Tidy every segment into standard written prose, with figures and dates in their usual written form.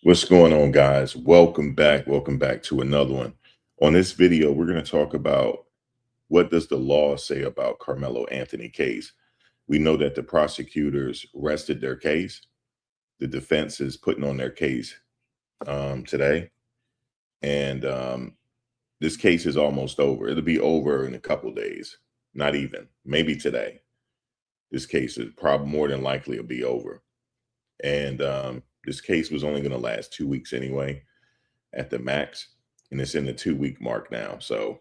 What's going on, guys? Welcome back. Welcome back to another one. On this video, we're going to talk about what does the law say about Carmelo Anthony case. We know that the prosecutors rested their case. The defense is putting on their case today. And this case is almost over. It'll be over in a couple days, not even, maybe today. This case is probably more than likely will be over. And this case was only going to last 2 weeks anyway, at the max, and it's in the 2 week mark now. So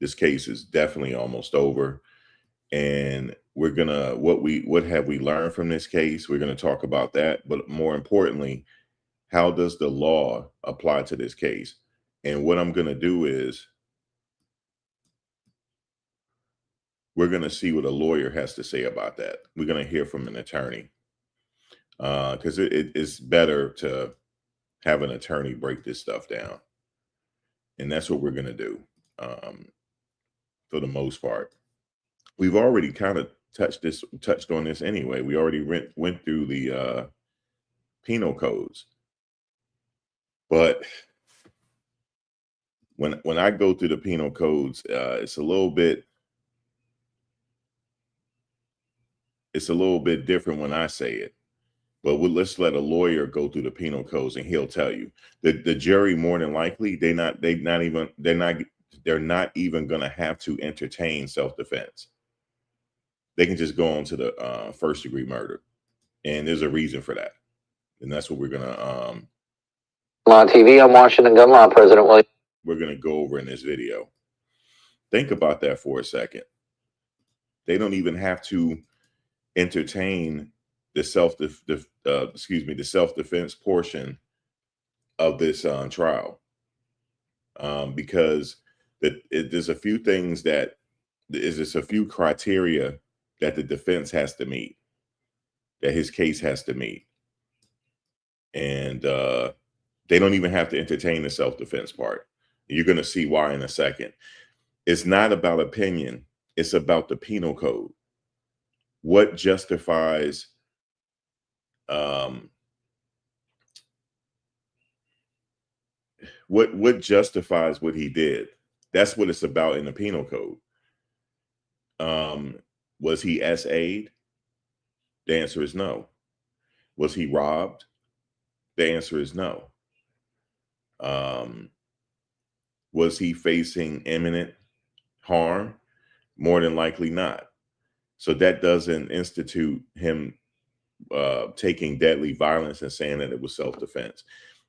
this case is definitely almost over. And we're gonna what have we learned from this case? We're gonna talk about that, but more importantly, how does the law apply to this case? And what I'm gonna do is we're gonna see what a lawyer has to say about that. We're gonna hear from an attorney because it's better to have an attorney break this stuff down. And that's what we're going to do for the most part. We've already kind of touched on this anyway. We already went through the penal codes. But when I go through the penal codes, it's a little bit different when I say it. But let's let a lawyer go through the penal codes, and he'll tell you. The jury, more than likely, they're not even going to have to entertain self-defense. They can just go on to the first-degree murder, and there's a reason for that, and that's what we're gonna on TV. I'm Washington gun law President William. We're gonna go over in this video. Think about that for a second. They don't even have to entertain the self-defense portion of this trial, because there's a few things that there's a few criteria that the defense has to meet, that his case has to meet, and they don't even have to entertain the self-defense part. You're going to see why in a second. It's not about opinion; it's about the penal code. What justifies what justifies what he did? That's what it's about in the penal code. Was he SA'd? The answer is no. Was he robbed? The answer is no. Was he facing imminent harm? More than likely not. So that doesn't institute him taking deadly violence and saying that it was self-defense.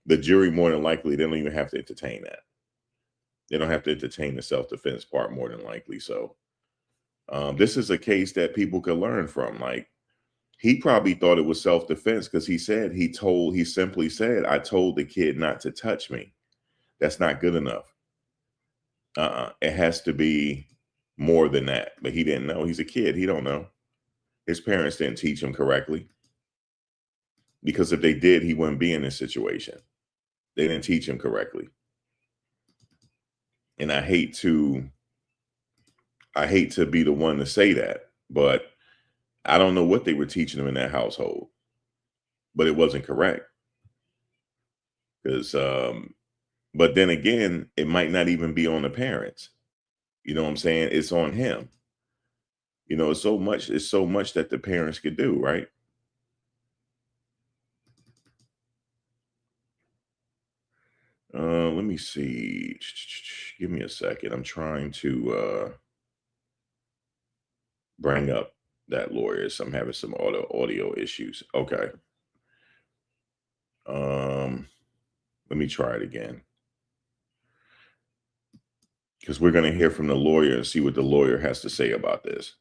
The jury, more than likely, they don't even have to entertain that. They don't have to entertain the self-defense part, more than likely. So this is a case that people could learn from. Like, he probably thought it was self-defense because he simply said, I told the kid not to touch me. That's not good enough. It has to be more than that. But he didn't know. He's a kid. He don't know. His parents didn't teach him correctly. Because if they did, he wouldn't be in this situation. They didn't teach him correctly. And I hate to be the one to say that, but I don't know what they were teaching him in that household, but it wasn't correct. Because, but then again, it might not even be on the parents. You know what I'm saying? It's on him. You know, it's so much that the parents could do, right? Let me see. Give me a second. I'm trying to bring up that lawyer. So I'm having some audio issues. Okay. Let me try it again. Because we're going to hear from the lawyer and see what the lawyer has to say about this.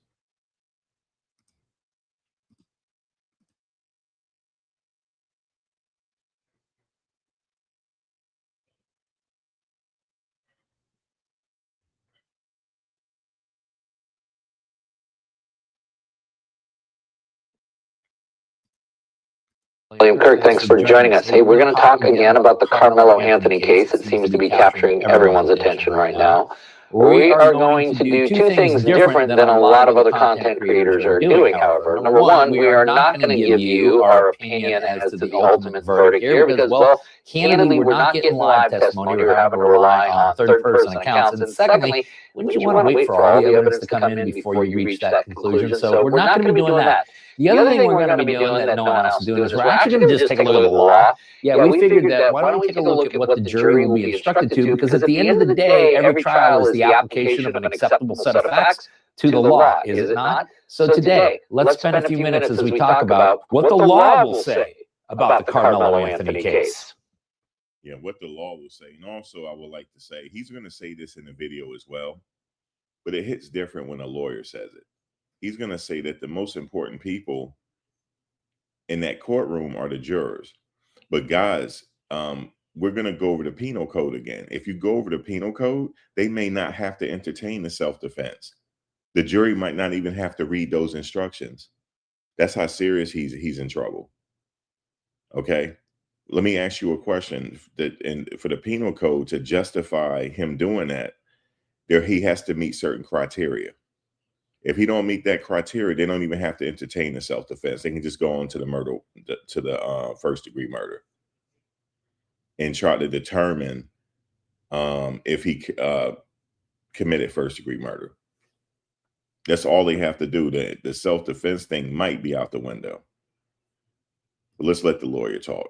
William Kirk, thanks for joining us. Hey, we're going to talk again about the Carmelo Anthony case. It seems to be capturing everyone's attention right now. We are going to do two things different than a lot of other content creators are doing, however. Number one, we are not going to give you our opinion as to the ultimate verdict here because, well, candidly, we're not getting live testimony. We're having to rely on third-person accounts. And secondly, wouldn't you want to wait for all the evidence to come in before you reach that conclusion? So we're not going to be doing that. The other thing we're going to be doing that no one else is doing is we're actually going to just take a look at the law. Yeah, we figured that why don't we take a look at what the jury will be instructed to, because at the end of the day, every trial is the application of an acceptable set of facts to the law, is it not? So today, let's spend a few minutes as we talk about what the law will say about the Karmelo Anthony case. Yeah, what the law will say. And also, I would like to say, he's going to say this in the video as well, but it hits different when a lawyer says it. He's going to say that the most important people in that courtroom are the jurors. But guys, we're going to go over the penal code again. If you go over the penal code, they may not have to entertain the self-defense. The jury might not even have to read those instructions. That's how serious he's in trouble. Okay. Let me ask you a question. For the penal code to justify him doing that, he has to meet certain criteria. If he don't meet that criteria, they don't even have to entertain the self-defense. They can just go on to the murder, to the first-degree murder, and try to determine if he committed first-degree murder. That's all they have to do. The self-defense thing might be out the window. But let's let the lawyer talk.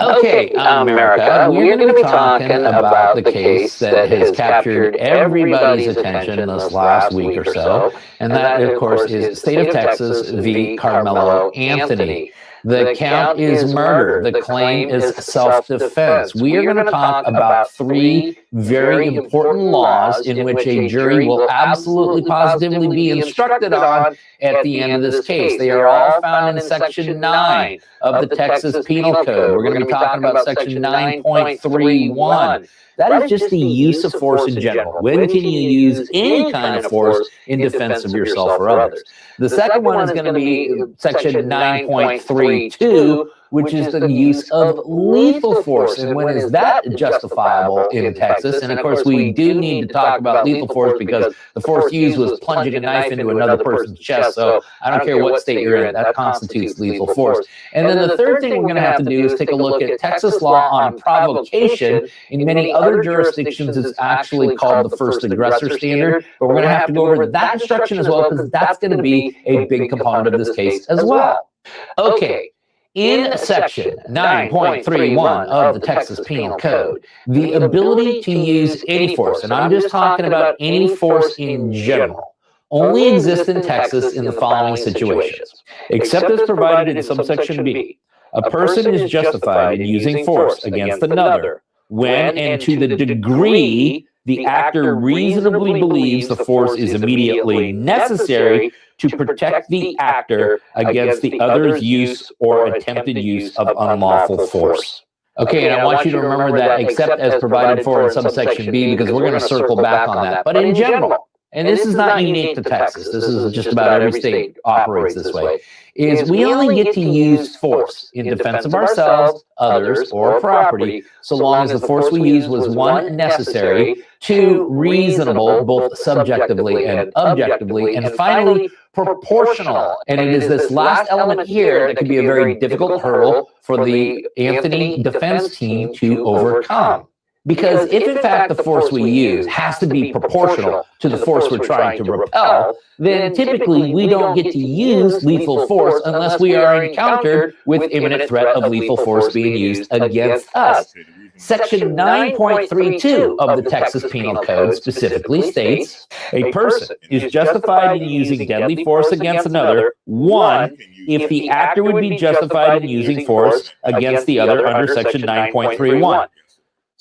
Okay, America, we're going to be talking about the case that has captured everybody's attention this last week or so, and that, of course, is State of Texas v. Karmelo Anthony. The count is murder. The claim is self-defense. We are going to talk about three very important laws in which a jury will absolutely positively be instructed on at the end of this case. They are all found in Section 9 of the Texas Penal Code. We're going to be talking about Section 9.31. That is just the use of force in general. When can you use any kind of force in defense of yourself or others? The second one is going to be Section 9.32, which is the use of lethal force. And when is that justifiable in Texas? And of course, we do need to talk about lethal force because the force used was plunging a knife into another person's chest. So I don't care what state you're in, that constitutes lethal force. And then the third thing we're going to have to do is take a look at Texas law on provocation. In many other jurisdictions, it's actually called the first aggressor standard. But we're going to have to go over that instruction as well, because that's going to be a big component of this case as well. Okay. In Section 9.31 of the Texas Penal Code, the ability to use any force, and I'm just talking about any force in general, only exists in Texas in the following situations, except as provided in subsection B. A person is justified in using force against another when and to the degree the actor reasonably believes the force is immediately necessary to protect the actor against the other's use or attempted use of unlawful force. Okay, and I want you to remember that except as provided for in subsection B, because we're going to circle back on that. But in general, and this is not unique to Texas, this is just about every state operates this way, is we only get to use force in defense of ourselves, others, or property, so long as the force we use was one, necessary, two, reasonable, both subjectively and objectively, and finally, proportional. And it is this last element here that can be a very difficult hurdle for the Anthony defense team to overcome. Because if in fact the force we use has to be proportional to the force we're trying to repel, then typically we don't get to use lethal force unless we are encountered with imminent threat of lethal force being used against us. Section 9.32 of the Texas Penal Code specifically states, a person is justified in using deadly force against another, one, if the actor would be justified in using force against the other under Section 9.31.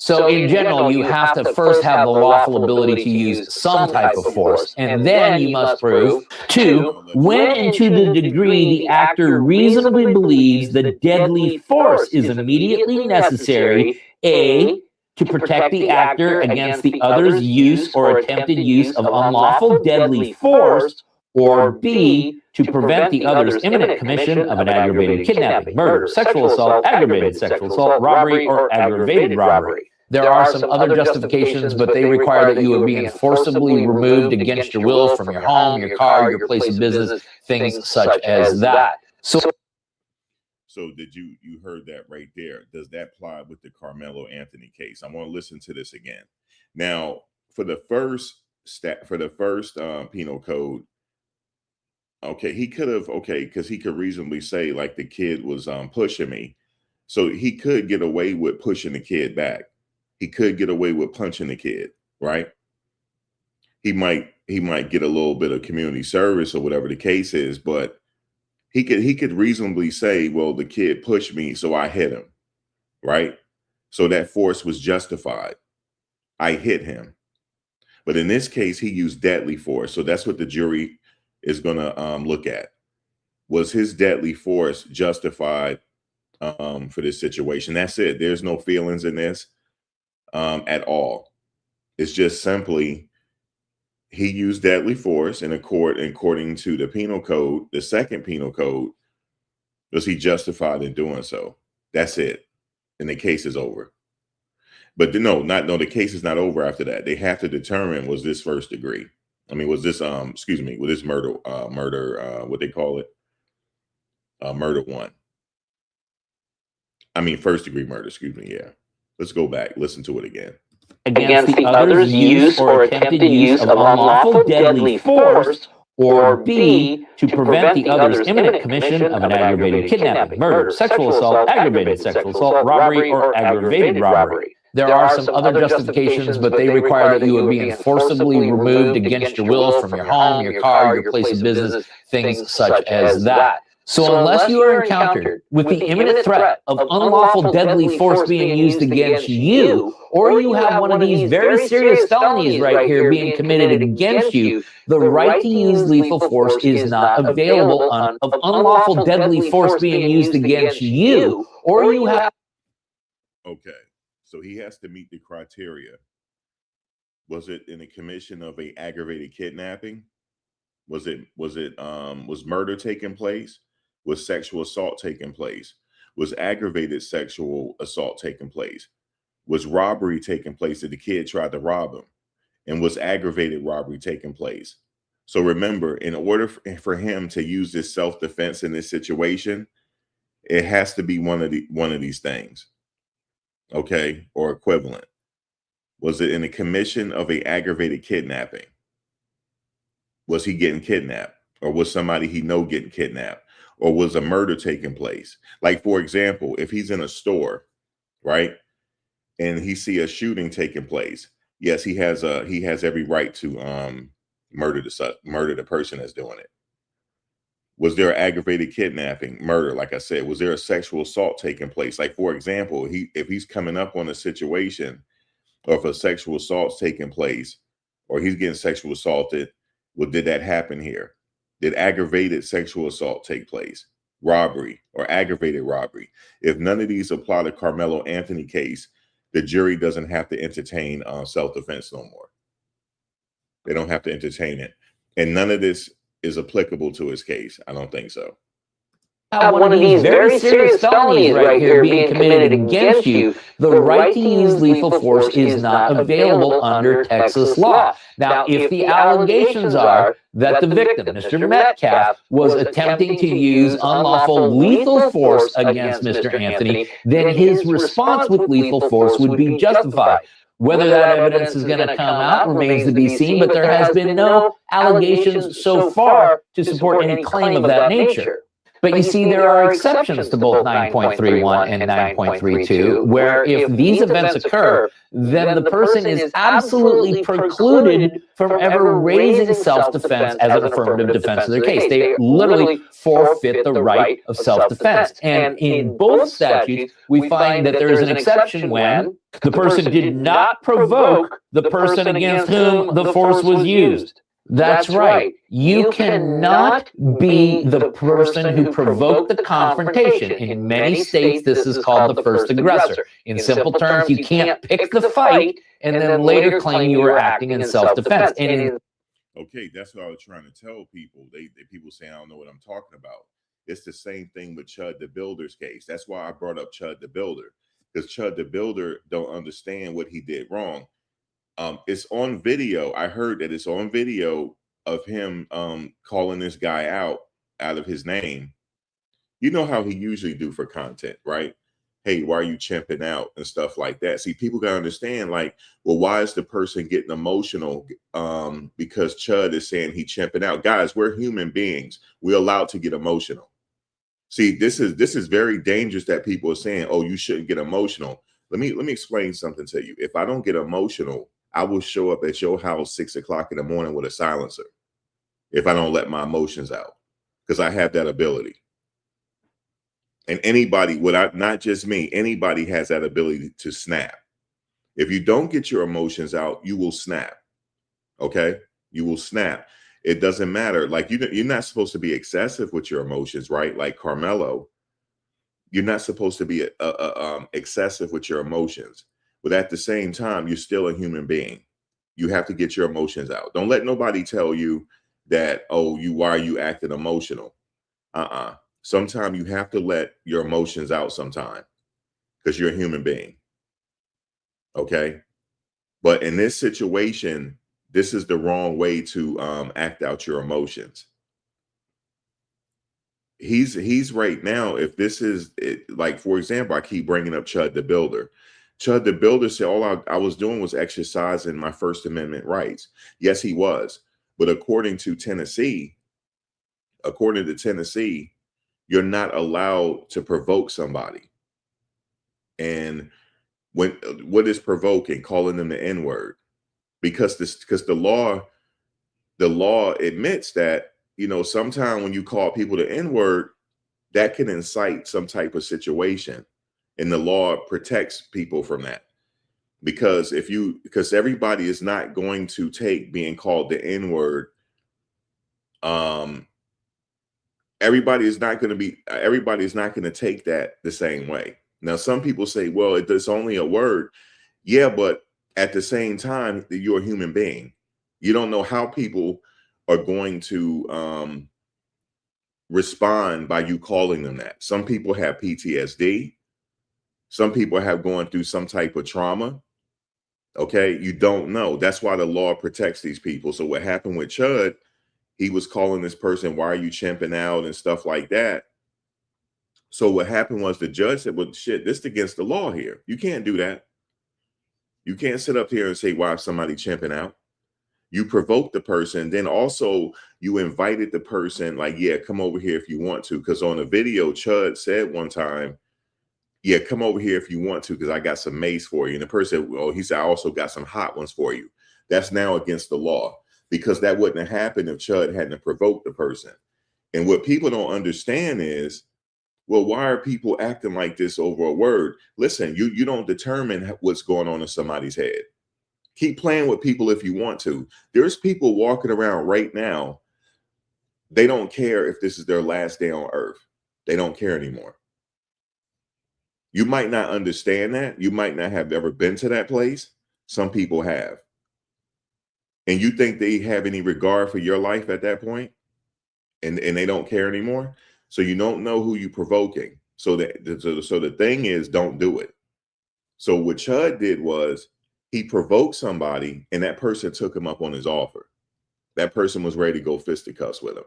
So in general, you have to first have the lawful ability to use some type of force, and then you must prove, two, when and to the degree the actor reasonably believes the deadly force is immediately necessary, A, to protect the actor against the other's use or attempted use of unlawful deadly force, or B, to prevent the other's imminent commission of an aggravated kidnapping, murder, sexual assault, aggravated sexual assault, robbery, or aggravated robbery. There are some other justifications, but they require that you are being forcibly removed against your will from your home, your car, your place of business, things such as that. So did you heard that right there? Does that apply with the Karmelo Anthony case? I'm going to listen to this again. Now, for the first penal code, okay, he could have, because he could reasonably say like the kid was pushing me, so he could get away with pushing the kid back. He could get away with punching the kid, right? He might get a little bit of community service or whatever the case is, but he could reasonably say, well, the kid pushed me, so I hit him, right? So that force was justified. I hit him. But in this case, he used deadly force. So that's what the jury is going to look at. Was his deadly force justified for this situation? That's it. There's no feelings in this at all. It's just simply he used deadly force in according to the penal code, the second penal code. Was he justified in doing so? That's it. And the case is over. But the case is not over after that. They have to determine, was this first degree? I mean, was this was this murder, what they call it? Murder one. I mean, first degree murder, yeah. Let's go back, listen to it again. Against the other's use or attempted use of unlawful deadly force, or B, to prevent the other's imminent commission of an aggravated kidnapping, murder, sexual assault, aggravated sexual assault, robbery, or aggravated robbery. There are some other justifications, but they require that you are being forcibly removed against your will from your home, your car, your place of business, things such as that. So unless you are encountered with the imminent threat of unlawful deadly force being used against you, or you have one of these very serious felonies right here being committed against you, the right to use lethal force is not available of unlawful deadly force being used against you, or you have... Okay, so he has to meet the criteria. Was it in the commission of a aggravated kidnapping? Was murder taking place? Was sexual assault taking place? Was aggravated sexual assault taking place? Was robbery taking place that the kid tried to rob him? And was aggravated robbery taking place? So remember, in order for him to use this self-defense in this situation, it has to be one of these things, okay, or equivalent. Was it in the commission of a aggravated kidnapping? Was he getting kidnapped? Or was somebody he know getting kidnapped? Or was a murder taking place? Like, for example, if he's in a store, right, and he see a shooting taking place, yes, he has every right to murder the person that's doing it. Was there aggravated kidnapping, murder? Like I said, was there a sexual assault taking place? Like, for example, if he's coming up on a situation, or if a sexual assault's taking place, or he's getting sexual assaulted, well, did that happen here? Did aggravated sexual assault take place? Robbery or aggravated robbery? If none of these apply to Karmelo Anthony case, the jury doesn't have to entertain self-defense no more. They don't have to entertain it. And none of this is applicable to his case. I don't think so. One of these very serious felonies right here being committed against you, the right to use lethal force is not available under Texas law. Now, if the allegations are that the victim, Mr. Metcalf, was attempting to use unlawful lethal force against Mr. Anthony, then his response with lethal force would be justified. Whether that evidence is going to come out remains to be seen, but there has been no allegations so far to support any claim of that nature. But you see, there are exceptions to both 9.31 and 9.32, where if these events occur, then the person is absolutely precluded from ever raising self-defense as an affirmative defense of their case. They literally forfeit the right of self-defense. And in both statutes, we find that there is an exception when the person did not provoke the person against whom the force was used. That's right. You cannot be the person who provoked the confrontation. In many states, this is called the first aggressor. In simple terms, you can't pick the fight and then later claim you were acting in self-defense. Okay, that's what I was trying to tell people. They people say I don't know what I'm talking about. It's the same thing with Chud the Builder's case. That's why I brought up Chud the Builder, because Chud the Builder don't understand what he did wrong. It's on video. I heard that it's on video of him calling this guy out of his name. You know how he usually do for content, right? Hey, why are you chimping out and stuff like that? See, people gotta understand, like, well, why is the person getting emotional? Because Chud is saying he chimping out. Guys, we're human beings. We're allowed to get emotional. See, this is very dangerous that people are saying, oh, you shouldn't get emotional. Let me explain something to you. If I don't get emotional, I will show up at your house 6 o'clock in the morning with a silencer if I don't let my emotions out, because I have that ability. And anybody, without, not just me, anybody has that ability to snap. If you don't get your emotions out, you will snap. Okay, you will snap. It doesn't matter. Like you're not supposed to be excessive with your emotions, right? Like Karmelo, you're not supposed to be excessive with your emotions, but at the same time, you're still a human being. You have to get your emotions out. Don't let nobody tell you that, oh, why are you acting emotional? Sometimes you have to let your emotions out sometime, because you're a human being. Okay. But in this situation, this is the wrong way to act out your emotions. He's right now, if this is it, like, for example, I keep bringing up Chud the Builder. Chud the Builder said all I was doing was exercising my First Amendment rights. Yes, he was. But according to Tennessee, you're not allowed to provoke somebody. And when what is provoking? Calling them the N-word. Because the law admits that, sometimes when you call people the N-word, that can incite some type of situation. And the law protects people from that. Because everybody is not going to take being called the N-word. Everybody is not going to take that the same way. Now, some people say, well, it's only a word. Yeah, but at the same time, you're a human being. You don't know how people are going to respond by you calling them that. Some people have PTSD. Some people have gone through some type of trauma. Okay, you don't know. That's why the law protects these people. So what happened with Chud, he was calling this person, why are you chimping out and stuff like that. So what happened was the judge said, well, shit, this is against the law here. You can't do that. You can't sit up here and say, why is somebody chimping out? You provoked the person. Then also you invited the person, like, yeah, come over here if you want to. Because on the video, Chud said one time, yeah, come over here if you want to, because I got some mace for you. And the person, oh, he said, I also got some hot ones for you. That's now against the law, because that wouldn't have happened if Chud hadn't provoked the person. And what people don't understand is, well, why are people acting like this over a word? Listen, you don't determine what's going on in somebody's head. Keep playing with people if you want to. There's people walking around right now. They don't care if this is their last day on earth. They don't care anymore. You might not understand that. You might not have ever been to that place. Some people have. And you think they have any regard for your life at that point, and they don't care anymore. So you don't know who you're provoking. So the thing is, don't do it. So what Chud did was he provoked somebody, and that person took him up on his offer. That person was ready to go fisticuffs with him.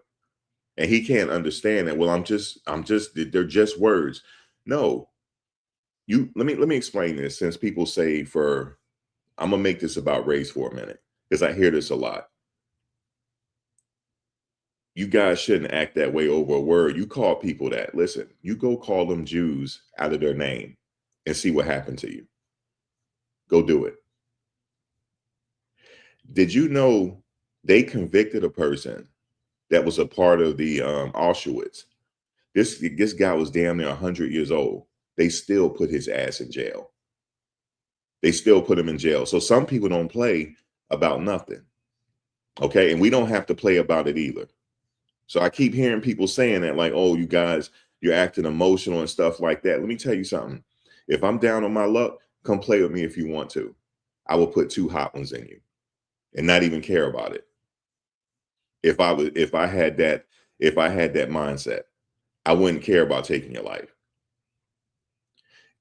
And he can't understand that. Well, they're just words. No, let me explain this, since people say I'm gonna make this about race for a minute, because I hear this a lot. You guys shouldn't act that way over a word. You call people that. Listen, you go call them Jews out of their name and see what happened to you. Go do it. Did you know they convicted a person that was a part of the Auschwitz? This guy was damn near 100 years old. They still put his ass in jail. They still put him in jail. So some people don't play about nothing. Okay. And we don't have to play about it either. So I keep hearing people saying that, like, oh, you guys, you're acting emotional and stuff like that. Let me tell you something. If I'm down on my luck, come play with me if you want to. I will put 2 hot ones in you and not even care about it. If I had that mindset, I wouldn't care about taking your life.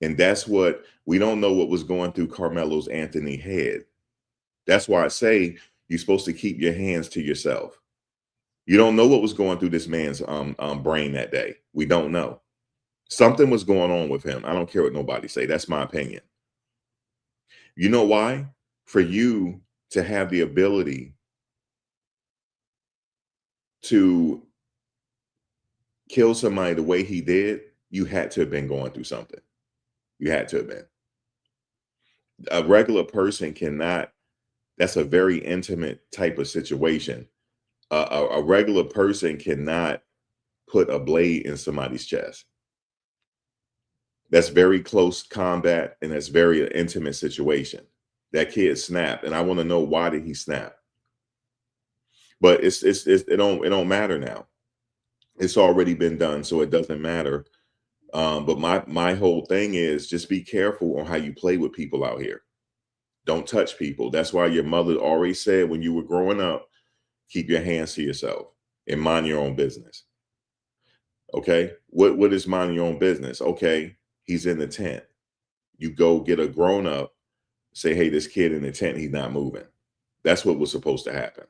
And that's what we don't know what was going through Carmelo's Anthony head. That's why I say you're supposed to keep your hands to yourself. You don't know what was going through this man's brain that day. We don't know. Something was going on with him. I don't care what nobody say. That's my opinion. You know why? For you to have the ability to kill somebody the way he did, you had to have been going through something. You had to have been. A regular person cannot. That's a very intimate type of situation. A regular person cannot put a blade in somebody's chest. That's very close combat, and that's very intimate situation. That kid snapped, and I want to know, why did he snap? But it don't matter now. It's already been done, so it doesn't matter. But my whole thing is, just be careful on how you play with people out here. Don't touch people. That's why your mother always said when you were growing up, keep your hands to yourself and mind your own business. Okay. What is mind your own business? Okay. He's in the tent. You go get a grown up, say, hey, this kid in the tent, he's not moving. That's what was supposed to happen.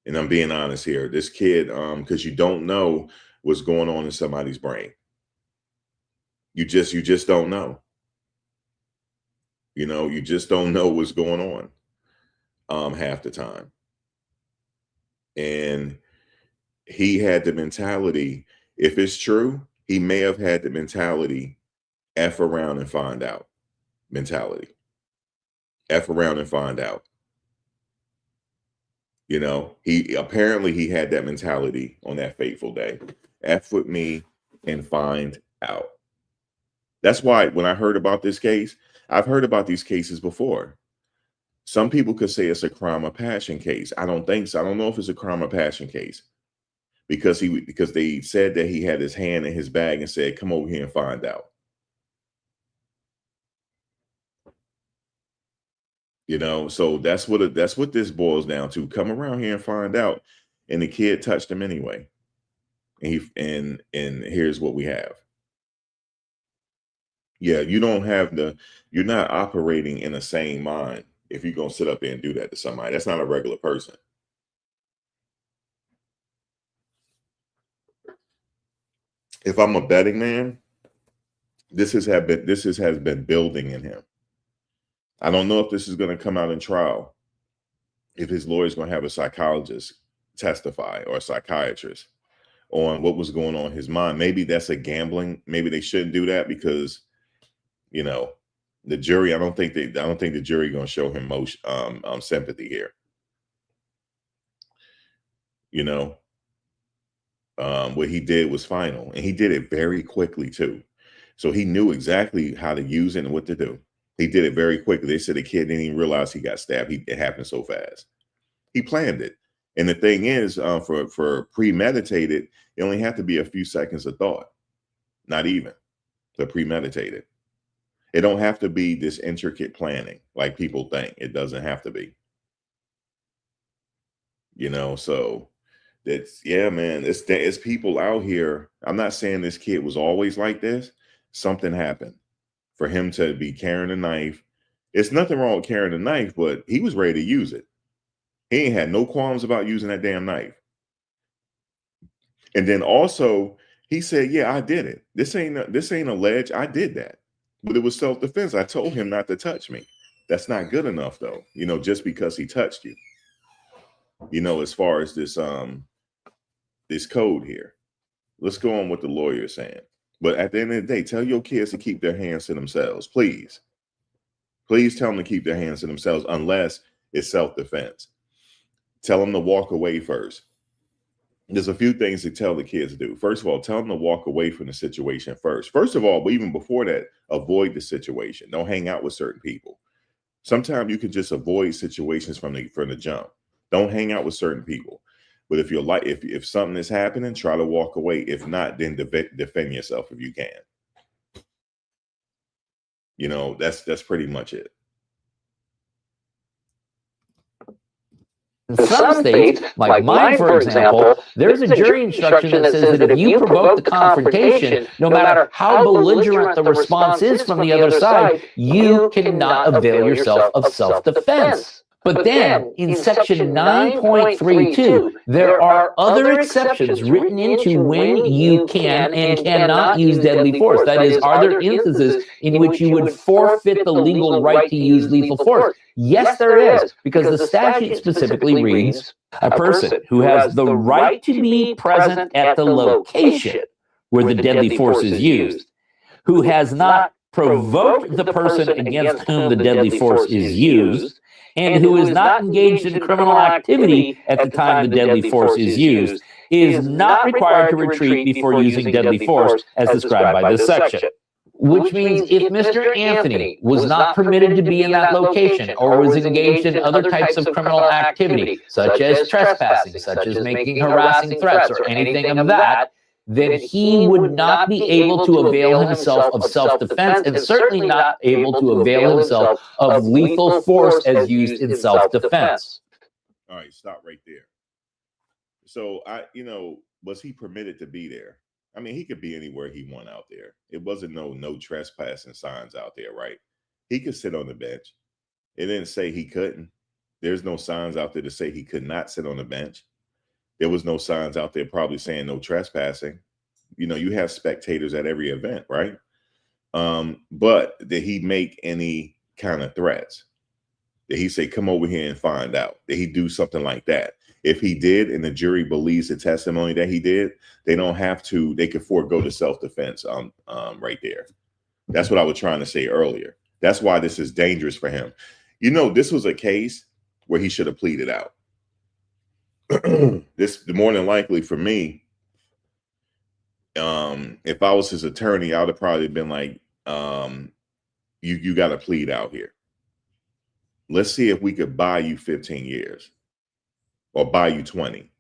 And I'm being honest here. This kid, because you don't know what's going on in somebody's brain. You just don't know. You just don't know what's going on half the time. And he had the mentality, if it's true, he may have had the mentality, F around and find out mentality. F around and find out. He had that mentality on that fateful day. F with me and find out. That's why when I heard about this case, I've heard about these cases before. Some people could say it's a crime of passion case. I don't think so. I don't know if it's a crime of passion case because they said that he had his hand in his bag and said, come over here and find out. So that's what this boils down to. Come around here and find out. And the kid touched him anyway. And here's what we have. Yeah, you're not operating in the same mind if you're gonna sit up there and do that to somebody. That's not a regular person. If I'm a betting man, this has been building in him. I don't know if this is going to come out in trial, if his lawyer's going to have a psychologist testify or a psychiatrist on what was going on in his mind. Maybe that's a gambling. Maybe they shouldn't do that because, the jury. I don't think the jury going to show him most sympathy here. What he did was final, and he did it very quickly too. So he knew exactly how to use it and what to do. He did it very quickly. They said the kid didn't even realize he got stabbed. It happened so fast. He planned it. And the thing is, for premeditated, it only had to be a few seconds of thought, not even to premeditate it. It don't have to be this intricate planning like people think. It doesn't have to be. So man, it's people out here. I'm not saying this kid was always like this. Something happened for him to be carrying a knife. It's nothing wrong with carrying a knife, but he was ready to use it. He ain't had no qualms about using that damn knife. And then also he said, yeah, I did it. This ain't alleged. I did that. But it was self-defense. I told him not to touch me. That's not good enough though. Just because he touched you. As far as this code here. Let's go on what the lawyer is saying. But at the end of the day, tell your kids to keep their hands to themselves, please. Please tell them to keep their hands to themselves unless it's self-defense. Tell them to walk away first. There's a few things to tell the kids to do. First of all, tell them to walk away from the situation first. First of all, but even before that, avoid the situation. Don't hang out with certain people. Sometimes you can just avoid situations from the jump. Don't hang out with certain people. But if something is happening, try to walk away. If not, then defend yourself if you can. That's pretty much it. In some states, like mine, for example, there's a jury instruction that says that if you provoke the confrontation, no matter how belligerent the response is from the other side, you cannot avail yourself of self-defense. But then, in section 9.32, there are other exceptions written into when you can and cannot use deadly force. That is, are there instances in which you would forfeit the legal right to use lethal force? Yes, there is, because the statute specifically reads, a person who has the right to be present at the location where the deadly force is used, who has not provoked the person against whom the deadly force is used, and who is not engaged in criminal activity at the time the deadly force is used, is not required to retreat before using deadly force as described by this section. Which means if Mr. Anthony was not permitted to be in that location or was engaged in other types of criminal activity, such as trespassing, such as making harassing threats or anything of that, then he would not be able to avail himself of self-defense and certainly not able to avail himself of lethal force as used in self-defense. All right, stop right there. So was he permitted to be there? I mean, he could be anywhere he want out there. It wasn't no trespassing signs out there, right? He could sit on the bench. It didn't say he couldn't. There's no signs out there to say he could not sit on the bench. There was no signs out there probably saying no trespassing. You have spectators at every event, right? But did he make any kind of threats? Did he say, come over here and find out? Did he do something like that? If he did, and the jury believes the testimony that he did, they don't have to, they could forego the self-defense right there. That's what I was trying to say earlier. That's why this is dangerous for him. This was a case where he should have pleaded out. This, more than likely for me, if I was his attorney, I would have probably been like, you got to plead out here. Let's see if we could buy you 15 years or buy you 20.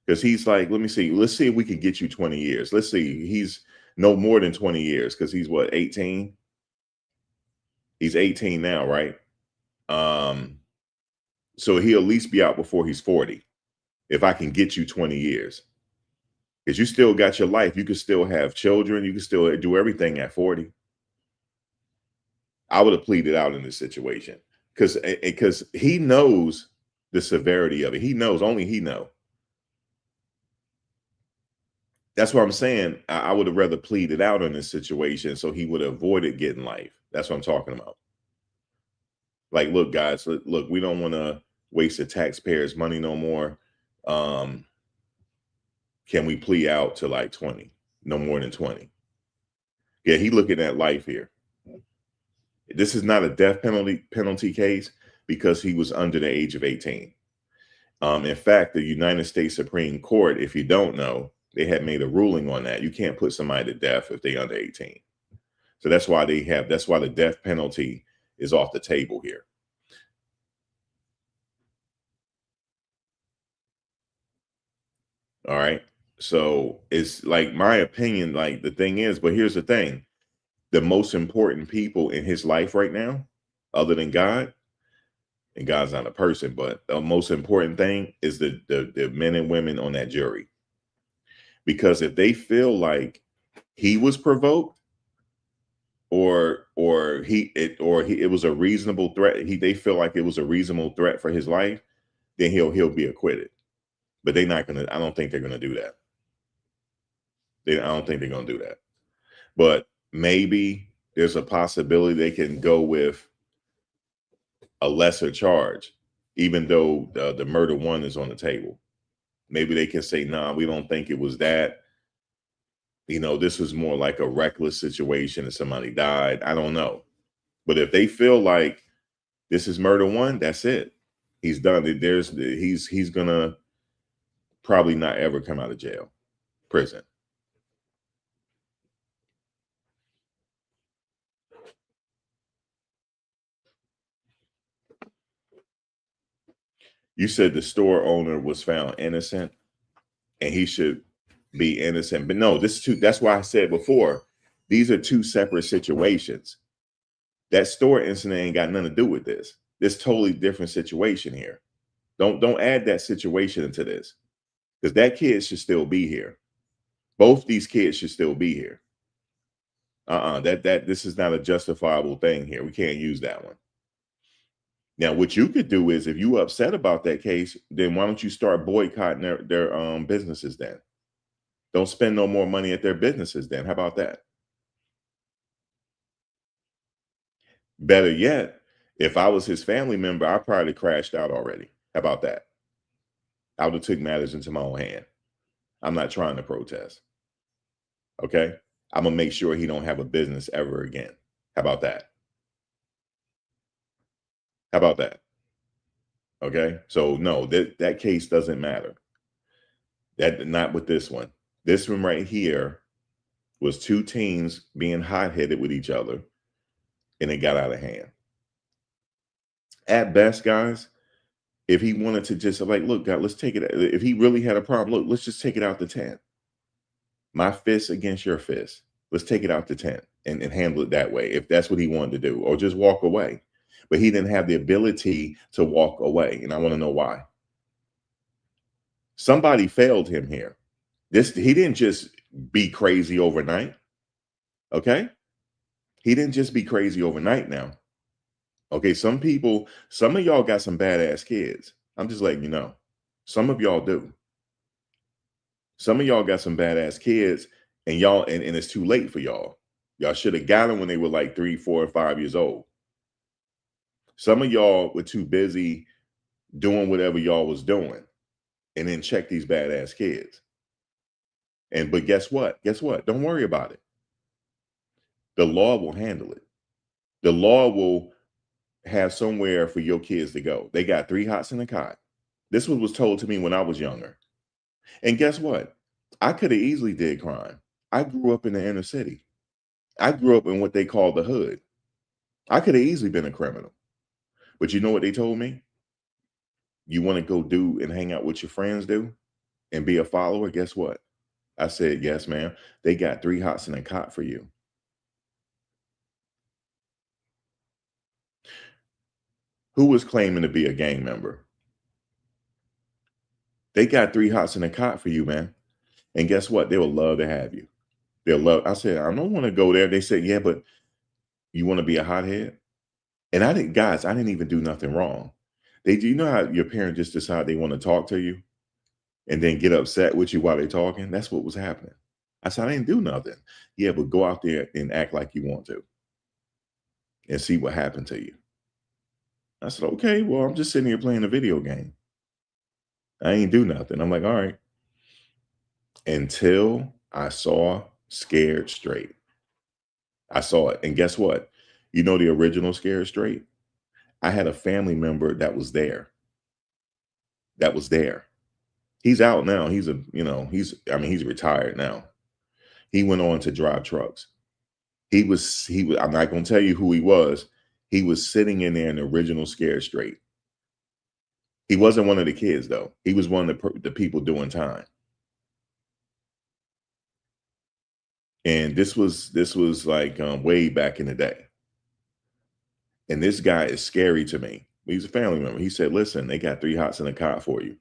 Because he's like, let me see. Let's see if we can get you 20 years. Let's see. He's no more than 20 years because he's what, 18? He's 18 now, right? So he'll at least be out before he's 40. If I can get you 20 years. Because you still got your life. You can still have children. You can still do everything at 40. I would have pleaded out in this situation. Because he knows the severity of it. He knows, only he knows. That's what I'm saying. I would have rather pleaded out in this situation so he would have avoided getting life. That's what I'm talking about. Like, look, guys, look, we don't want to waste the taxpayers' money no more. Can we plea out to like 20? No more than 20. Yeah, he looking at life here. This is not a death penalty case because he was under the age of 18. In fact, the United States Supreme Court, if you don't know, they had made a ruling on that. You can't put somebody to death if they're under 18. So that's why the death penalty is off the table here. All right. So it's like my opinion, like the thing is, but here's the thing. The most important people in his life right now, other than God, and God's not a person, but the most important thing is the men and women on that jury. Because if they feel like he was provoked or it was a reasonable threat, they feel like it was a reasonable threat for his life, then he'll be acquitted. But they're not gonna, I don't think they're gonna do that. I don't think they're gonna do that. But maybe there's a possibility they can go with a lesser charge, even though the murder one is on the table. Maybe they can say, nah, we don't think it was that. This was more like a reckless situation and somebody died. I don't know. But if they feel like this is murder one, that's it. He's done. He's gonna probably not ever come out of prison. You said the store owner was found innocent and he should be innocent. But no, that's why I said before, these are two separate situations. That store incident ain't got nothing to do with this. This totally different situation here. Don't add that situation into this, because that kid should still be here. Both these kids should still be here. That this is not a justifiable thing here. We can't use that one. Now, what you could do is, if you upset about that case, then why don't you start boycotting their businesses then? Don't spend no more money at their businesses then. How about that? Better yet, if I was his family member, I probably crashed out already. How about that? I would have took matters into my own hand. I'm not trying to protest. Okay? I'm gonna make sure he don't have a business ever again. How about that? How about that? Okay? So no, that case doesn't matter. That not with this one. This one right here was two teens being hot-headed with each other, and it got out of hand. At best, guys, if he wanted to just like, look, God, let's take it. If he really had a problem, look, let's just take it out to 10. My fist against your fist. Let's take it out to 10 and handle it that way, if that's what he wanted to do, or just walk away. But he didn't have the ability to walk away. And I want to know why. Somebody failed him here. He didn't just be crazy overnight. Okay. He didn't just be crazy overnight now. Okay. Some of y'all got some badass kids. I'm just letting you know. Some of y'all do. Some of y'all got some badass kids, and and it's too late for y'all. Y'all should have got them when they were like 3, 4, and 5 years old. Some of y'all were too busy doing whatever y'all was doing, and then check these badass kids. But guess what? Guess what? Don't worry about it. The law will handle it. The law will have somewhere for your kids to go. They got 3 hots in a cot. This was told to me when I was younger. And guess what? I could have easily did crime. I grew up in the inner city. I grew up in what they call the hood. I could have easily been a criminal. But you know what they told me? You want to go do and hang out with your friends do and be a follower? Guess what? I said, yes, ma'am. They got 3 hots in a cot for you. Who was claiming to be a gang member? They got 3 hots in a cot for you, man. And guess what? They will love to have you. They'll love. I said, I don't want to go there. They said, yeah, but you want to be a hothead? And I didn't even do nothing wrong. You know how your parents just decide they want to talk to you and then get upset with you while they're talking? That's what was happening. I said, I didn't do nothing. Yeah, but go out there and act like you want to and see what happened to you. I said, okay, well, I'm just sitting here playing a video game. I ain't do nothing. I'm like, all right. Until I saw Scared Straight. I saw it. And guess what? You know the original Scared Straight? I had a family member that was there. That was there. He's out now. He's retired now. He went on to drive trucks. He was, I'm not going to tell you who he was. He was sitting in there in the original Scared Straight. He wasn't one of the kids though. He was one of the people doing time. And this was like way back in the day. And this guy is scary to me. He's a family member. He said, listen, they got 3 hots in a cot for you.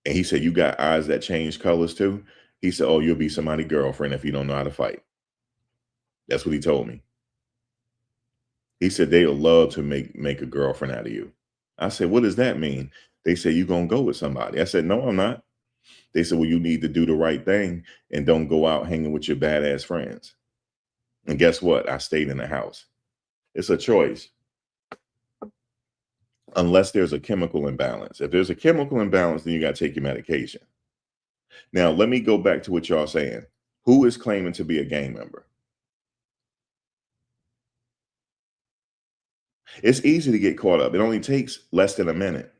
And he said, you got eyes that change colors too? He said, oh, you'll be somebody's girlfriend if you don't know how to fight. That's what he told me. He said, they'll love to make a girlfriend out of you. I said, what does that mean? They said, you're going to go with somebody. I said, no, I'm not. They said, well, you need to do the right thing and don't go out hanging with your badass friends. And guess what? I stayed in the house. It's a choice. Unless there's a chemical imbalance. If there's a chemical imbalance, then you got to take your medication. Now, let me go back to what y'all saying. Who is claiming to be a gang member? It's easy to get caught up. It only takes less than a minute,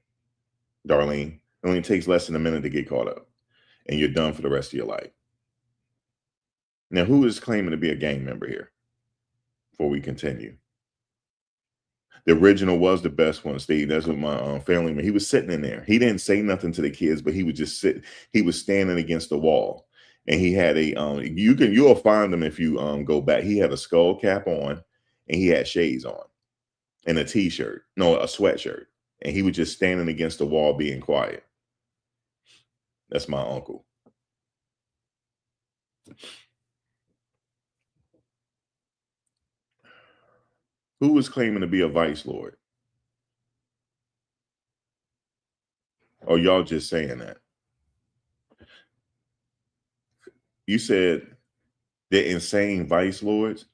Darlene. It only takes less than a minute to get caught up. And you're done for the rest of your life. Now, who is claiming to be a gang member here? Before we continue. The original was the best one, Steve. That's what my family member. He was sitting in there. He didn't say nothing to the kids, but he would just sit. He was standing against the wall, and he had a you'll find him if you go back. He had a skull cap on, and he had shades on, and a t-shirt, no, a sweatshirt, and he was just standing against the wall being quiet. That's my uncle. Who was claiming to be a vice lord? Or y'all just saying that? You said the insane vice lords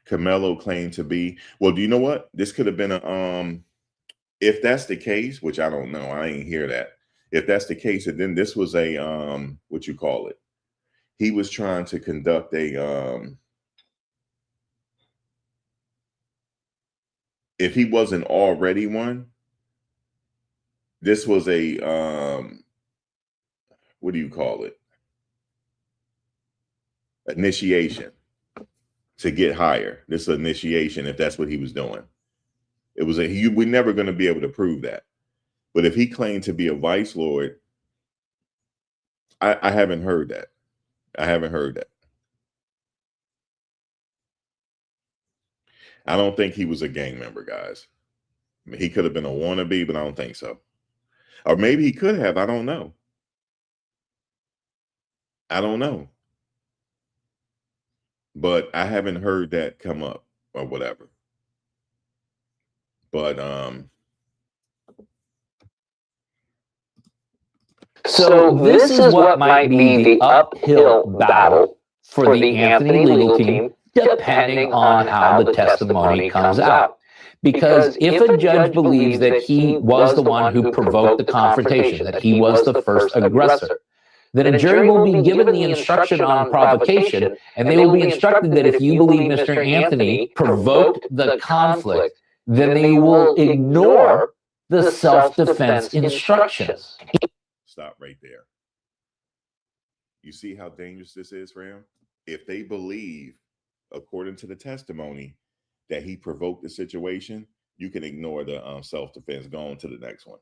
Karmelo claimed to be. Well, do you know what? This could have been a if that's the case, which I don't know, I ain't hear that. If that's the case, then this was a what you call it? He was trying to conduct a if he wasn't already one, this was a what do you call it? Initiation to get higher. This is initiation, if that's what he was doing. It was we're never going to be able to prove that. But if he claimed to be a vice lord, I haven't heard that. I haven't heard that. I don't think he was a gang member, guys. I mean, he could have been a wannabe, but I don't think so. Or maybe he could have. I don't know. I don't know. But I haven't heard that come up or whatever. But so this is what might be the uphill battle for the Anthony legal team, depending on how the testimony comes out. Because if a judge believes that he was the one who provoked the confrontation, that he was the first aggressor, then a jury will be given the instruction on provocation, and they will be instructed that if you believe Mr. Anthony provoked the conflict, then they will ignore the self-defense instructions. Stop right there. You see how dangerous this is for him? If they believe, according to the testimony, that he provoked the situation, you can ignore the self-defense. Go on to the next one.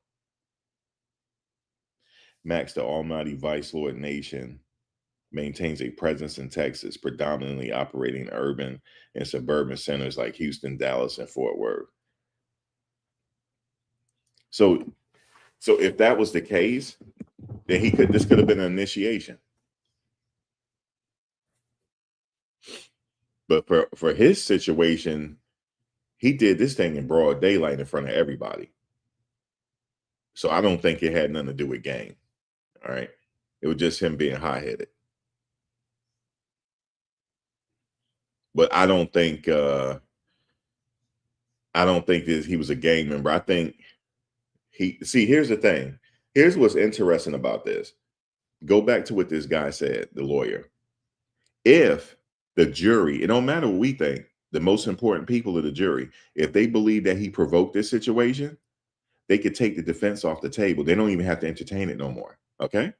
Max, the almighty vice lord nation, maintains a presence in Texas, predominantly operating in urban and suburban centers like Houston, Dallas, and Fort Worth. So if that was the case, then this could have been an initiation. But for his situation, he did this thing in broad daylight in front of everybody. So I don't think it had nothing to do with gang. All right. It was just him being high-headed. But I don't think that he was a gang member. I think here's the thing. Here's what's interesting about this. Go back to what this guy said, the lawyer. If the jury, it don't matter what we think, the most important people of the jury, if they believe that he provoked this situation, they could take the defense off the table. They don't even have to entertain it no more. Okay?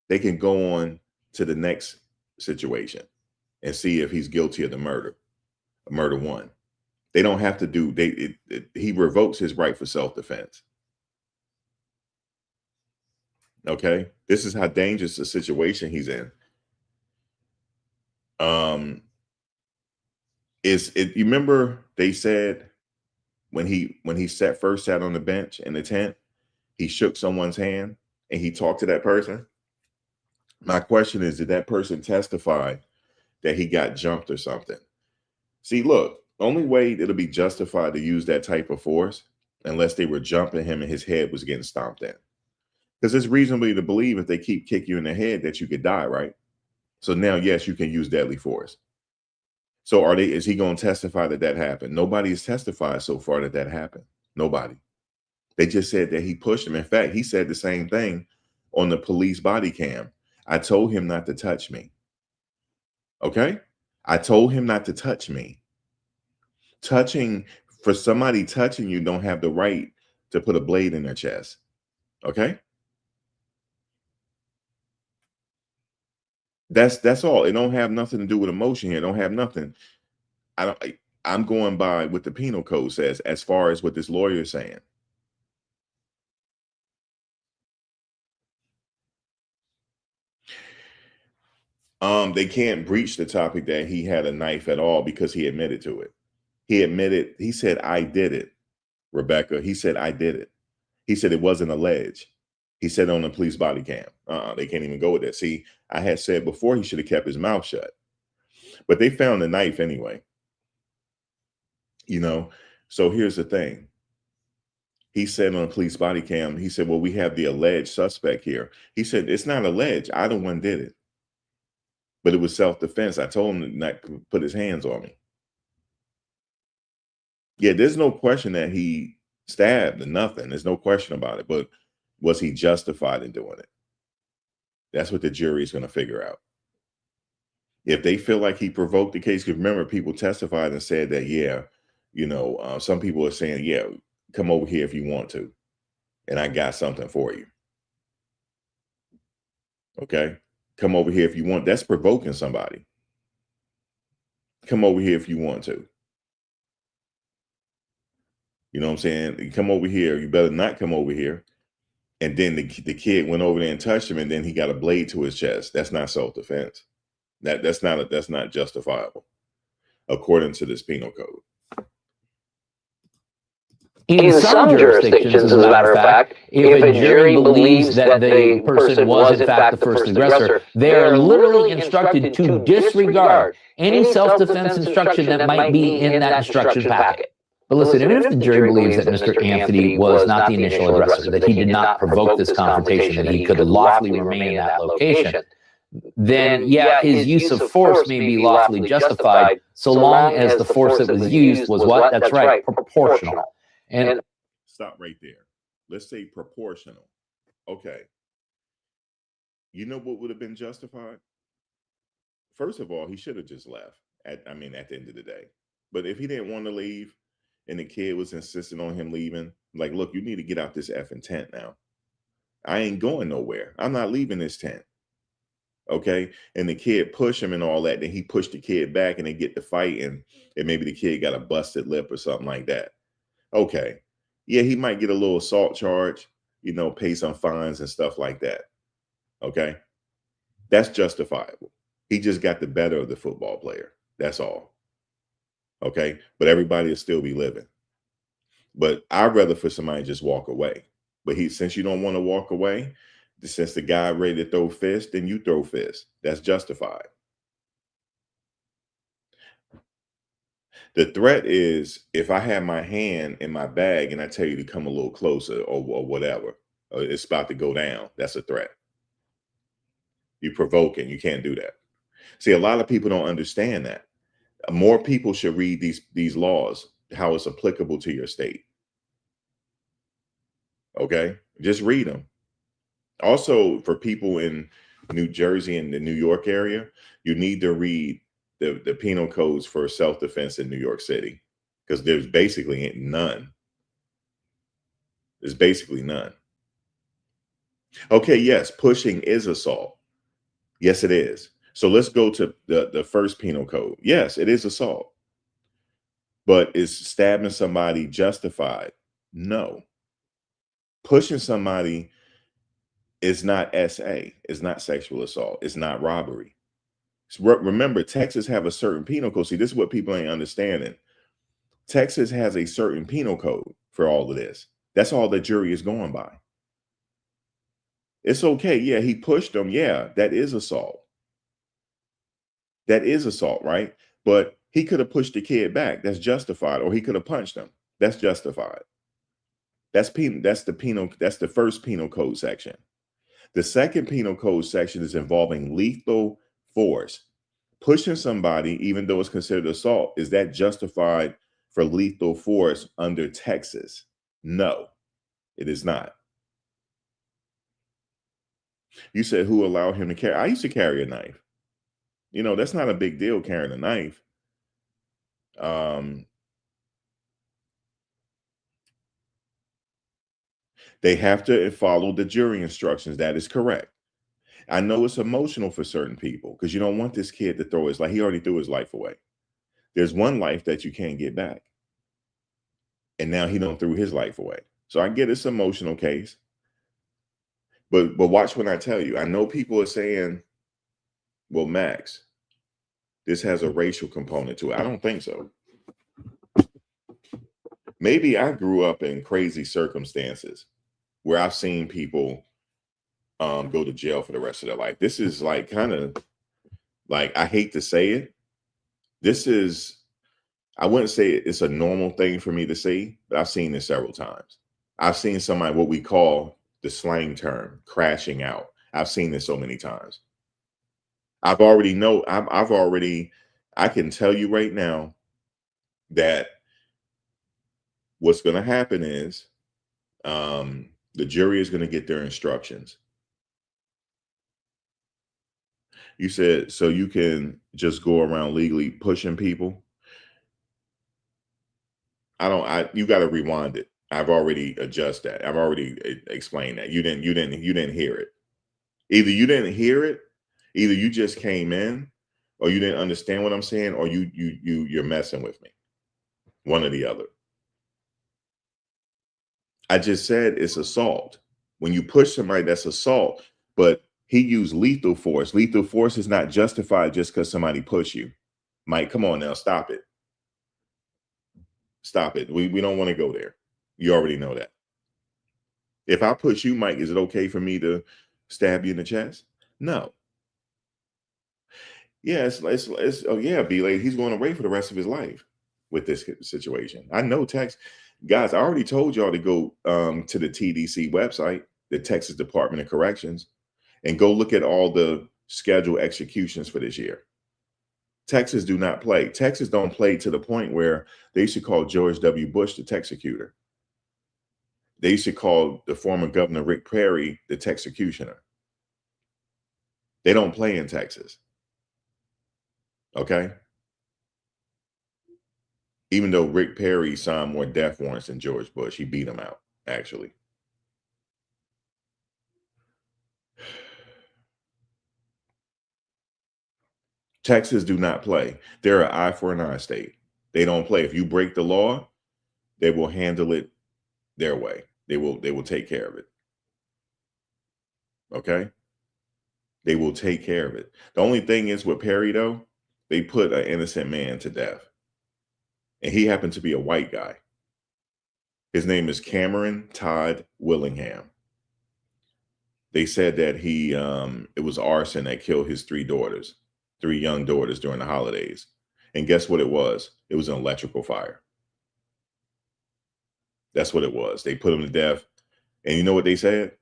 They can go on to the next situation and see if he's guilty of the murder one. They don't have to do, he revokes his right for self-defense. Okay? This is how dangerous the situation he's in. You remember they said when he first sat on the bench in the tent, he shook someone's hand and he talked to that person? My question is, did that person testify that he got jumped or something? See, look, only way it'll be justified to use that type of force unless they were jumping him and his head was getting stomped in. Because it's reasonably to believe if they keep kicking you in the head that you could die, right? So now, yes, you can use deadly force. So is he going to testify that happened? Nobody has testified so far that happened. Nobody. They just said that he pushed him. In fact, he said the same thing on the police body cam. I told him not to touch me. Okay? I told him not to touch me. For somebody touching you don't have the right to put a blade in their chest. Okay? That's all. It don't have nothing to do with emotion here. It don't have nothing. I'm going by what the penal code says as far as what this lawyer is saying. They can't breach the topic that he had a knife at all because he admitted to it. He said, I did it. Rebecca, he said, I did it. He said it wasn't alleged. He said on the police body cam. They can't even go with that. See, I had said before he should have kept his mouth shut. But they found the knife anyway. You know, so here's the thing. He said on a police body cam, he said, well, we have the alleged suspect here. He said, it's not alleged. I the one did it. But it was self-defense. I told him to not put his hands on me. Yeah, there's no question that he stabbed or nothing. There's no question about it. But was he justified in doing it? That's what the jury is going to figure out. If they feel like he provoked the case, because remember, people testified and said that, yeah, you know, some people are saying, yeah, come over here if you want to. And I got something for you. Okay. Come over here if you want. That's provoking somebody. Come over here if you want to. You know what I'm saying? Come over here. You better not come over here. And then the kid went over there and touched him, and then he got a blade to his chest. That's not self-defense. That's not justifiable, according to this penal code. In some jurisdictions, as a matter of fact, if a jury believes that the person was in fact the first aggressor, they are literally instructed to disregard any self-defense instruction that might be in that instruction packet. But listen, even if the jury believes that Mr. Anthony was not the initial aggressor, that he did not provoke this confrontation, that he could lawfully remain in that location, then yeah, his use of force may be lawfully justified so long as the force that was used was what? That's right, proportional. And stop right there. Let's say proportional. Okay. You know what would have been justified? First of all, he should have just left at the end of the day. But if he didn't want to leave and the kid was insisting on him leaving, like, look, you need to get out this effing tent now. I ain't going nowhere. I'm not leaving this tent. Okay. And the kid pushed him and all that. Then he pushed the kid back and they get to fight, and maybe the kid got a busted lip or something like that. Okay. Yeah, he might get a little assault charge, you know, pay some fines and stuff like that. Okay. That's justifiable. He just got the better of the football player. That's all. Okay. But everybody will still be living. But I'd rather for somebody just walk away. But since you don't want to walk away, since the guy ready to throw fists, then you throw fists. That's justified. The threat is if I have my hand in my bag and I tell you to come a little closer or whatever, it's about to go down. That's a threat. You're provoking. You can't do that. See, a lot of people don't understand that. More people should read these laws, how it's applicable to your state. Okay? Just read them. Also, for people in New Jersey and the New York area, you need to read the penal codes for self-defense in New York City, because there's basically none. There's basically none. Okay, yes, pushing is assault. Yes, it is. So let's go to the first penal code. Yes, it is assault. But is stabbing somebody justified? No. Pushing somebody is not SA. It's not sexual assault. It's not robbery. Remember, Texas have a certain penal code. See, this is what people ain't understanding. Texas has a certain penal code for all of this. That's all the jury is going by. It's okay. Yeah, he pushed them. Yeah, that is assault. That is assault, right? But he could have pushed the kid back. That's justified. Or he could have punched him. That's justified. That's the first penal code section. The second penal code section is involving lethal force. Pushing somebody, even though it's considered assault, is that justified for lethal force under Texas? No, it is not. You said who allowed him to carry? I used to carry a knife. You know, that's not a big deal carrying a knife. They have to follow the jury instructions. That is correct. I know it's emotional for certain people because you don't want this kid to throw his life. He already threw his life away. There's one life that you can't get back. And now he don't threw his life away. So I get it's an emotional case. But watch when I tell you. I know people are saying, well, Max, this has a racial component to it. I don't think so. Maybe I grew up in crazy circumstances where I've seen people go to jail for the rest of their life. This is like kind of like, I hate to say it. This is, I wouldn't say it's a normal thing for me to see, but I've seen this several times. I've seen somebody, what we call the slang term, crashing out. I've seen this so many times. I've already know, I've already, I can tell you right now that what's going to happen is the jury is going to get their instructions. You said, so you can just go around legally pushing people. You got to rewind it. I've already adjusted that. I've already explained that. You didn't hear it. Either you didn't hear it, either you just came in, or you didn't understand what I'm saying, or you're messing with me. One or the other. I just said it's assault. When you push somebody, that's assault. But he used lethal force. Lethal force is not justified just because somebody pushed you. Mike, come on now, stop it. Stop it. We don't want to go there. You already know that. If I push you, Mike, is it okay for me to stab you in the chest? No. Yeah, it's oh yeah, B-Lady, he's going away for the rest of his life with this situation. I know Tex, guys, I already told y'all to go to the TDC website, the Texas Department of Corrections, and go look at all the scheduled executions for this year. Texas do not play. Texas don't play to the point where they used to call George W. Bush the Texecutor. They used to call the former governor Rick Perry the Texecutioner. They don't play in Texas. Okay. Even though Rick Perry signed more death warrants than George Bush, he beat him out, actually. Texas do not play. They're an eye for an eye state. They don't play. If you break the law, they will handle it their way. They will take care of it. Okay? They will take care of it. The only thing is with Perry, though, they put an innocent man to death. And he happened to be a white guy. His name is Cameron Todd Willingham. They said that it was arson that killed his three young daughters during the holidays. And guess what it was? It was an electrical fire. That's what it was. They put him to death. And you know what they said?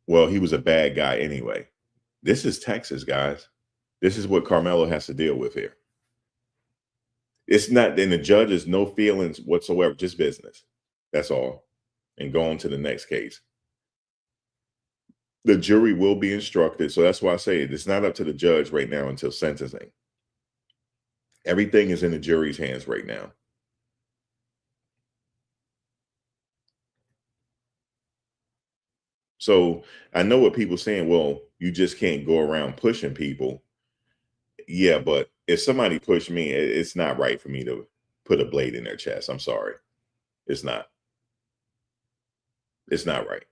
Well, he was a bad guy anyway. This is Texas, guys. This is what Karmelo has to deal with here. It's not, and the judge has no feelings whatsoever, just business. That's all. And go on to the next case. The jury will be instructed. So that's why I say it's not up to the judge right now until sentencing. Everything is in the jury's hands right now. So I know what people are saying, well, you just can't go around pushing people. Yeah, but if somebody pushed me, it's not right for me to put a blade in their chest. I'm sorry. It's not. It's not right.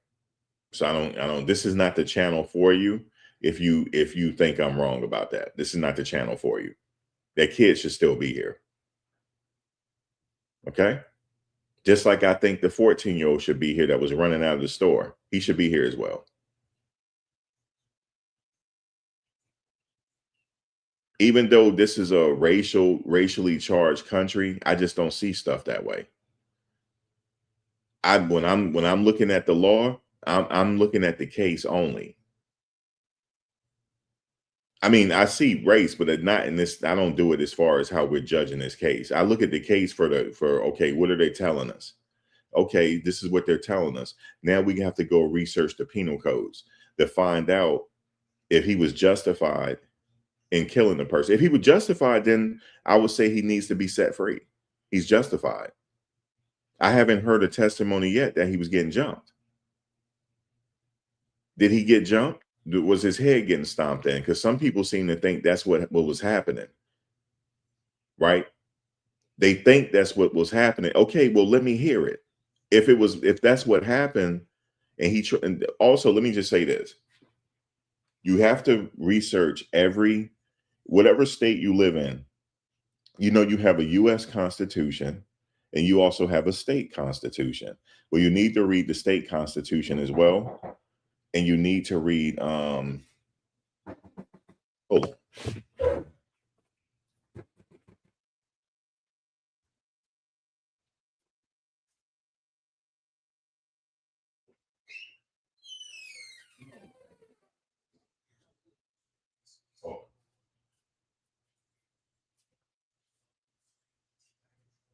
So I don't, this is not the channel for you. If you think I'm wrong about that, this is not the channel for you. That kid should still be here. Okay? Just like I think the 14-year-old should be here that was running out of the store. He should be here as well. Even though this is a racially charged country, I just don't see stuff that way. When I'm looking at the law, I'm looking at the case only. I mean, I see race, but not in this. I don't do it as far as how we're judging this case. I look at the case for okay, what are they telling us? Okay, this is what they're telling us. Now we have to go research the penal codes to find out if he was justified in killing the person. If he was justified, then I would say he needs to be set free. He's justified. I haven't heard a testimony yet that he was getting jumped. Did he get jumped? Was his head getting stomped in? Because some people seem to think that's what was happening. Right? They think that's what was happening. Okay, well, let me hear it. If that's what happened, and also let me just say this. You have to research whatever state you live in. You know, you have a US Constitution And you also have a state constitution. Well, you need to read the state constitution as well. And you need to read, hold on.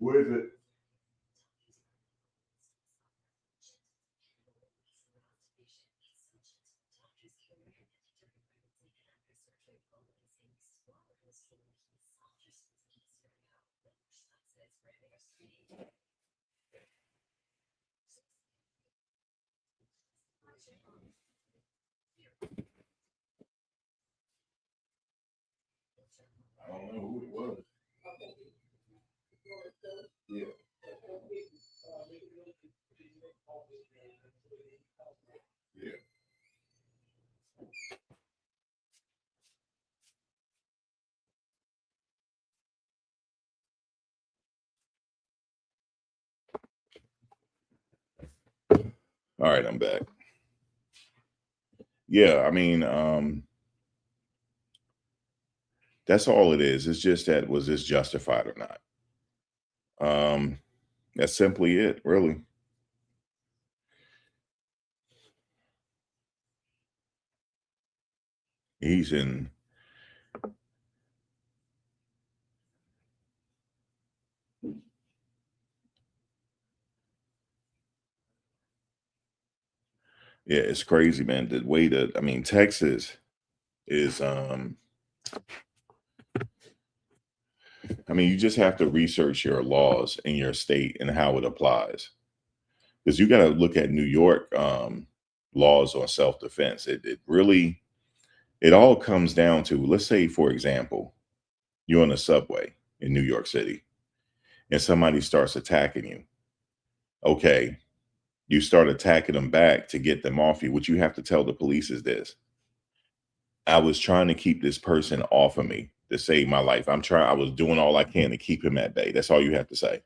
Where is it? I don't know who it was. Yeah. Yeah. All right, I'm back. Yeah, I mean, that's all it is. It's just that, was this justified or not? That's simply it, really. He's in. Yeah, it's crazy, man. The way that, I mean, Texas is, I mean, you just have to research your laws in your state and how it applies. Because you got to look at New York laws on self-defense. It really, it all comes down to, let's say, for example, you're on a subway in New York City and somebody starts attacking you. Okay, you start attacking them back to get them off you. What you have to tell the police is this: I was trying to keep this person off of me to save my life. I was doing all I can to keep him at bay. That's all you have to say.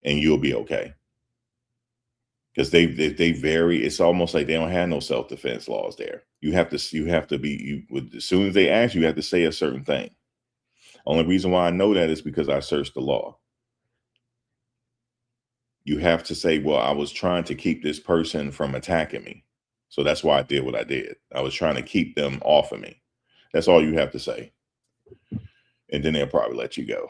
And you'll be okay. Because they vary. It's almost like they don't have no self-defense laws there. You have to be, as soon as they ask you, you have to say a certain thing. Only reason why I know that is because I searched the law. You have to say, well, I was trying to keep this person from attacking me. So that's why I did what I did. I was trying to keep them off of me. That's all you have to say. And then they'll probably let you go.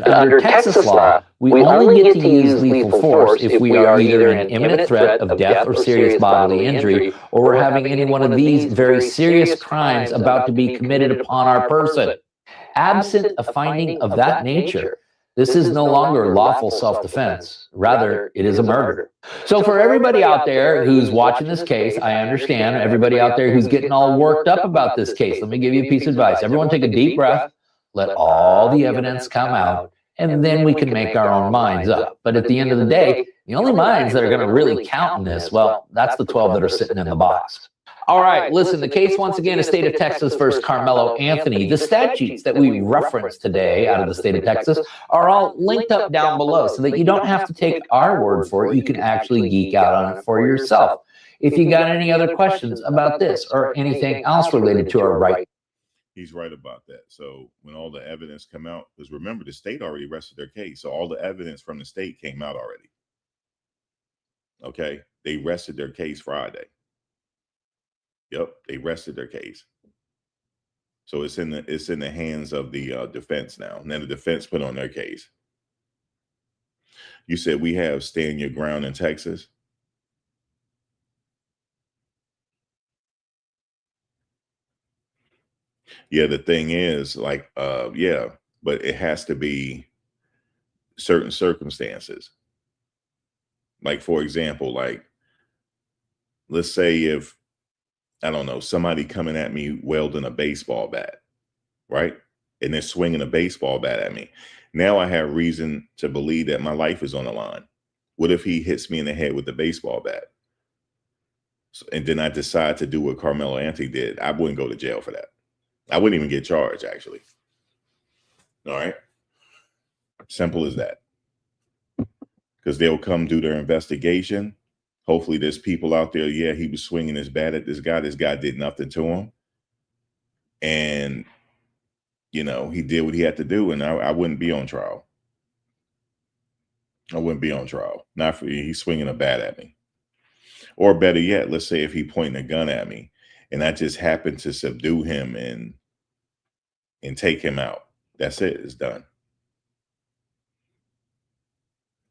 Under Texas law, we only get to use lethal force if we are either in imminent threat of death or serious bodily injury, or we're having any one of these very serious crimes about to be committed upon our person. Absent a finding of that nature, this is no longer lawful self-defense. Rather, it is a murder. So for everybody out there who's watching this case, I understand everybody out there who's getting all worked up about this case. Let me give you a piece of advice. Everyone take a deep breath. Let all the evidence come out, and then we can make our own minds up. But at the end of the day, the only minds that are going to really count in this, well, that's the 12 that are sitting in the box. All right, listen, the case once again is State of Texas versus Karmelo Anthony. The statutes that we referenced today out of the state of Texas are all linked up down below so that you don't have to take our word for it. You can actually geek out on it for yourself. If you got any other questions about this or anything else related to our right. He's right about that. So when all the evidence come out, because remember, the state already rested their case. So all the evidence from the state came out already. Okay. They rested their case Friday. Yep. They rested their case. So it's in the hands of the defense now. And then the defense put on their case. You said we have stand your ground in Texas. Yeah, the thing is, like, yeah, but it has to be certain circumstances. Like, for example, like, let's say if, I don't know, somebody coming at me wielding a baseball bat, right? And they're swinging a baseball bat at me. Now I have reason to believe that my life is on the line. What if he hits me in the head with the baseball bat? So, and then I decide to do what Karmelo Anthony did. I wouldn't go to jail for that. I wouldn't even get charged, actually. All right. Simple as that. Because they'll come do their investigation. Hopefully there's people out there. Yeah, he was swinging his bat at this guy. This guy did nothing to him. And, he did what he had to do. And I wouldn't be on trial. I wouldn't be on trial. Not for he's swinging a bat at me. Or better yet, let's say if he pointing a gun at me and I just happen to subdue him and take him out. That's it. It's done.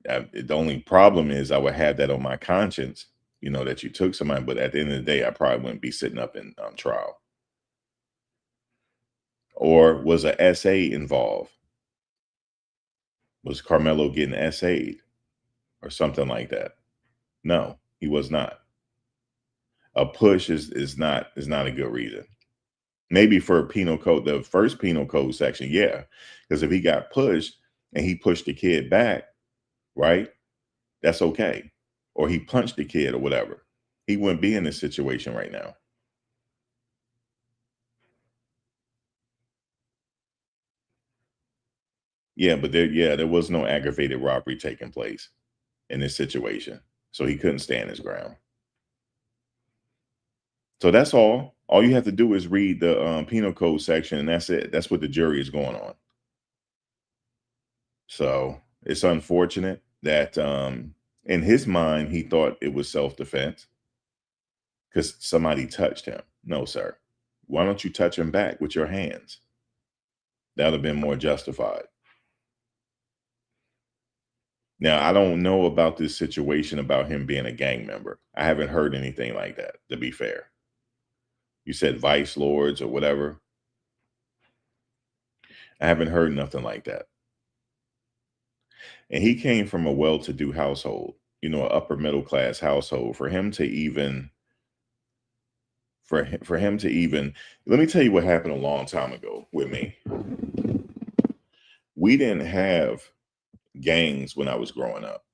The only problem is I would have that on my conscience, that you took somebody. But at the end of the day, I probably wouldn't be sitting up in trial. Or was a SA involved? Was Karmelo getting SA'd or something like that? No, he was not. A push is not a good reason. Maybe for penal code, the first penal code section, yeah. Because if he got pushed and he pushed the kid back, right, that's okay. Or he punched the kid or whatever. He wouldn't be in this situation right now. Yeah, but there was no aggravated robbery taking place in this situation. So he couldn't stand his ground. So that's all. All you have to do is read the penal code section, and that's it. That's what the jury is going on. So it's unfortunate that in his mind, he thought it was self-defense because somebody touched him. No, sir. Why don't you touch him back with your hands? That would have been more justified. Now, I don't know about this situation about him being a gang member. I haven't heard anything like that, to be fair. You said vice lords or whatever. I haven't heard nothing like that. And he came from a well-to-do household, an upper middle class household. For him to even, let me tell you what happened a long time ago with me. We didn't have gangs when I was growing up.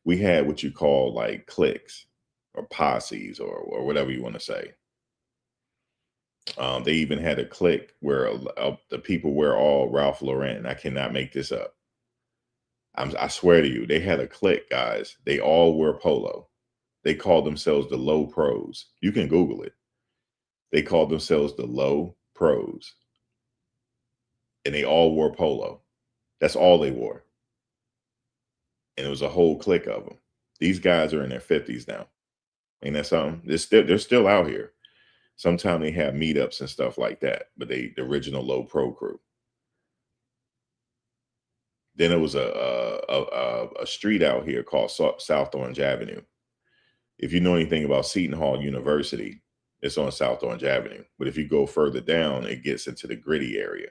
We had what you call like cliques or posses or whatever you want to say. They even had a clique where the people wear all Ralph Lauren. I cannot make this up. I swear to you, they had a clique, guys. They all wear polo. They called themselves the Low Pros. You can Google it. They called themselves the Low Pros. And they all wore polo. That's all they wore. And it was a whole clique of them. These guys are in their 50s now. Ain't that something? They're still out here. Sometimes they have meetups and stuff like that, but the original Low Pro crew. Then it was a street out here called South Orange Avenue. If you know anything about Seton Hall University, it's on South Orange Avenue. But if you go further down, it gets into the gritty area.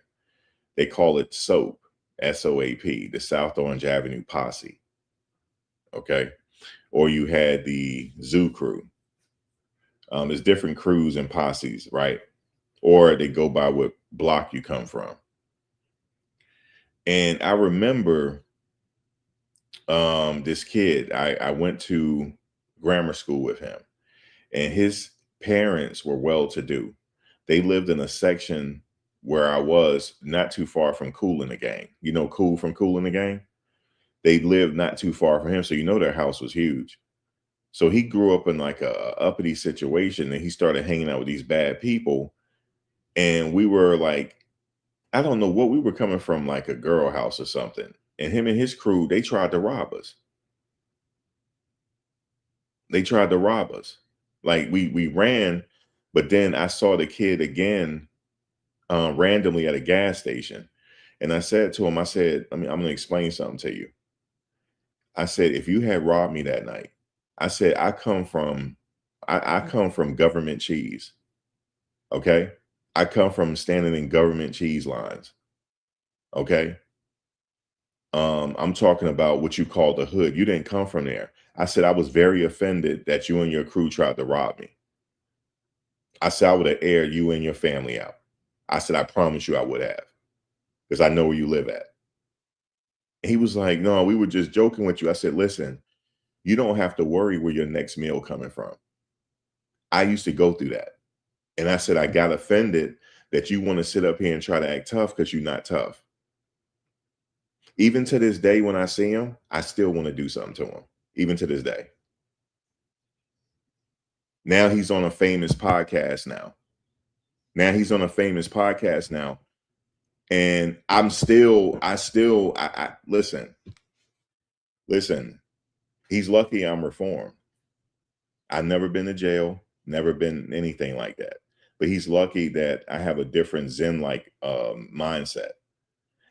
They call it SOAP, SOAP, the South Orange Avenue Posse. Okay. Or you had the Zoo Crew. There's different crews and posses, right? Or they go by what block you come from. And I remember this kid, I went to grammar school with him, and his parents were well-to-do. They lived in a section where I was not too far from Kool and the Gang. You know Cool from Kool and the Gang? They lived not too far from him. So their house was huge. So he grew up in like a uppity situation, and he started hanging out with these bad people. And we were like, I don't know what we were coming from, like a girl house or something. And him and his crew, they tried to rob us. They tried to rob us. Like we ran, but then I saw the kid again randomly at a gas station. And I said to him, I said, I'm going to explain something to you. I said, if you had robbed me that night, I said, I come from government cheese. Okay. I come from standing in government cheese lines. Okay. I'm talking about what you call the hood. You didn't come from there. I said, I was very offended that you and your crew tried to rob me. I said, I would have aired you and your family out. I said, I promise you I would have, because I know where you live at. And he was like, no, we were just joking with you. I said, listen, you don't have to worry where your next meal coming from. I used to go through that. And I said, I got offended that you want to sit up here and try to act tough because you're not tough. Even to this day, when I see him, I still want to do something to him, even to this day. Now he's on a famous podcast now. And I listen, he's lucky I'm reformed. I've never been to jail, never been anything like that. But he's lucky that I have a different Zen-like mindset.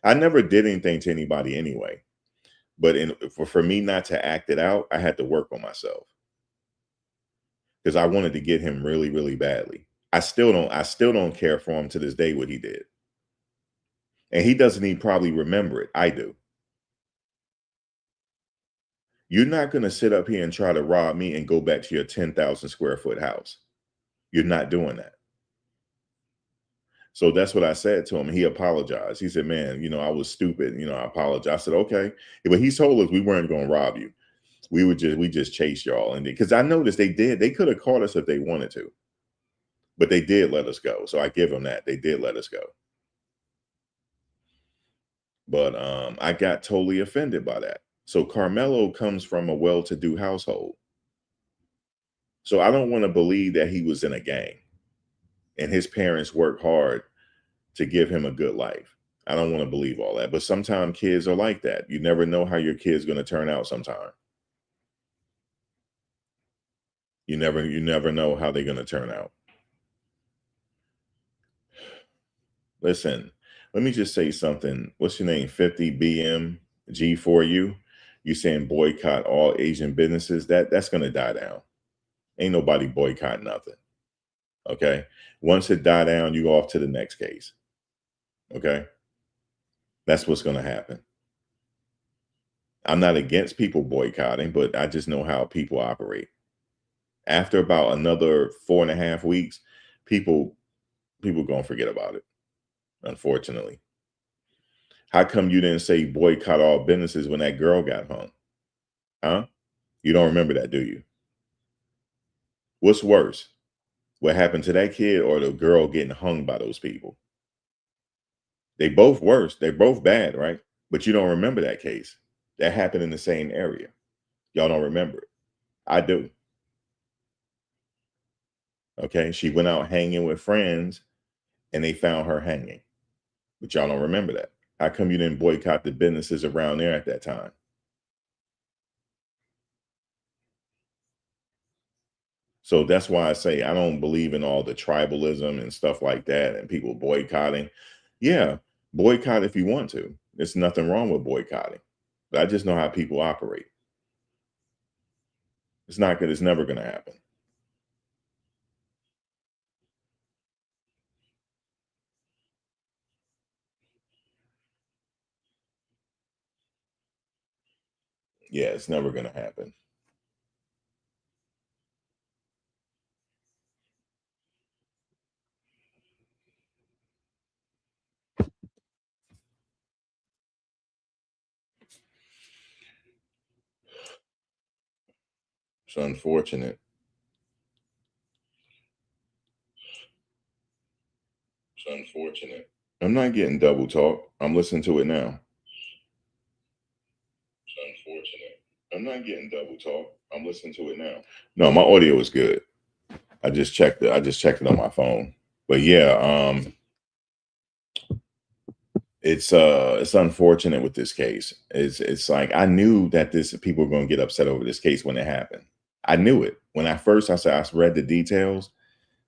I never did anything to anybody anyway. But for me not to act it out, I had to work on myself. Because I wanted to get him really, really badly. I still don't care for him to this day what he did. And he doesn't even probably remember it. I do. You're not going to sit up here and try to rob me and go back to your 10,000 square foot house. You're not doing that. So that's what I said to him. He apologized. He said, man, I was stupid. I apologize. I said, okay. But he told us we weren't going to rob you. We just chase y'all. And because I noticed they could have caught us if they wanted to, but they did let us go. So I give them that. They did let us go. But I got totally offended by that. So Karmelo comes from a well-to-do household. So I don't want to believe that he was in a gang and his parents worked hard to give him a good life. I don't want to believe all that. But sometimes kids are like that. You never know how your kid's going to turn out sometime. You never know how they're going to turn out. Listen, let me just say something. What's your name? 50 BM G4U. You saying boycott all Asian businesses? That's going to die down. Ain't nobody boycott nothing. Okay. Once it die down, you go off to the next case. Okay. That's what's going to happen. I'm not against people boycotting, but I just know how people operate. After about another 4.5 weeks, people gonna forget about it. Unfortunately. How come you didn't say boycott all businesses when that girl got hung? Huh? You don't remember that, do you? What's worse? What happened to that kid or the girl getting hung by those people? They both worse. They're both bad, right? But you don't remember that case. That happened in the same area. Y'all don't remember it. I do. Okay. She went out hanging with friends and they found her hanging. But y'all don't remember that. How come you didn't boycott the businesses around there at that time? So that's why I say I don't believe in all the tribalism and stuff like that and people boycotting. Yeah, boycott if you want to. There's nothing wrong with boycotting. But I just know how people operate. It's not good. It's never going to happen. Yeah, it's never going to happen. It's unfortunate. It's unfortunate. I'm not getting double talk. I'm listening to it now. It's unfortunate. I'm not getting double talk. I'm listening to it now. No, my audio is good. I just checked it. I just checked it on my phone. But yeah, it's unfortunate with this case. It's like I knew that this people were going to get upset over this case when it happened. I knew it when I said I read the details.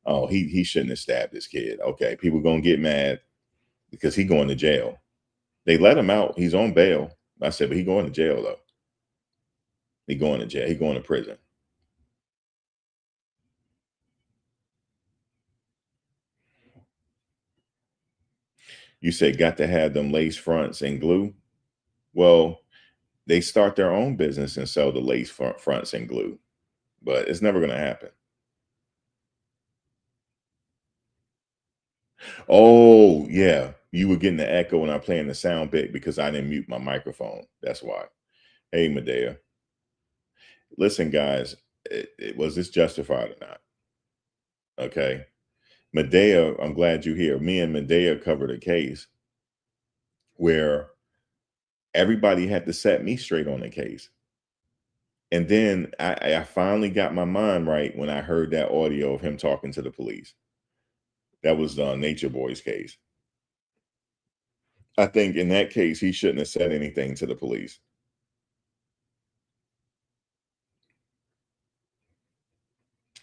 Oh, he shouldn't have stabbed this kid. Okay, people gonna get mad because he going to jail. They let him out. He's on bail. I said, but he going to jail though. He going to jail. He going to prison. You said got to have them lace fronts and glue. Well, they start their own business and sell the lace fronts and glue, but it's never going to happen. Oh yeah, you were getting the echo when I playing the sound bit because I didn't mute my microphone. That's why. Hey, Medea. Listen, guys, was this justified or not? Okay. Medea, I'm glad you're here. Me and Medea covered a case where everybody had to set me straight on the case. And then I finally got my mind right when I heard that audio of him talking to the police. That was Nature Boy's case. I think in that case, he shouldn't have said anything to the police.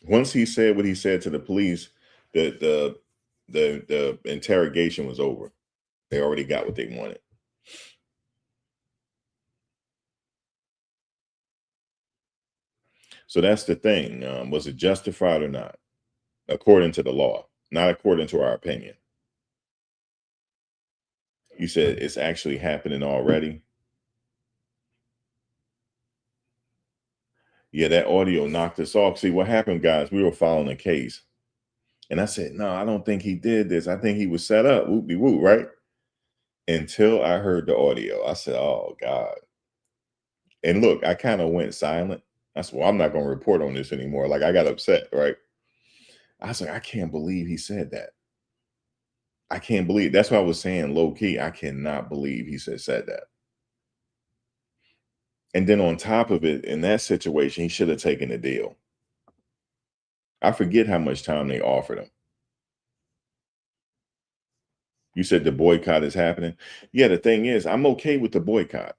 Once he said what he said to the police, the interrogation was over. They already got what they wanted. So that's the thing. Was it justified or not? According to the law, not according to our opinion. You said it's actually happening already. Yeah, that audio knocked us off. See, what happened, guys, we were following a case. And I said, no, I don't think he did this. I think he was set up. Whoop-de-whoop, right? Until I heard the audio. I said, oh, God. And look, I kind of went silent. I said, well, I'm not going to report on this anymore. Like, I got upset, right? I was like, I can't believe he said that. I can't believe. That's why I was saying low key. I cannot believe he said that. And then on top of it, in that situation, he should have taken the deal. I forget how much time they offered him. You said the boycott is happening. Yeah, the thing is, I'm okay with the boycott,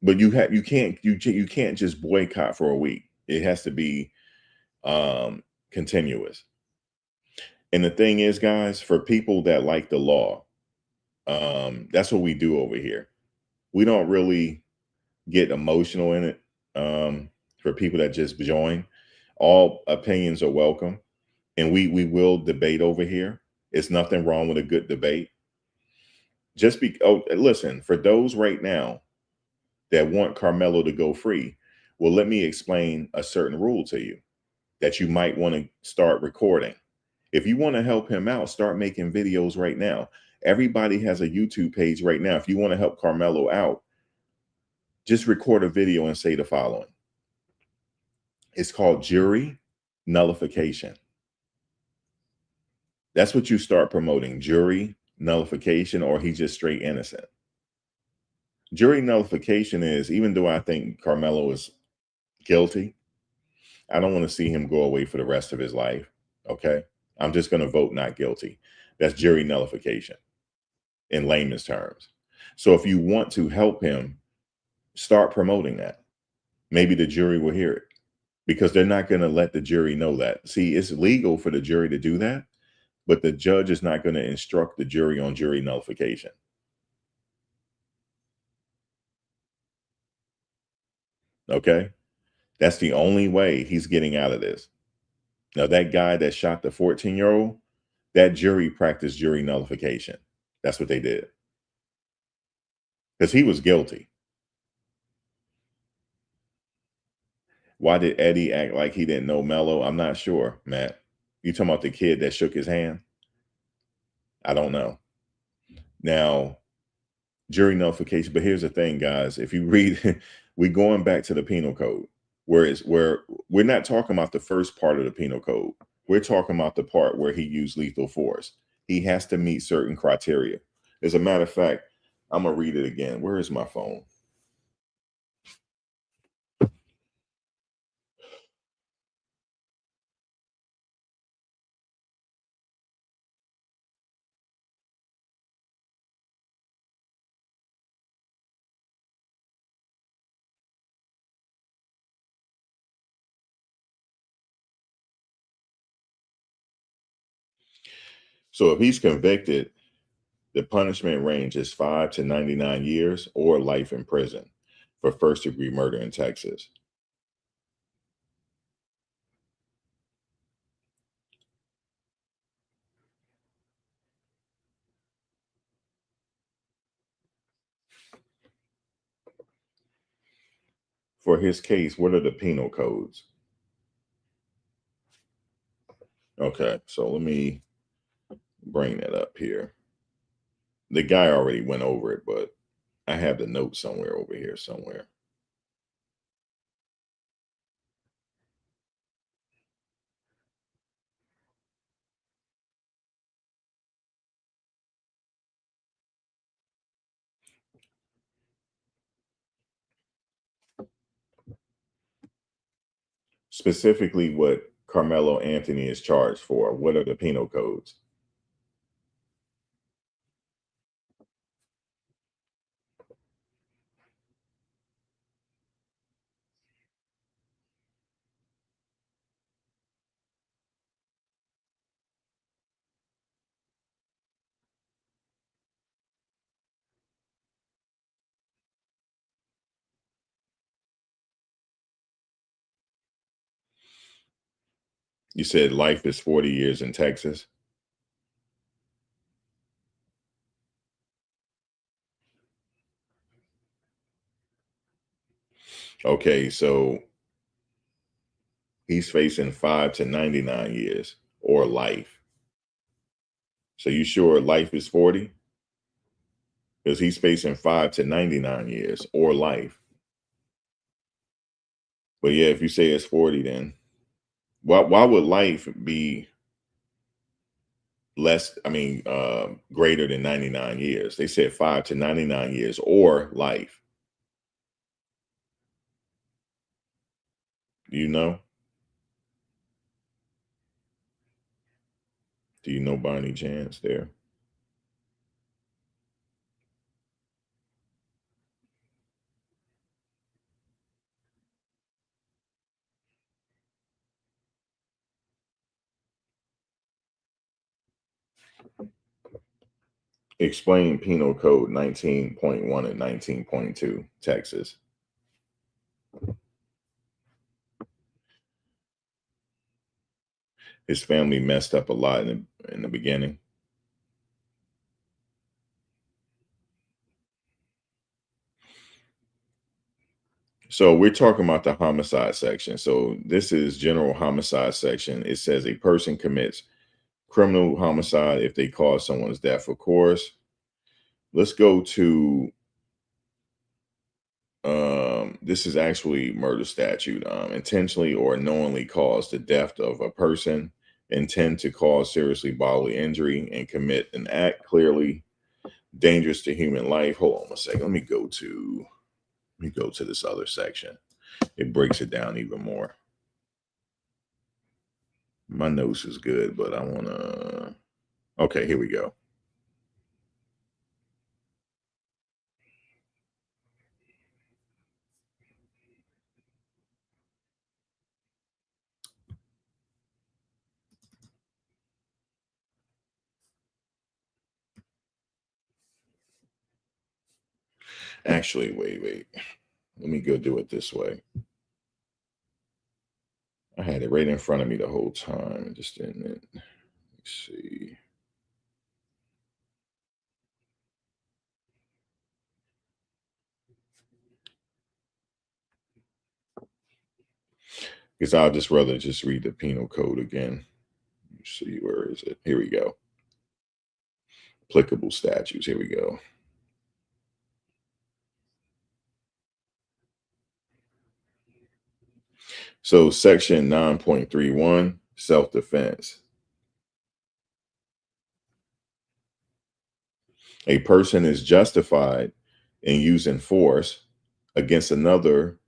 but you can't just boycott for a week. It has to be continuous. And the thing is, guys, for people that like the law, that's what we do over here. We don't really get emotional in it. For people that just join, all opinions are welcome, and we will debate over here. It's nothing wrong with a good debate. Listen, for those right now that want Karmelo to go free, well, let me explain a certain rule to you that you might want to start recording. If you want to help him out, start making videos right now. Everybody has a YouTube page right now. If you want to help Karmelo out, just record a video and say the following. It's called jury nullification. That's what you start promoting, jury nullification, or he's just straight innocent. Jury nullification is, even though I think Karmelo is guilty, I don't want to see him go away for the rest of his life. Okay. I'm just going to vote not guilty. That's jury nullification in layman's terms. So if you want to help him, start promoting that. Maybe the jury will hear it, because they're not going to let the jury know that. See, it's legal for the jury to do that, but the judge is not going to instruct the jury on jury nullification. Okay. That's the only way he's getting out of this. Now, that guy that shot the 14-year-old, that jury practiced jury nullification. That's what they did. Because he was guilty. Why did Eddie act like he didn't know Mello? I'm not sure, Matt. You talking about the kid that shook his hand? I don't know. Now, jury nullification. But here's the thing, guys. If you read, we're going back to the penal code, where we're not talking about the first part of the penal code. We're talking about the part where he used lethal force. He has to meet certain criteria. As a matter of fact, I'm gonna read it again. Where is my phone? So if he's convicted, the punishment range is 5 to 99 years or life in prison for first-degree murder in Texas. For his case, what are the penal codes? Okay, so let me bring that up here. The guy already went over it, but I have the note somewhere over here somewhere. specifically what Carmelo Anthony is charged for. What are the penal codes? You said life is 40 years in Texas. Okay, so he's facing 5 to 99 years or life. So you sure life is 40? Because he's facing 5 to 99 years or life. But yeah, if you say it's 40, then why would life be less, greater than 99 years? They said 5 to 99 years or life. Do you know? Do you know by any chance there? Explain Penal Code 19.1 and 19.2, Texas. His family messed up a lot in the beginning. So we're talking about the homicide section. So this is general homicide section. It says a person commits criminal homicide if they cause someone's death. Of course, let's go to this is actually murder statute. Intentionally or knowingly cause the death of a person, intend to cause seriously bodily injury, and commit an act clearly dangerous to human life. Hold on a second. Let me go to this other section. It breaks it down even more. My notes is good, but I want to. Okay, here we go. Actually, wait. Let me go do it this way. I had it right in front of me the whole time. It just didn't. Let's see. Because I'll just rather just read the penal code again. Let's see, where is it? Here we go. Applicable statutes. Here we go. So section 9.31, self-defense. A person is justified in using force against another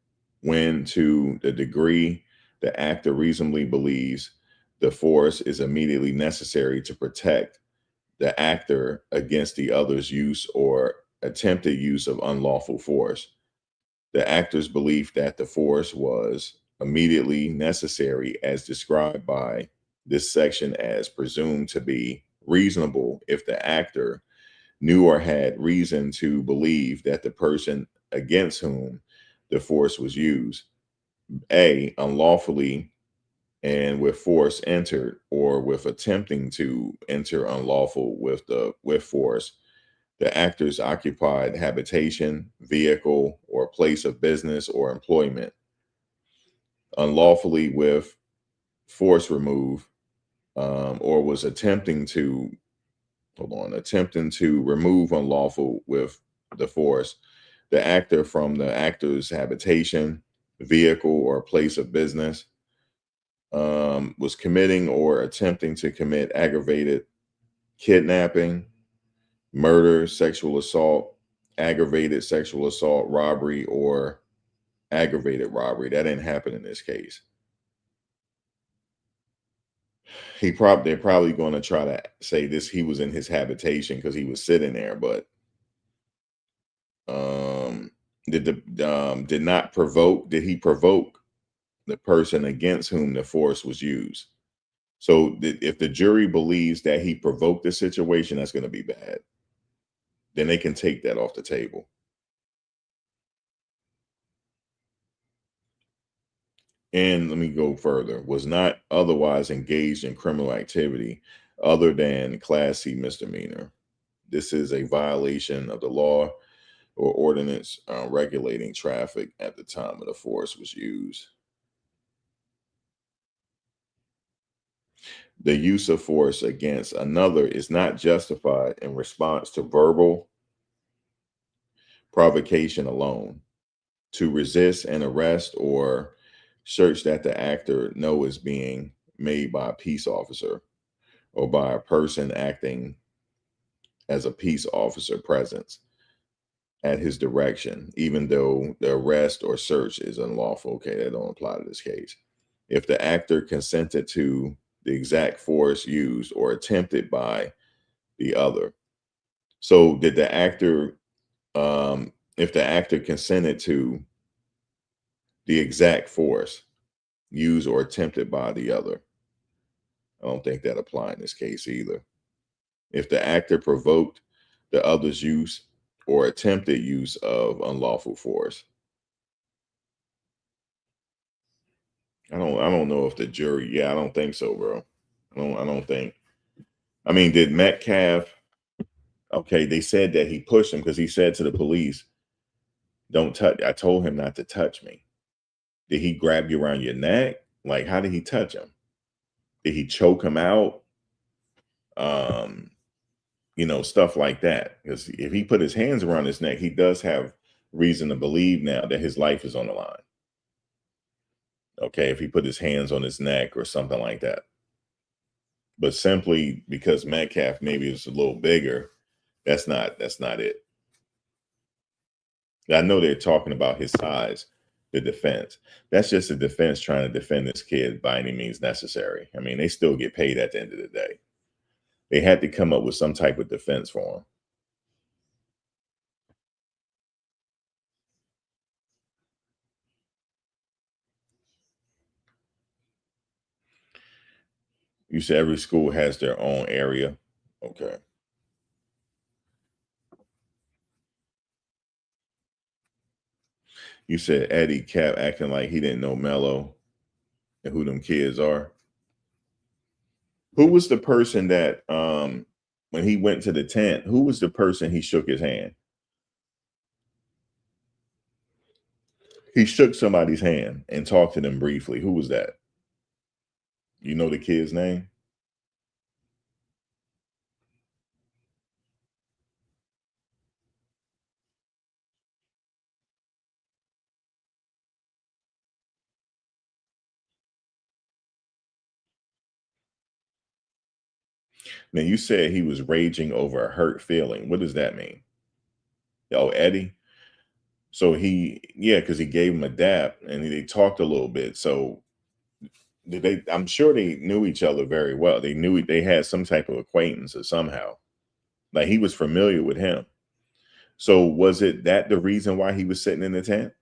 when, to the degree the actor reasonably believes the force is immediately necessary to protect the actor against the other's use or attempted use of unlawful force. The actor's belief that the force was immediately necessary, as described by this section, as presumed to be reasonable if the actor knew or had reason to believe that the person against whom the force was used, A, unlawfully and with force entered, or with attempting to enter unlawful with force, the actor's occupied habitation, vehicle, or place of business or employment, unlawfully with force remove, or was attempting to remove unlawful with the force, the actor from the actor's habitation, vehicle, or place of business, was committing or attempting to commit aggravated kidnapping, murder, sexual assault, aggravated sexual assault, robbery, or aggravated robbery. That didn't happen in this case. They're probably going to try to say this he was in his habitation because he was sitting there, but did he provoke the person against whom the force was used? So if the jury believes that he provoked the situation, that's going to be bad. Then they can take that off the table. And let me go further. Was not otherwise engaged in criminal activity other than Class C misdemeanor. This is a violation of the law or ordinance regulating traffic at the time of the force was used. The use of force against another is not justified in response to verbal provocation alone. To resist an arrest or search that the actor know is being made by a peace officer or by a person acting as a peace officer presence at his direction, even though the arrest or search is unlawful. Okay, that don't apply to this case. If the actor consented to the exact force used or attempted by the other. So did the actor, if the actor consented to the exact force used or attempted by the other, I don't think that apply in this case either. If the actor provoked the other's use or attempted use of unlawful force, I don't know if the jury, yeah, I don't think so, bro. I don't think. I mean, did Metcalf, okay, they said that he pushed him because he said to the police, don't touch, I told him not to touch me. Did he grab you around your neck? Like, how did he touch him? Did he choke him out? Um, stuff like that. Because if he put his hands around his neck, he does have reason to believe now that his life is on the line. Okay, if he put his hands on his neck or something like that. But simply because Metcalf maybe is a little bigger, that's not it. I know they're talking about his size, the defense. That's just the defense trying to defend this kid by any means necessary. I mean, they still get paid at the end of the day. They had to come up with some type of defense for him. You said every school has their own area. Okay. You said Eddie kept acting like he didn't know Mello and who them kids are. Who was the person that when he went to the tent, who was the person he shook his hand? He shook somebody's hand and talked to them briefly. Who was that? You know the kid's name? Now you said he was raging over a hurt feeling. What does that mean? Oh, Eddie. So yeah, because he gave him a dap and they talked a little bit. So did they? I'm sure they knew each other very well. They knew they had some type of acquaintance or somehow. Like he was familiar with him. So was it that the reason why he was sitting in the tent?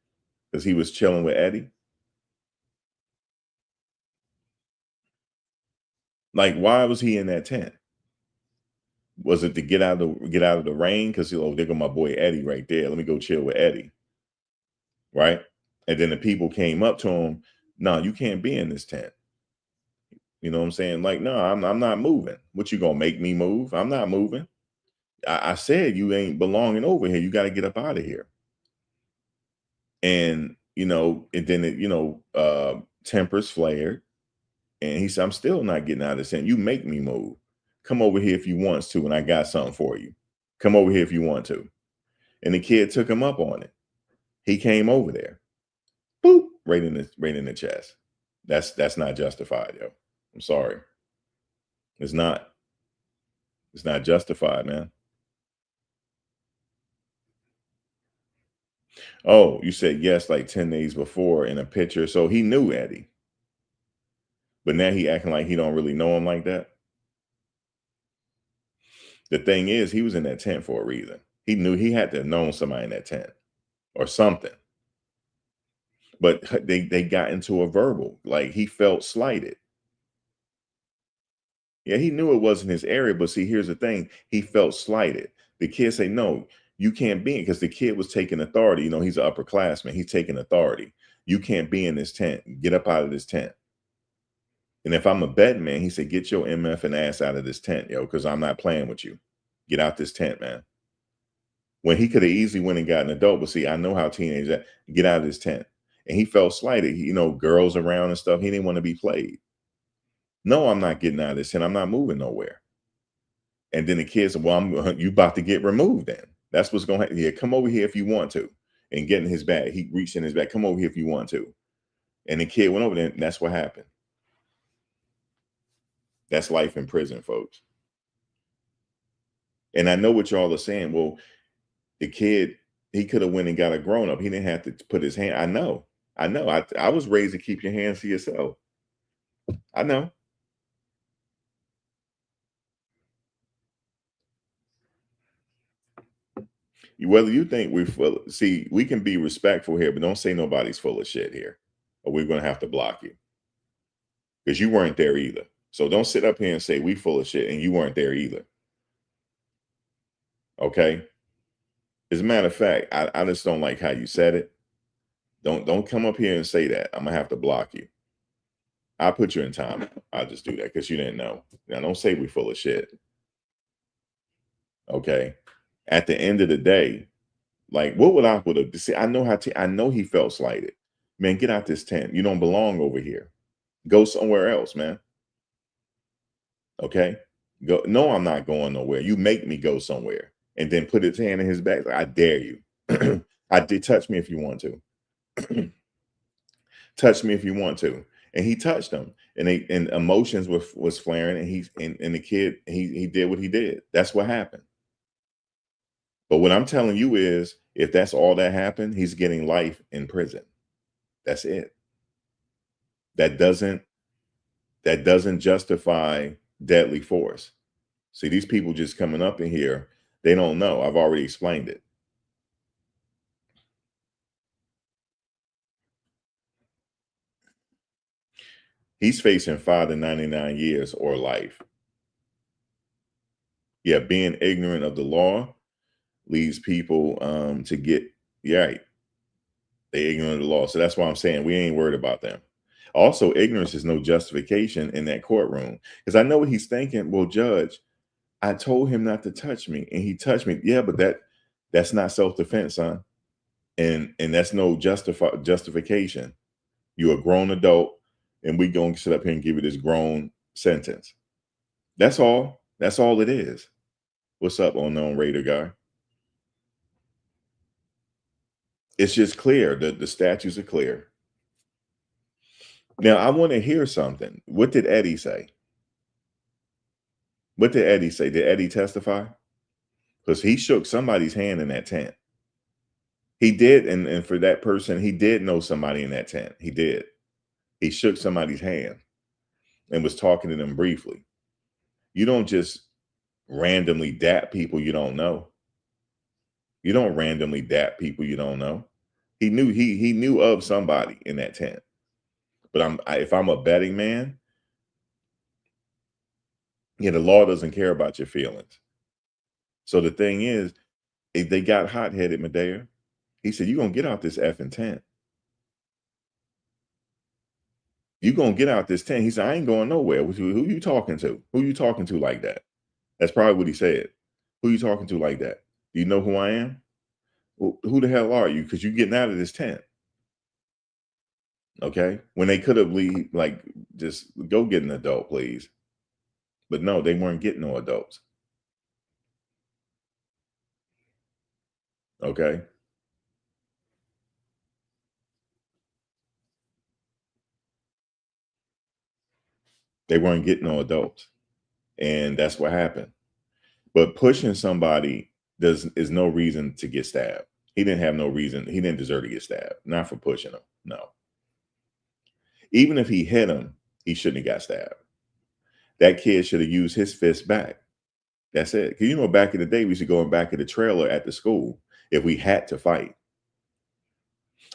Because he was chilling with Eddie? Like, why was he in that tent? Was it to get out of the rain? Because there go my boy Eddie right there. Let me go chill with Eddie, right? And then the people came up to him. No, you can't be in this tent. You know what I'm saying? Like, no, I'm not moving. What you gonna make me move? I'm not moving. I said you ain't belonging over here. You got to get up out of here. And and then tempers flared, and he said, "I'm still not getting out of this tent. You make me move. Come over here if you want to, and I got something for you. Come over here if you want to." And the kid took him up on it. He came over there, boop, right in the chest. That's not justified, yo. I'm sorry. It's not. It's not justified, man. Oh, you said yes like 10 days before in a picture. So he knew Eddie. But now he acting like he don't really know him like that. The thing is, he was in that tent for a reason. He knew he had to have known somebody in that tent or something. But they got into a verbal, like he felt slighted. Yeah, he knew it wasn't his area, but see, here's the thing: he felt slighted. The kid say, "No, you can't be in," because the kid was taking authority. You know, he's an upperclassman. He's taking authority. You can't be in this tent. Get up out of this tent. And if I'm a betting man, he said, "Get your MF and ass out of this tent, yo, because I'm not playing with you. Get out this tent, man." When he could have easily went and got an adult, but see, I know how teenagers act. Get out of this tent. And he felt slighted. You know, girls around and stuff. He didn't want to be played. No, I'm not getting out of this tent. I'm not moving nowhere. And then the kid said, "Well, you about to get removed then. That's what's going to happen. Yeah, come over here if you want to." And get in his bag. He reached in his bag. "Come over here if you want to." And the kid went over there, and that's what happened. That's life in prison, folks. And I know what y'all are saying. Well, the kid, he could have went and got a grown up. He didn't have to put his hand. I know. I know. I was raised to keep your hands to yourself. I know. Whether you think we're full, see, we can be respectful here, but don't say nobody's full of shit here, or we're gonna have to block you because you weren't there either. So don't sit up here and say we full of shit and you weren't there either. Okay. As a matter of fact, I just don't like how you said it. Don't come up here and say that. I'm gonna have to block you. I'll put you in time. I'll just do that because you didn't know. Now don't say we full of shit. Okay. At the end of the day, like what would have see? I know I know he felt slighted. Man, get out this tent. You don't belong over here. Go somewhere else, man. Okay. Go. No, I'm not going nowhere. You make me go somewhere. And then put his hand in his back. Like, I dare you. I did touch me if you want to. Touch me if you want to. And he touched him. And emotions was flaring. And and the kid, he did what he did. That's what happened. But what I'm telling you is if that's all that happened, he's getting life in prison. That's it. That doesn't justify deadly force. See, these people just coming up in here, they don't know. I've already explained it. He's facing 5 to 99 years or life. Yeah, being ignorant of the law leads people to get right. They ignorant of the law. So that's why I'm saying we ain't worried about them. Also, ignorance is no justification in that courtroom. Because I know what he's thinking. Well, judge, I told him not to touch me and he touched me. Yeah, but that's not self-defense, son. And that's no justification. You're a grown adult, and we gonna sit up here and give you this grown sentence. That's all. That's all it is. What's up, unknown Raider guy? It's just clear. The statutes are clear. Now I want to hear something. What did Eddie say? What did Eddie say? Did Eddie testify? Because he shook somebody's hand in that tent. He did, and for that person, he did know somebody in that tent. He did. He shook somebody's hand and was talking to them briefly. You don't just randomly dap people you don't know. You don't randomly dap people you don't know. He knew of somebody in that tent. But if I'm a betting man, yeah, the law doesn't care about your feelings. So the thing is, if they got hot headed, Medea, he said, "You gonna get out this effing tent. You gonna get out this tent." He said, "I ain't going nowhere. Who you talking to? Who you talking to like that?" That's probably what he said. Who you talking to like that? Do you know who I am? Well, who the hell are you? Because you getting out of this tent. Okay. When they could have like just go get an adult, please. But no, they weren't getting no adults. Okay. They weren't getting no adults. And that's what happened. But pushing somebody is no reason to get stabbed. He didn't have no reason. He didn't deserve to get stabbed. Not for pushing him. No. Even if he hit him, He shouldn't have got stabbed. That kid should have used his fist back. That's it. Because, you know, back in the day, we used to go in back of the trailer at the school if we had to fight.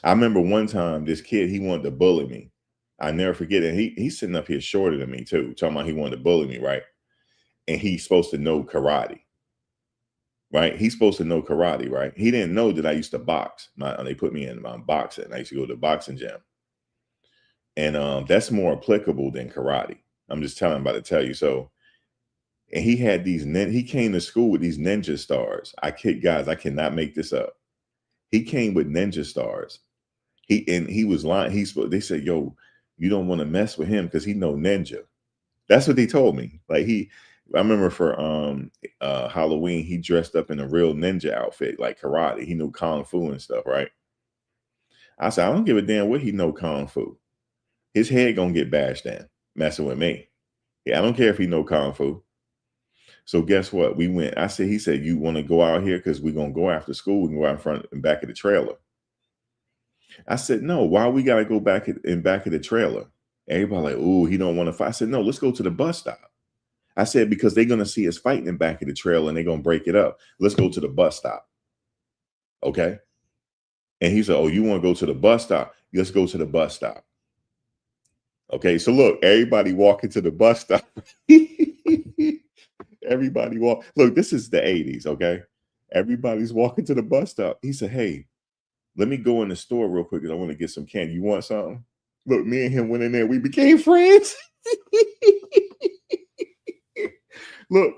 I remember one time this kid, he wanted to bully me. I never forget it. He's sitting up here shorter than me too, talking about he wanted to bully me, right? And he's supposed to know karate, right? He's supposed to know karate, right? He didn't know that I used to box. They put me in my boxing. I used to go to the boxing gym. And that's more applicable than karate. I'm just about to tell you. So, and he had he came to school with these ninja stars. Guys, I cannot make this up. He came with ninja stars. He was lying. They said, yo, you don't want to mess with him because he know ninja. That's what they told me. Like I remember for Halloween, he dressed up in a real ninja outfit, like karate. He knew kung fu and stuff, right? I said, I don't give a damn what he know kung fu. His head gonna get bashed in messing with me. Yeah, I don't care if he know kung fu. So guess what? We went. He said, you want to go out here because we're gonna go after school. We can go out in front and back of the trailer. I said, no. Why we gotta go back in back of the trailer? Everybody like, ooh, he don't want to fight. I said, no. Let's go to the bus stop. I said, because they're gonna see us fighting in back of the trailer and they're gonna break it up. Let's go to the bus stop. Okay. And he said, oh, you want to go to the bus stop? Let's go to the bus stop. Okay, so look, everybody walking to the bus stop. Everybody walk. Look, this is the 80s, okay? Everybody's walking to the bus stop. He said, hey, let me go in the store real quick because I want to get some candy. You want something? Look, me and him went in there. We became friends. Look,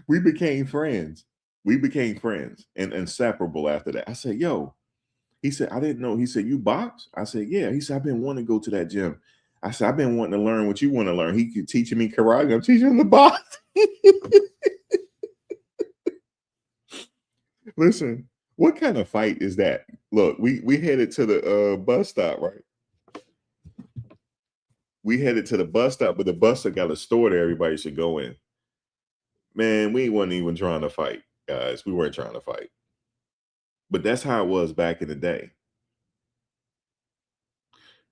we became friends. We became friends and inseparable after that. I said, yo. He said, I didn't know. He said, you box? I said, yeah. He said, I've been wanting to go to that gym. I said, I've been wanting to learn what you want to learn. He could teaching me karate. I'm teaching him the box. Listen, what kind of fight is that? Look, we headed to the bus stop, right? We headed to the bus stop, but the bus stop got a store that everybody should go in. Man, we wasn't even trying to fight, guys. We weren't trying to fight. But that's how it was back in the day.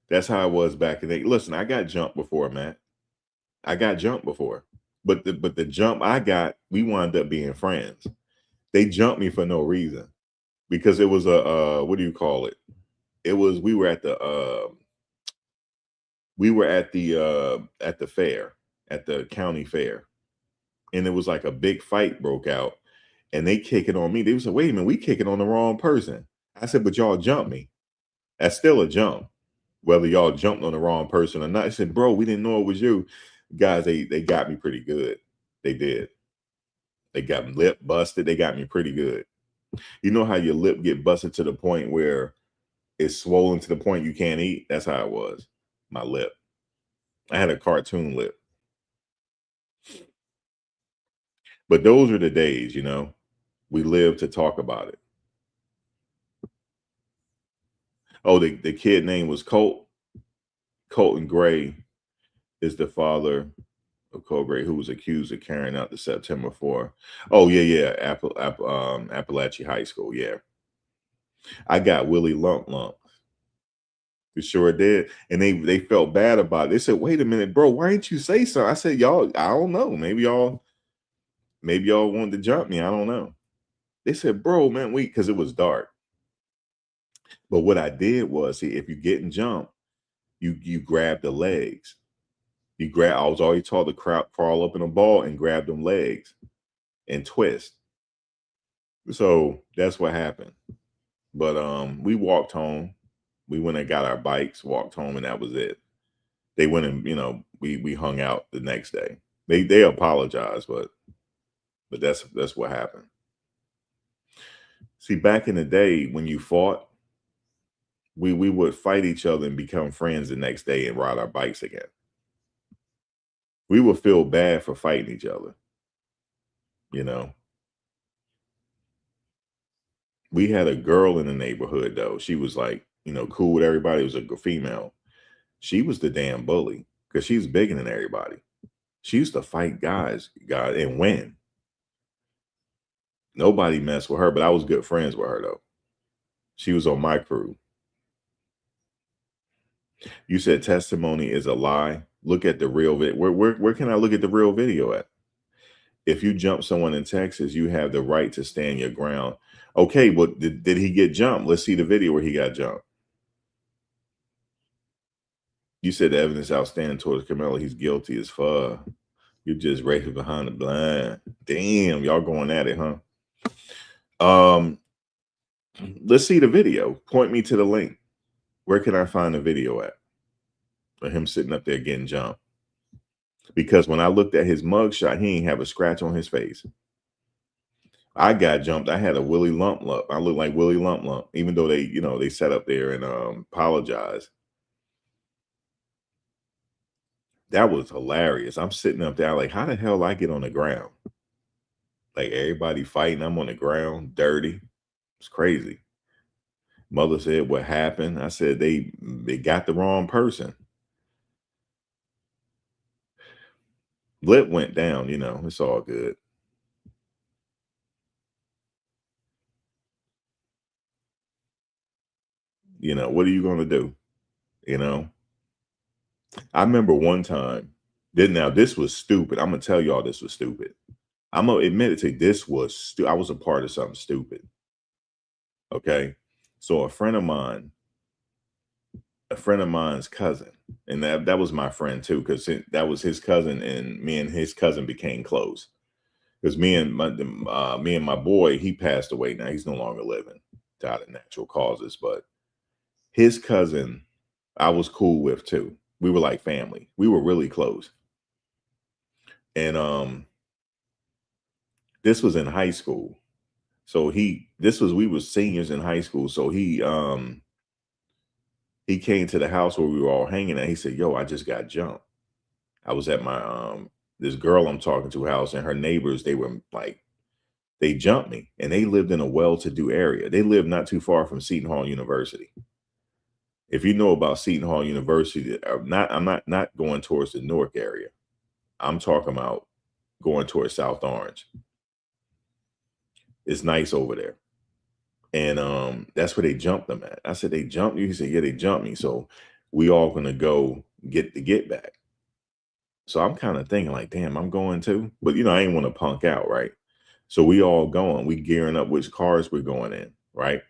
That's how it was back in the day. Listen, I got jumped before, man. I got jumped before. But the jump I got, we wound up being friends. They jumped me for no reason. Because it was what do you call it? It was we were at the fair, at the county fair. And it was like a big fight broke out. And they kicking on me. They was like, wait a minute, we kicking on the wrong person. I said, but y'all jumped me. That's still a jump. Whether y'all jumped on the wrong person or not. I said, bro, we didn't know it was you. Guys, they got me pretty good. They did. They got my lip busted. They got me pretty good. You know how your lip get busted to the point where it's swollen to the point you can't eat? That's how it was. My lip. I had a cartoon lip. But those are the days, you know. We live to talk about it. Oh, the kid name was Colt. Colton Gray is the father of Colt Gray, who was accused of carrying out the September 4. Oh, yeah. Appalachia High School, yeah. I got Willie Lump. We sure did. And they felt bad about it. They said, wait a minute, bro, why didn't you say so? I said, y'all, I don't know. Maybe y'all wanted to jump me. I don't know. They said, bro, man, because it was dark. But what I did was, see, if you're getting jumped, you grab the legs. I was always taught to crawl up in a ball and grab them legs and twist. So that's what happened. But we walked home. We went and got our bikes, walked home, and that was it. They went and, you know, we hung out the next day. They apologized, but that's what happened. See, back in the day when you fought, we would fight each other and become friends the next day and ride our bikes again. We would feel bad for fighting each other. You know, we had a girl in the neighborhood though. She was like, you know, cool with everybody. It was a female. She was the damn bully because she was bigger than everybody. She used to fight guys and win. Nobody messed with her, but I was good friends with her though. She was on my crew. You said testimony is a lie. look at the real video. Where can I look at the real video at? If you jump someone in Texas, you have the right to stand your ground. Okay, but did he get jumped? Let's see the video where he got jumped. You said the evidence outstanding towards Karmelo. He's guilty as fuck. You're just racing behind the blind. Damn, y'all going at it, huh? Let's see the video. Point me to the link. Where can I find the video at? For him sitting up there getting jumped. Because when I looked at his mugshot, he ain't have a scratch on his face. I got jumped. I had a Willie Lump Lump. I looked like Willie Lump Lump, even though they sat up there and apologized. That was hilarious. I'm sitting up there like, how the hell I get on the ground? Like everybody fighting, I'm on the ground, dirty. It's crazy. Mother said, what happened? I said, they got the wrong person. Lip went down, it's all good. What are you going to do? I remember one time, this was stupid. I'm going to tell y'all this was stupid. I'm going to admit it to you, this was I was a part of something stupid. Okay. So a friend of mine's cousin, and that was my friend too, because that was his cousin, and me and his cousin became close. Because me and my boy, he passed away now. He's no longer living, died of natural causes. But his cousin, I was cool with too. We were like family. We were really close. And this was in high school. So we were seniors in high school. So he came to the house where we were all hanging at. He said, yo, I just got jumped. I was at my this girl I'm talking to house, and her neighbors, they jumped me, and they lived in a well-to-do area. They lived not too far from Seton Hall University. If you know about Seton Hall University, I'm not going towards the Newark area. I'm talking about going towards South Orange. It's nice over there. And that's where they jumped them at. I said, they jumped you? He said, yeah, they jumped me. So we all gonna go get the get back. So I'm kind of thinking like, damn, I'm going too. But I ain't want to punk out, right? So we all going, we gearing up which cars we're going in, right?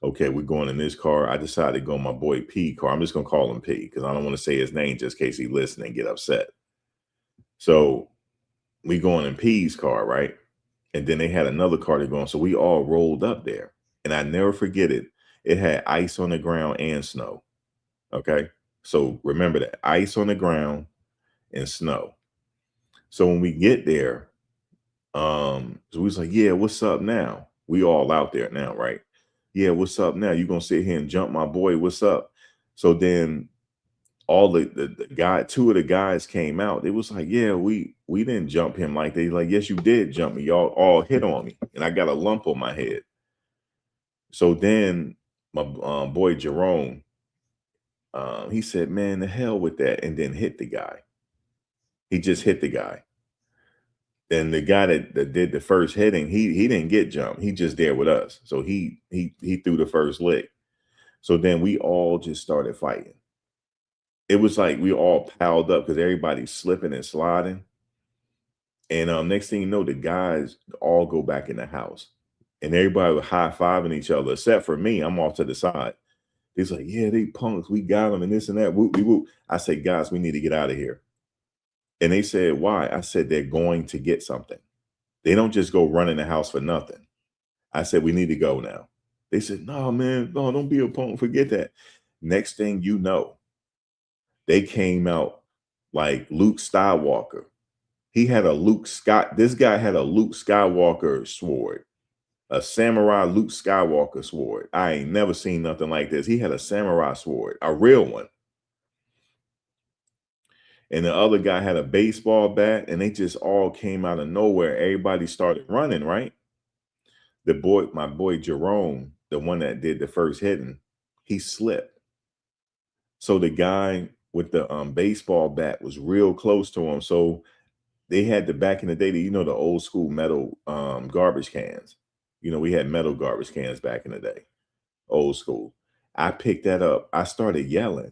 Okay, we're going in this car. I decided to go in my boy P car. I'm just gonna call him P because I don't want to say his name just in case he listen and get upset. So we going in P's car, right? And then they had another car to go on. So we all rolled up there. And I never forget it. It had ice on the ground and snow. Okay. So remember that, ice on the ground and snow. So when we get there, so we was like, yeah, what's up now? We all out there now, right? Yeah, what's up now? You gonna sit here and jump my boy? What's up? So then all the guy, two of the guys came out. It was like, yeah, we didn't jump him. Like they like, yes, you did jump me. Y'all all hit on me, and I got a lump on my head. So then my boy Jerome, he said, man, the hell with that, and then hit the guy. He just hit the guy. And the guy that did the first hitting, he didn't get jumped. He just there with us. So he threw the first lick. So then we all just started fighting. It was like we all piled up because everybody's slipping and sliding. And next thing you know, the guys all go back in the house. And everybody was high-fiving each other, except for me. I'm off to the side. He's like, yeah, they punks. We got them and this and that. Whoop, whoop. I said, guys, we need to get out of here. And they said, why? I said, they're going to get something. They don't just go run in the house for nothing. I said, we need to go now. They said, no, man, no, don't be a punk. Forget that. Next thing you know, they came out like Luke Skywalker. He had a this guy had a Luke Skywalker sword, a samurai Luke Skywalker sword. I ain't never seen nothing like this. He had a samurai sword, a real one. And the other guy had a baseball bat, and they just all came out of nowhere. Everybody started running, right? My boy Jerome, the one that did the first hitting, he slipped. So the guy with the baseball bat was real close to him. So they had back in the day, the old school metal garbage cans. We had metal garbage cans back in the day, old school. I picked that up. I started yelling.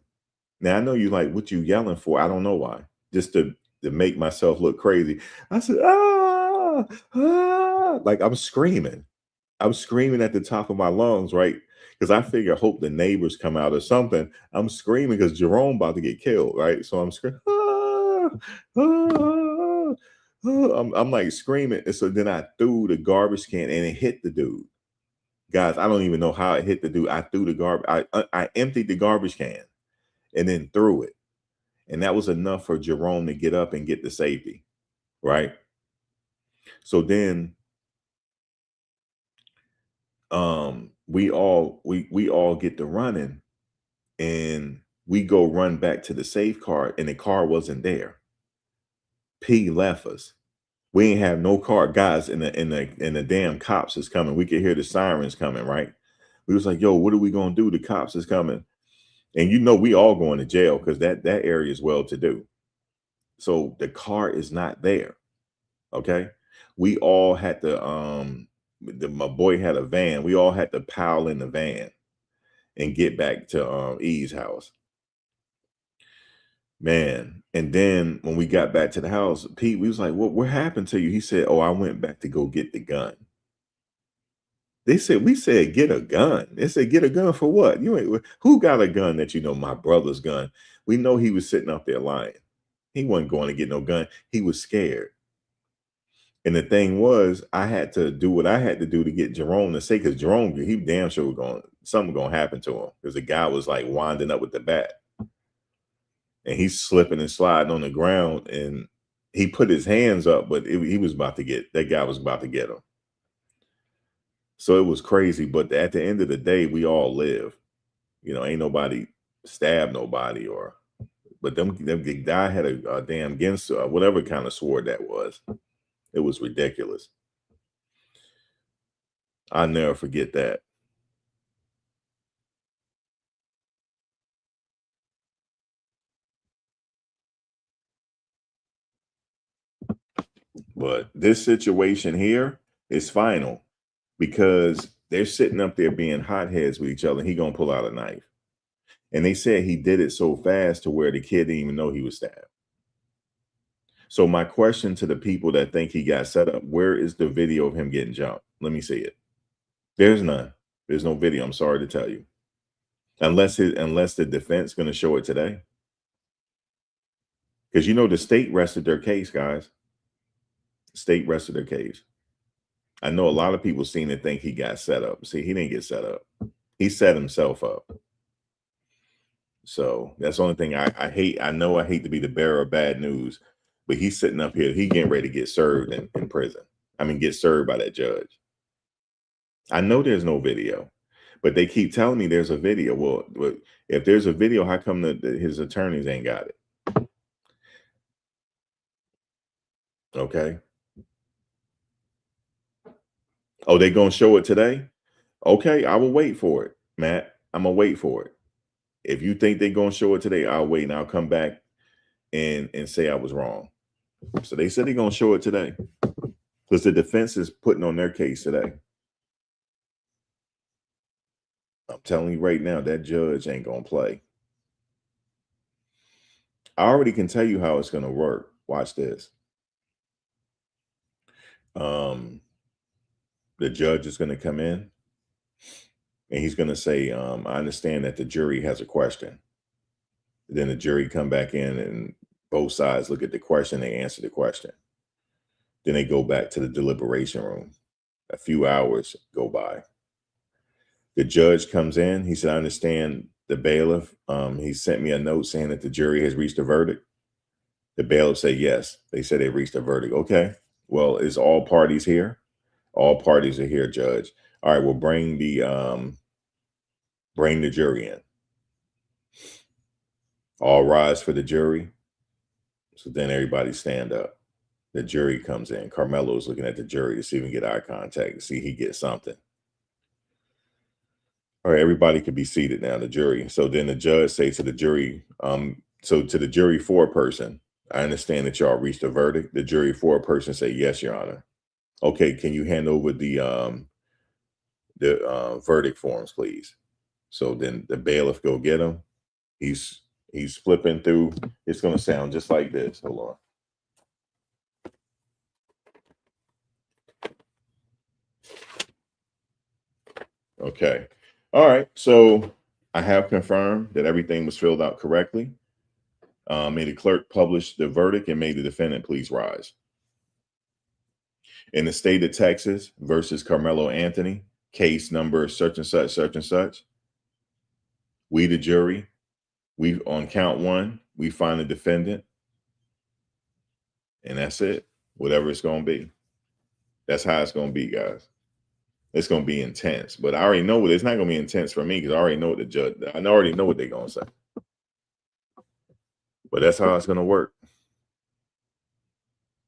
Now I know you like, what you yelling for? I don't know why. Just to make myself look crazy. I said, ah, ah, like I'm screaming. I'm screaming at the top of my lungs, right? Because I figure, hope the neighbors come out or something. I'm screaming because Jerome about to get killed, right? So I'm screaming, ah, ah, ah. I'm like screaming. And so then I threw the garbage can and it hit the dude. Guys, I don't even know how it hit the dude. I threw the garbage. I emptied the garbage can and then threw it. And that was enough for Jerome to get up and get the safety, right? So then we all get to running, and we go run back to the safe car, and the car wasn't there. P left us. We ain't have no car, guys, and the damn cops is coming. We could hear the sirens coming, right? We was like, yo, what are we gonna do? The cops is coming. And we all going to jail because that area is well to do. So the car is not there. Okay. We all had to my boy had a van. We all had to pile in the van and get back to E's house. Man. And then when we got back to the house, Pete, we was like, what happened to you? He said, oh, I went back to go get the gun. We said, get a gun. They said, get a gun for what? Who got a gun that my brother's gun? We know he was sitting up there lying. He wasn't going to get no gun. He was scared. And the thing was, I had to do what I had to do to get Jerome to say, because Jerome, he damn sure was something going to happen to him, because the guy was like winding up with the bat. And he's slipping and sliding on the ground, and he put his hands up, but he was about to that guy was about to get him. So it was crazy. But at the end of the day, we all live. Ain't nobody stabbed nobody, but the guy had a damn Ginsu, whatever kind of sword that was. It was ridiculous. I'll never forget that. But this situation here is final, because they're sitting up there being hotheads with each other, and he gonna pull out a knife. And they said he did it so fast to where the kid didn't even know he was stabbed. So my question to the people that think he got set up, where is the video of him getting jumped? Let me see it. There's none. There's no video. I'm sorry to tell you. Unless the defense going to show it today. Because the state rested their case, guys. State rested their case. I know a lot of people seen it, think he got set up. See, he didn't get set up. He set himself up. So that's the only thing I hate. I know I hate to be the bearer of bad news, but he's sitting up here. He getting ready to get served in prison. I mean, get served by that judge. I know there's no video, but they keep telling me there's a video. Well, if there's a video, how come his attorneys ain't got it? Okay. Oh, they gonna show it today? Okay, I will wait for it, Matt. I'm gonna wait for it. If you think they're gonna show it today, I'll wait and I'll come back and say I was wrong. So they said they're gonna show it today, because the defense is putting on their case today. I'm telling you right now, that judge ain't gonna play. I already can tell you how it's gonna work. Watch this. The judge is gonna come in and he's gonna say, I understand that the jury has a question. Then the jury come back in and both sides look at the question, they answer the question. Then they go back to the deliberation room. A few hours go by. The judge comes in. He said, I understand the bailiff. He sent me a note saying that the jury has reached a verdict. The bailiff said, yes. They said they reached a verdict. Okay. Well, is all parties here? All parties are here, Judge. All right, well, bring the jury in. All rise for the jury. So then everybody stand up. The jury comes in. Karmelo's looking at the jury to see if he can get eye contact, to see he gets something. All right, everybody can be seated now, the jury. So then the judge says to the jury, so to the jury foreperson, I understand that y'all reached a verdict. The jury foreperson say, yes, Your Honor. Okay, can you hand over the verdict forms, please? So then the bailiff go get them. He's He's flipping through. It's going to sound just like this. Hold on. Okay. All right. So I have confirmed that everything was filled out correctly. May the clerk publish the verdict and may the defendant please rise. In the state of Texas versus Carmelo Anthony, case number such and such, such and such. We, the jury, we on count one, we find the defendant, and that's it. Whatever it's going to be. That's how it's going to be, guys. It's going to be intense, but I already know it's not going to be intense for me because I already know what the judge. I already know what they're going to say. But that's how it's going to work.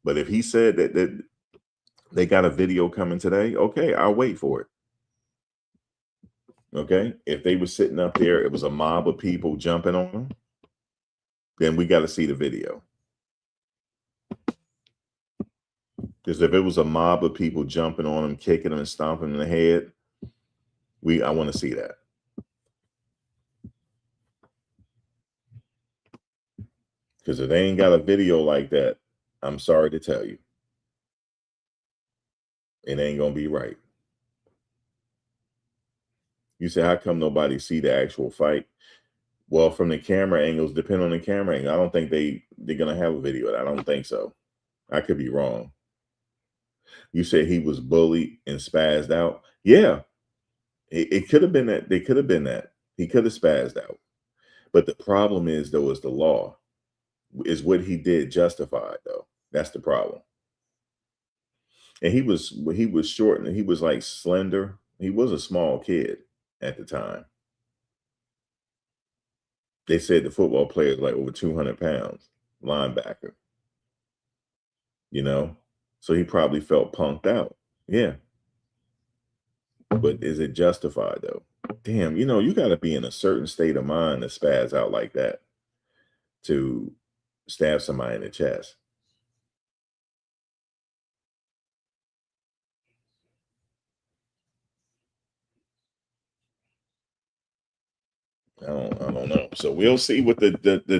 But if he said that they got a video coming today, okay, I'll wait for it. Okay, if they were sitting up there, it was a mob of people jumping on them, then we got to see the video. Because if it was a mob of people jumping on them, kicking them and stomping in the head, I want to see that. Because if they ain't got a video like that, I'm sorry to tell you, it ain't gonna be right. You say, how come nobody see the actual fight? Well, from the camera angles, depending on the camera angle, I don't think they're gonna have a video of that. I don't think so. I could be wrong. You said he was bullied and spazzed out. Yeah, it could have been that. They could have been that. He could have spazzed out. But the problem is, though, is the law. Is what he did justified, though? That's the problem. And he was short and he was like slender. He was a small kid at the time. They said the football player is like over 200 pounds, linebacker. You know, so he probably felt punked out. Yeah. But is it justified though? Damn, you got to be in a certain state of mind to spaz out like that to stab somebody in the chest. I don't know. So we'll see what the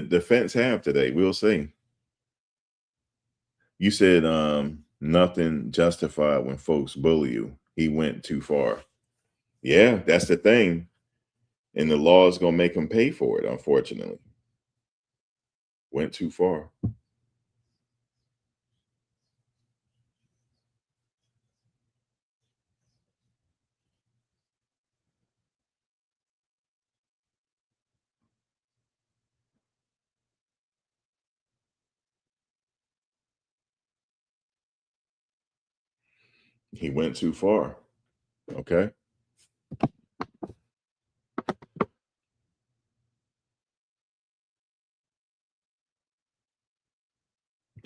defense have today. We'll see. You said nothing justified when folks bully you. He went too far. Yeah, that's the thing. And the law is going to make him pay for it, unfortunately. Went too far. He went too far. Okay.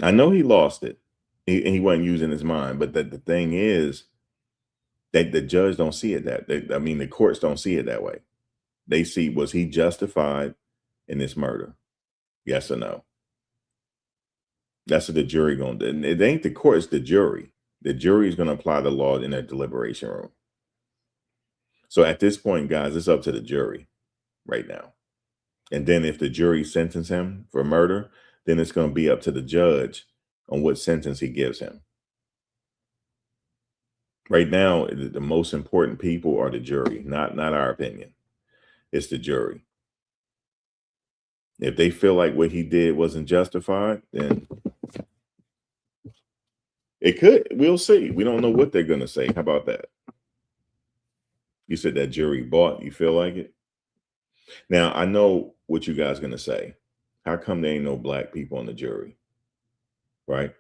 I know he lost it. He wasn't using his mind, but the thing is that the judge don't see it the courts don't see it that way. They see, was he justified in this murder? Yes or no? That's what the jury gonna do. And it ain't the court, it's the jury. The jury is gonna apply the law in that deliberation room. So at this point, guys, it's up to the jury right now. And then if the jury sentence him for murder, then it's going to be up to the judge on what sentence he gives him. Right now, the most important people are the jury, not our opinion. It's the jury. If they feel like what he did wasn't justified, then it could. We'll see. We don't know what they're going to say. How about that? You said that jury bought. You feel like it? Now, I know what you guys are going to say. How come there ain't no black people on the jury? Right?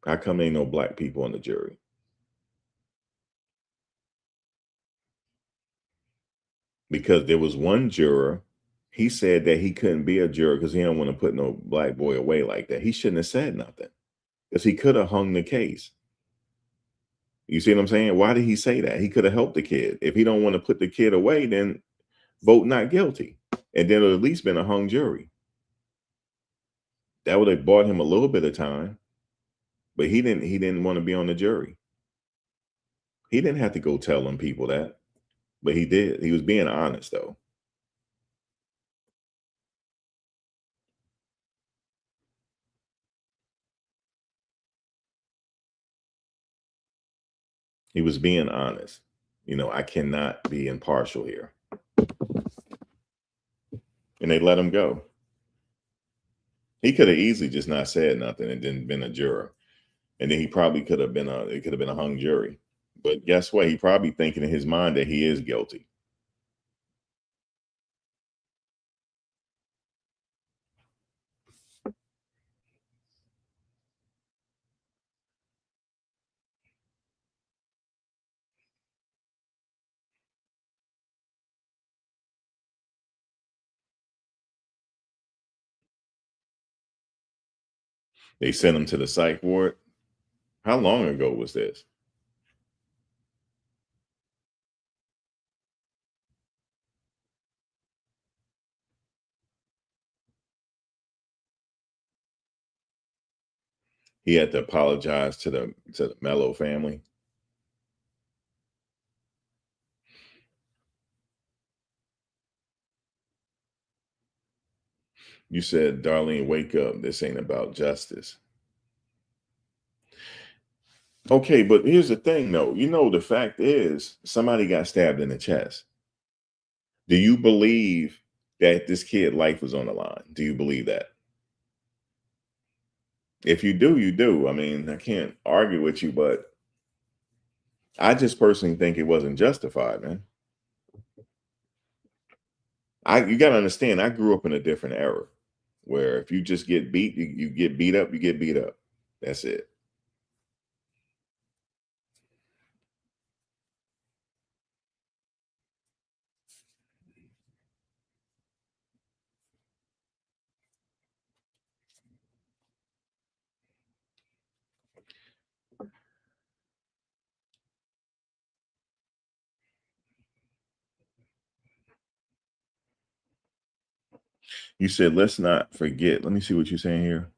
How come there ain't no black people on the jury? Because there was one juror, he said that he couldn't be a juror because he don't want to put no black boy away like that. He shouldn't have said nothing because he could have hung the case. You see what I'm saying? Why did he say that? He could have helped the kid. If he don't want to put the kid away, then vote not guilty. And then it would at least been a hung jury. That would have bought him a little bit of time. But he didn't want to be on the jury. He didn't have to go tell them people that. But he did. He was being honest though. He was being honest. I cannot be impartial here. And they let him go. He could have easily just not said nothing and then been a juror. And then he probably could have been it could have been a hung jury. But guess what? He probably thinking in his mind that he is guilty. They sent him to the psych ward. How long ago was this? He had to apologize to the Mello family. You said, Darlene, wake up. This ain't about justice. Okay, but here's the thing, though. The fact is somebody got stabbed in the chest. Do you believe that this kid life was on the line? Do you believe that? If you do, you do. I mean, I can't argue with you, but I just personally think it wasn't justified, man. You got to understand, I grew up in a different era where if you just get beat, you get beat up, you get beat up. That's it. You said, let's not forget. Let me see what you're saying here.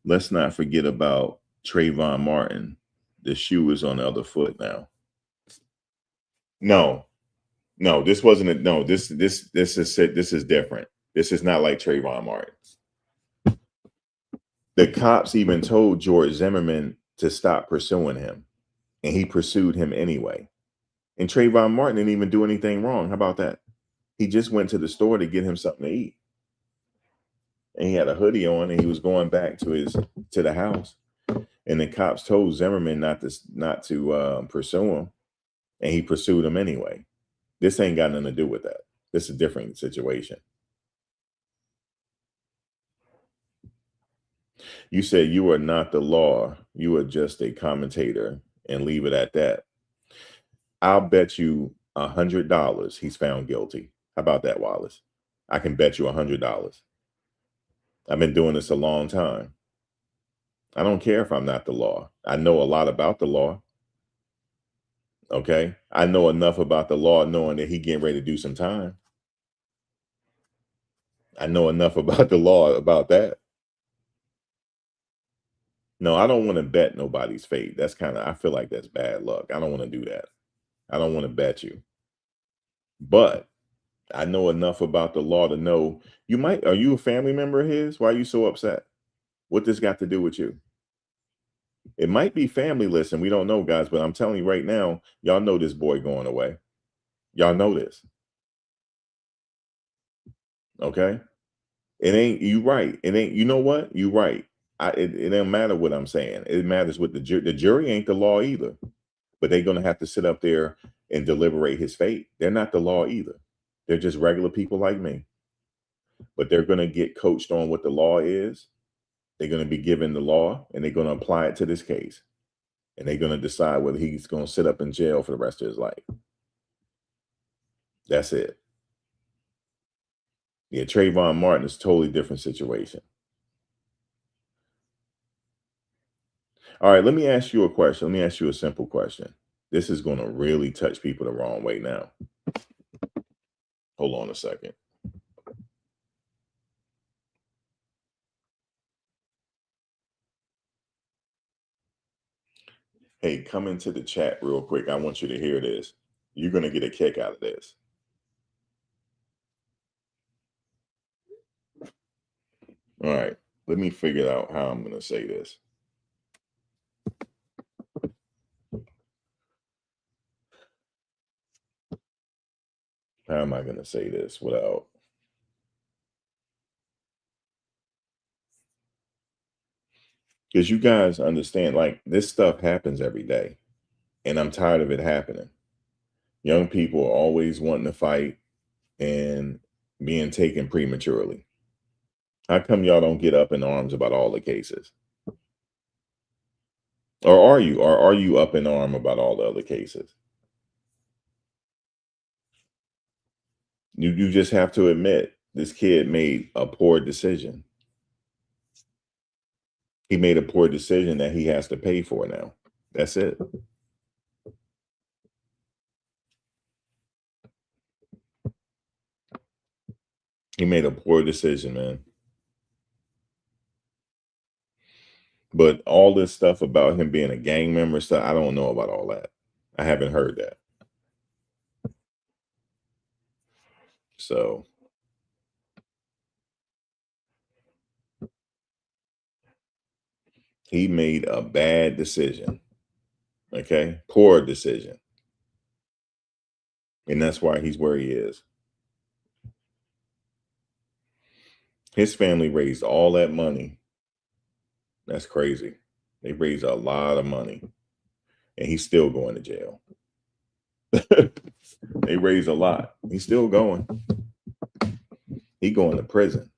Let's not forget about Trayvon Martin. The shoe is on the other foot now. No, no, this wasn't a no. This is different. This is not like Trayvon Martin. The cops even told George Zimmerman to stop pursuing him, and he pursued him anyway. And Trayvon Martin didn't even do anything wrong. How about that? He just went to the store to get him something to eat, and he had a hoodie on, and he was going back to the house. And the cops told Zimmerman not to pursue him, and he pursued him anyway. This ain't got nothing to do with that. This is a different situation. You said you are not the law. You are just a commentator, and leave it at that. I'll bet you $100 he's found guilty. How about that, Wallace? I can bet you $100. I've been doing this a long time. I don't care if I'm not the law. I know a lot about the law. Okay. I know enough about the law knowing that he getting ready to do some time. I know enough about the law about that. No, I don't want to bet nobody's fate. I feel like that's bad luck. I don't want to do that. I don't want to bet you. But I know enough about the law to know are you a family member of his? Why are you so upset? What this got to do with you? It might be family, listen, we don't know, guys, but I'm telling you right now, y'all know this boy going away. Y'all know this. Okay. It ain't you right. It ain't, you know what? You right. It don't matter what I'm saying. It matters what the jury ain't the law either. But they're gonna have to sit up there and deliberate his fate. They're not the law either. They're just regular people like me. But they're gonna get coached on what the law is. They're gonna be given the law and they're gonna apply it to this case. And they're gonna decide whether he's gonna sit up in jail for the rest of his life. That's it. Yeah, Trayvon Martin is a totally different situation. All right, let me ask you a question. Let me ask you a simple question. This is going to really touch people the wrong way now. Hold on a second. Hey, come into the chat real quick. I want you to hear this. You're going to get a kick out of this. All right, let me figure out how I'm going to say this. how am I going to say this without, because you guys understand, like, this stuff happens every day, and I'm tired of it happening. Young people are always wanting to fight and being taken prematurely. How come y'all don't get up in arms about all the cases? Or are you? Or are you up in arm about all the other cases? You just have to admit this kid made a poor decision. He made a poor decision that he has to pay for now. That's it. He made a poor decision, man. But all this stuff about him being a gang member stuff, I don't know about all that. I haven't heard that. So he made a bad decision. Okay? Poor decision. And that's why he's where he is. His family raised all that money. That's crazy. They raised a lot of money. And he's still going to jail. They raised a lot. He's still going. He going to prison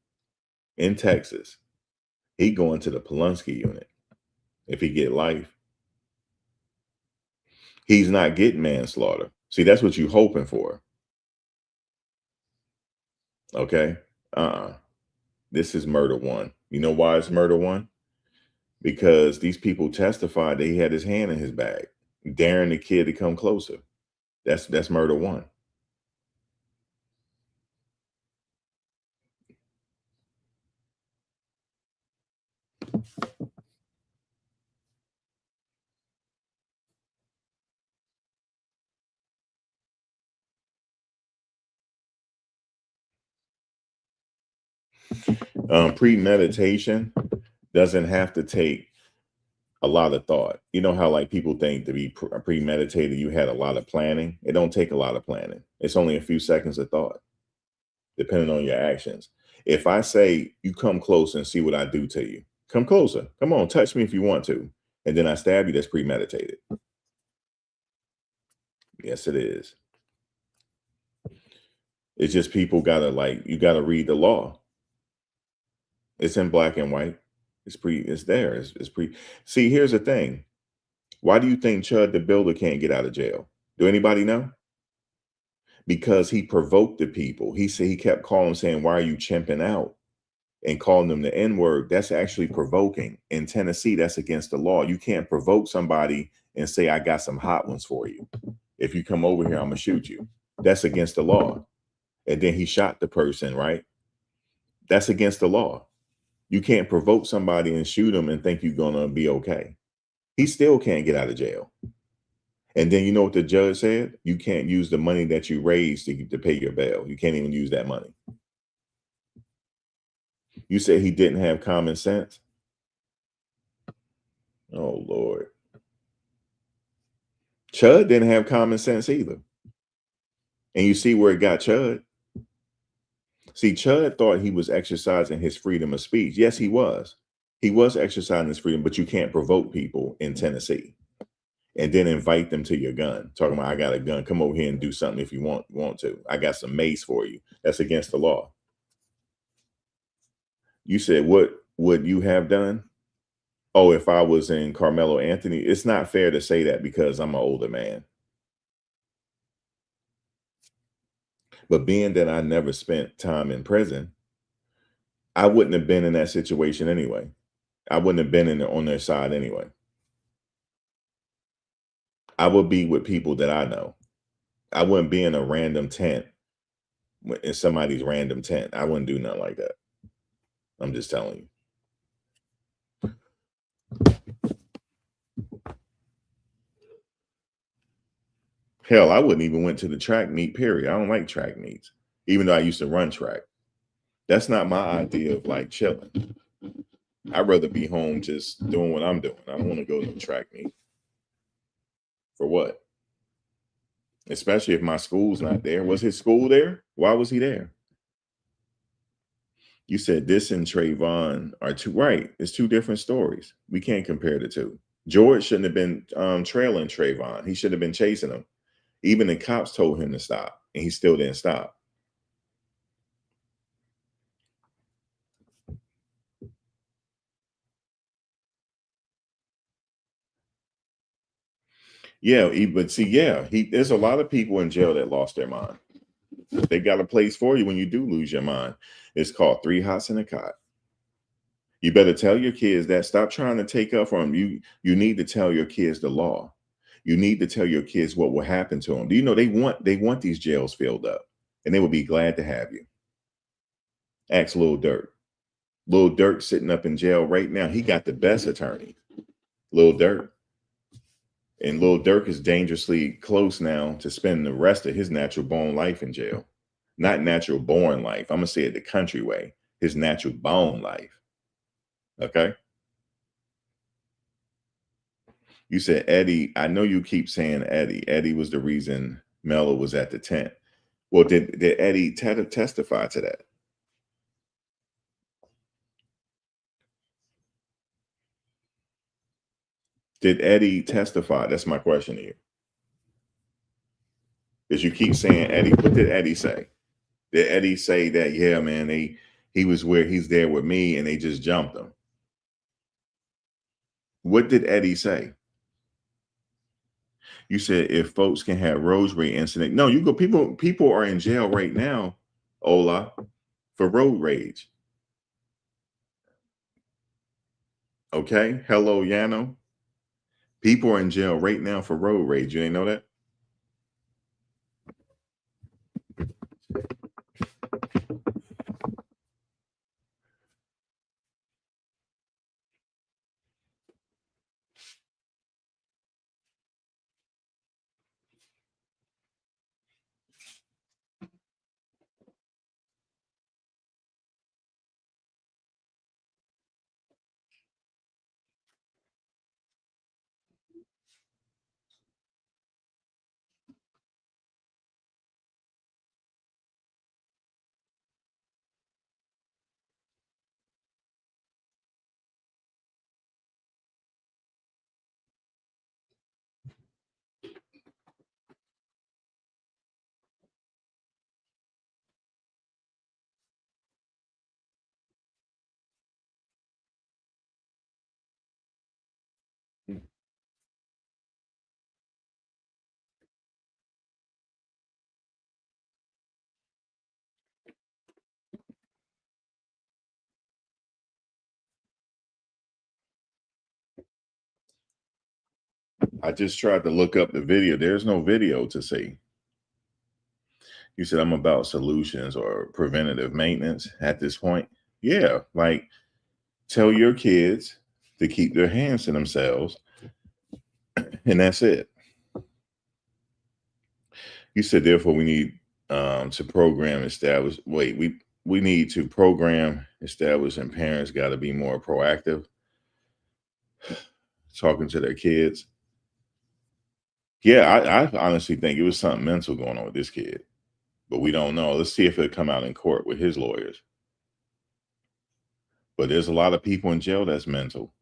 in Texas. He going to the Pulaski unit if he get life. He's not getting manslaughter. See, that's what you hoping for. Okay? This is murder one. You know why it's murder one? Because these people testified that he had his hand in his bag, daring the kid to come closer. That's murder one. Premeditation doesn't have to take a lot of thought. You know how like people think to be premeditated, you had a lot of planning. It don't take a lot of planning. It's only a few seconds of thought, depending on your actions. If I say you come close and see what I do to you, come closer. Come on, touch me if you want to. And then I stab you, that's premeditated. Yes, it is. It's just people gotta you gotta read the law. It's in black and white. It's there. It's see, here's the thing. Why do you think Chud the Builder can't get out of jail? Do anybody know? Because he provoked the people. He said he kept calling saying, "Why are you chimping out?" and calling them the N-word. That's actually provoking. In Tennessee, that's against the law. You can't provoke somebody and say, "I got some hot ones for you. If you come over here, I'm gonna shoot you." That's against the law. And then he shot the person, right? That's against the law. You can't provoke somebody and shoot them and think you're gonna be okay. He still can't get out of jail. And then you know what the judge said? You can't use the money that you raised to pay your bail. You can't even use that money. You said he didn't have common sense? Oh, Lord. Chud didn't have common sense either. And you see where it got Chud? See, Chud thought he was exercising his freedom of speech. Yes, he was. He was exercising his freedom, but you can't provoke people in Tennessee and then invite them to your gun. Talking about, I got a gun. Come over here and do something if you want to. I got some mace for you. That's against the law. You said, what would you have done? Oh, if I was in Karmelo Anthony, it's not fair to say that because I'm an older man. But being that I never spent time in prison, I wouldn't have been in that situation anyway. I wouldn't have been on their side anyway. I would be with people that I know. I wouldn't be in a random tent, in somebody's random tent. I wouldn't do nothing like that. I'm just telling you. Hell, I wouldn't even went to the track meet, period. I don't like track meets, even though I used to run track. That's not my idea of like chilling. I'd rather be home just doing what I'm doing. I don't want to go to the track meet. For what? especially if my school's not there. Was his school there? Why was he there? You said this and Trayvon are two, right? It's two different stories. We can't compare the two. George shouldn't have been trailing Trayvon. He should have been chasing him. Even the cops told him to stop, and he still didn't stop. Yeah, but see, yeah, there's a lot of people in jail that lost their mind. They got a place for you when you do lose your mind. It's called 3 hots and a cot. You better tell your kids that. Stop trying to take up from you. You need to tell your kids the law. You need to tell your kids what will happen to them. Do you know they want these jails filled up, and they will be glad to have you. Ask Lil Durk. Lil Durk sitting up in jail right now. He got the best attorney, Lil Durk. And Lil Durk is dangerously close now to spend the rest of his natural born life in jail. Not natural born life. I'm going to say it the country way. His natural born life. Okay? You said Eddie. I know you keep saying Eddie. Eddie was the reason Mello was at the tent. Well, did Eddie testify to that? Did Eddie testify? That's my question to you. Because you keep saying Eddie. What did Eddie say? Did Eddie say that, yeah, man, he was where he's there with me and they just jumped him? What did Eddie say? You said if folks can have road rage incident. No, you go, people are in jail right now, Ola, for road rage. Okay. Hello, Yano. People are in jail right now for road rage. You didn't know that? I just tried to look up the video. There's no video to see. You said I'm about solutions or preventative maintenance at this point. Yeah, like tell your kids to keep their hands to themselves, and that's it. You said therefore we need to program establish. Wait, we need to program establish, and parents got to be more proactive, talking to their kids. Yeah, I honestly think it was something mental going on with this kid, but we don't know. Let's see if it'll come out in court with his lawyers. But there's a lot of people in jail that's mental.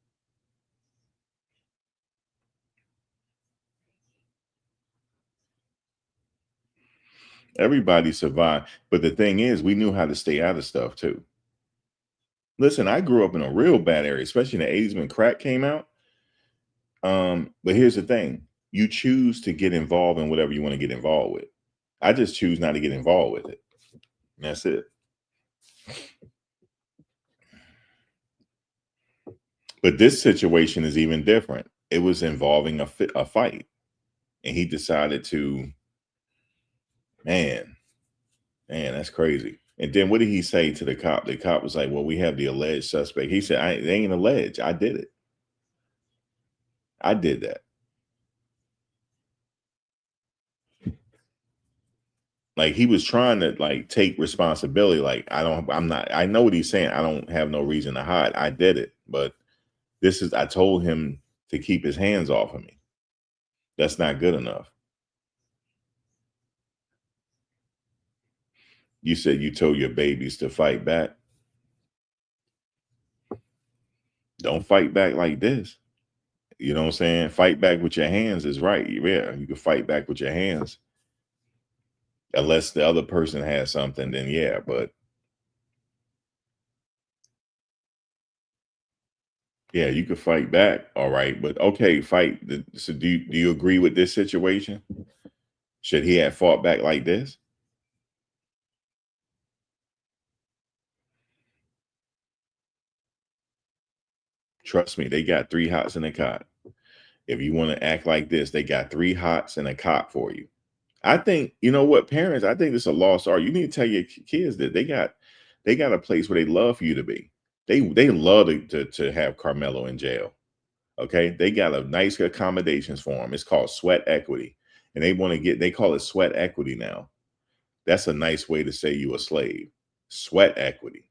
Everybody survived. But the thing is, we knew how to stay out of stuff too. Listen, I grew up in a real bad area, especially in the 80s when crack came out. But here's the thing. You choose to get involved in whatever you want to get involved with. I just choose not to get involved with it. And that's it. But this situation is even different. It was involving a fight. And he decided to, man, that's crazy. And then what did he say to the cop? The cop was like, well, we have the alleged suspect. He said, they ain't alleged. I did it. I did that. Like he was trying to like take responsibility. Like I know what he's saying. I don't have no reason to hide. I did it. But I told him to keep his hands off of me. That's not good enough. You said you told your babies to fight back. Don't fight back like this. You know what I'm saying? Fight back with your hands is right. Yeah, you can fight back with your hands. Unless the other person has something, then yeah, but yeah, you could fight back. All right. But okay, fight. So do you agree with this situation? Should he have fought back like this? Trust me, they got 3 hots in a cot. If you want to act like this, they got 3 hots in a cot for you. I think, you know what, parents, I think it's a lost art. You need to tell your kids that they got a place where they love for you to be. They love to have Karmelo in jail. Okay. They got a nice accommodations for him. It's called sweat equity. And they call it sweat equity now. That's a nice way to say you a slave. Sweat equity.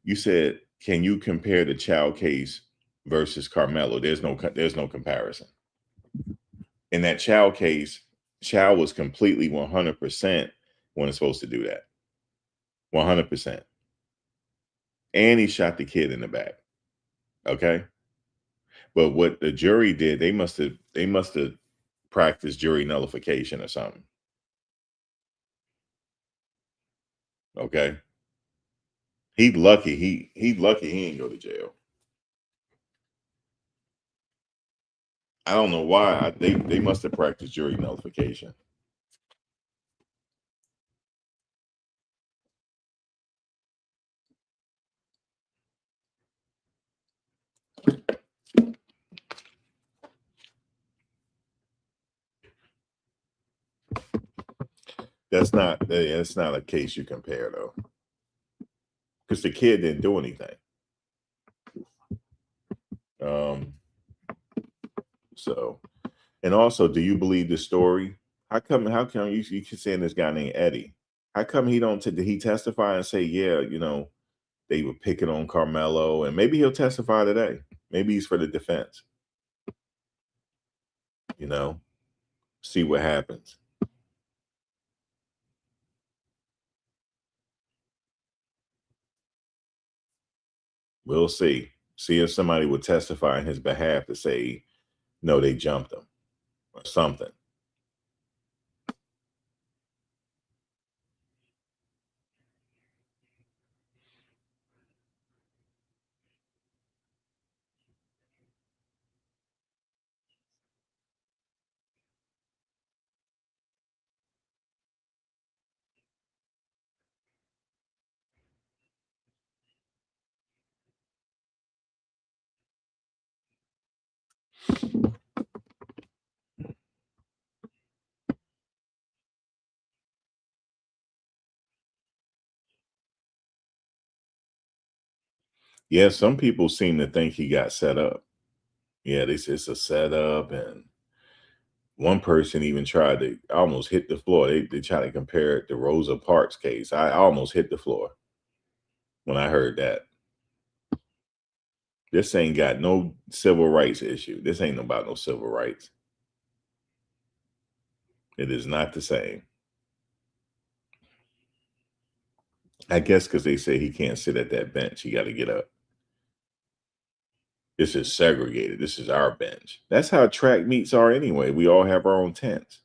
You said, can you compare the child case versus Karmelo? There's no comparison. In that child case, child was completely 100% when it's supposed to do that. 100%. And he shot the kid in the back. Okay. But what the jury did, they must have practiced jury nullification or something. Okay. He lucky he lucky he ain't go to jail. I don't know why. They must have practiced jury nullification. That's not a case you compare though, because the kid didn't do anything. Um. So, and also, do you believe the story? How come you keep saying this guy named Eddie? How come he don't did he testify and say, yeah, they were picking on Karmelo, and maybe he'll testify today. Maybe he's for the defense. You know, see what happens. We'll see. See if somebody would testify in his behalf to say, no, they jumped him or something. Yeah, some people seem to think he got set up. Yeah, they say it's a setup, and one person even tried to almost hit the floor. They try to compare it to Rosa Parks case. I almost hit the floor when I heard that. This ain't got no civil rights issue. This ain't about no civil rights. It is not the same. I guess because they say he can't sit at that bench. He got to get up. This is segregated. This is our bench. That's how track meets are anyway. We all have our own tents.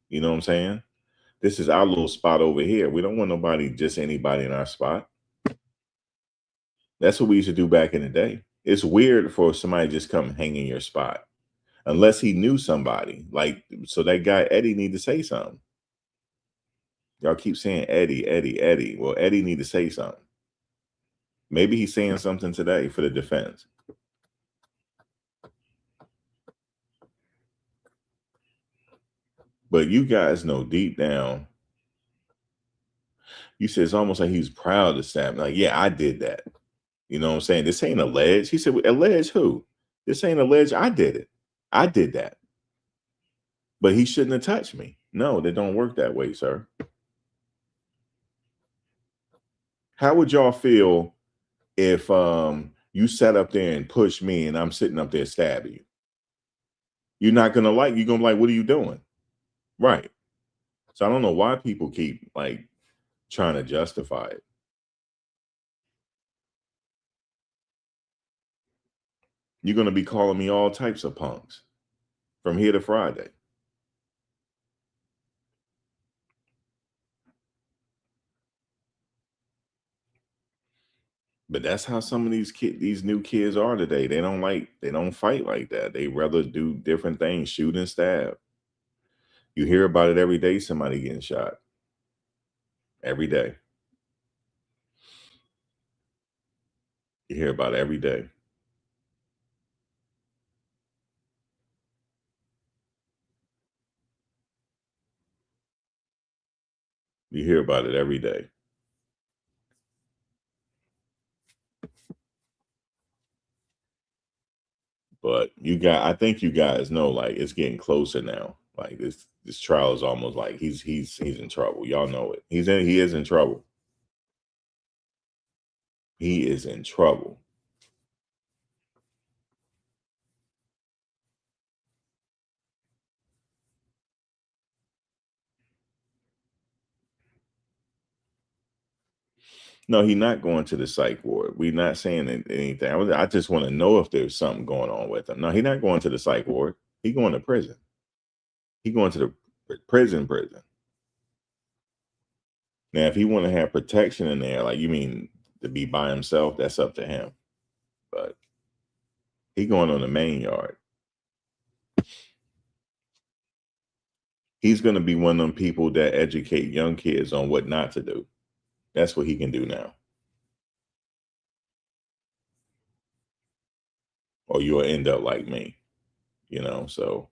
You know what I'm saying? This is our little spot over here. We don't want just anybody in our spot. That's what we used to do back in the day. It's weird for somebody to just come hang in your spot unless he knew somebody. Like, so that guy Eddie need to say something. Y'all keep saying Eddie, Eddie, Eddie. Well, Eddie need to say something. Maybe he's saying something today for the defense. But you guys know deep down, you said it's almost like he's proud to stab. Like, yeah, I did that. You know what I'm saying? This ain't alleged. He said, alleged who? This ain't alleged. I did it. I did that. But he shouldn't have touched me. No, they don't work that way, sir. How would y'all feel if you sat up there and pushed me and I'm sitting up there stabbing you? You're not gonna you're gonna be like, what are you doing? Right. So I don't know why people keep like trying to justify it. You're going to be calling me all types of punks from here to Friday. But that's how some of these new kids are today. They don't fight like that. They rather do different things, shoot and stab. You hear about it every day, somebody getting shot. Every day. You hear about it every day. You hear about it every day. But I think you guys know, like, it's getting closer now. Like this trial is almost like he's in trouble. Y'all know it. He is in trouble. He is in trouble. No, he's not going to the psych ward. We're not saying anything. I just want to know if there's something going on with him. No, he's not going to the psych ward. He's going to prison. He's going to the prison. Now, if he want to have protection in there, like you mean to be by himself, that's up to him. But he going on the main yard. He's going to be one of them people that educate young kids on what not to do. That's what he can do now. Or you'll end up like me, so.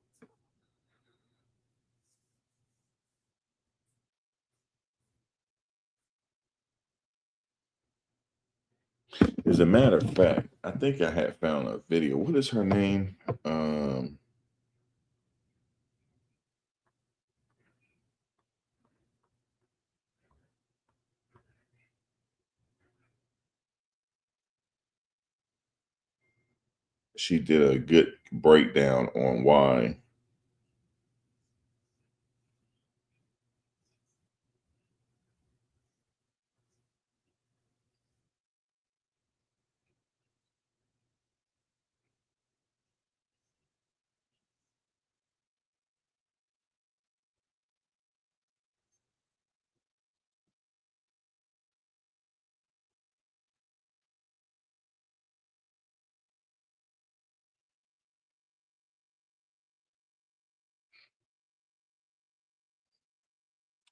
As a matter of fact, I think I had found a video. What is her name? She did a good breakdown on why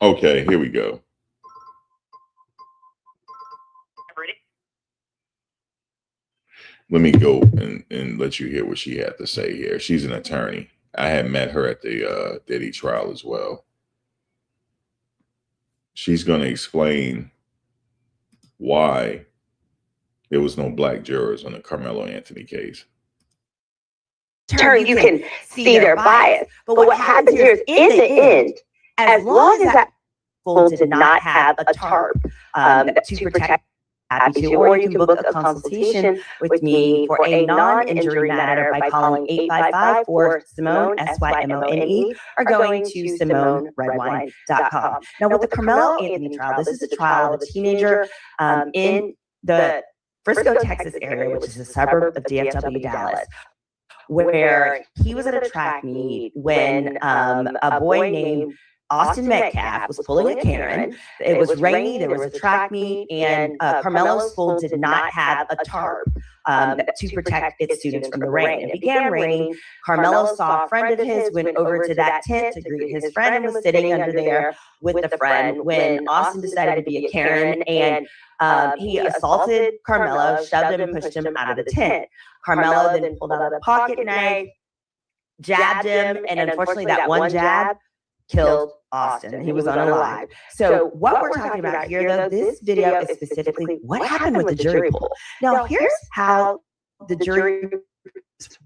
Okay, here we go. Let me go and let you hear what she had to say here. She's an attorney. I had met her at the Diddy trial as well. She's going to explain why there was no black jurors on the Karmelo Anthony case. You can see their bias. But what happens here is, in the end, as long as that school did not have a TARP to protect you, or you can book a consultation with me for a non-injury matter by calling 855 or Simone, SYMONE, or going to SimoneRedwine.com. Now, with the Karmelo Anthony trial, this is a trial of a teenager in the Frisco, Texas area, which is a suburb of DFW, Dallas, where he was at a track meet when a boy named Austin Metcalf was pulling a Karen. It was rainy, there was a track meet, and Karmelo's school did not have a tarp to protect its students from the rain. It began raining. Karmelo saw a friend of his, went over to that tent to greet his friend, and was sitting under there with the friend when Austin decided to be a Karen, and he assaulted Karmelo, shoved him, and pushed him out of the tent. Karmelo then pulled out a pocket knife, jabbed him, and unfortunately that one jab killed Austin. He was unalive. So what we're talking about here, though, this video is specifically what happened with the jury pool. Now, here's how the jury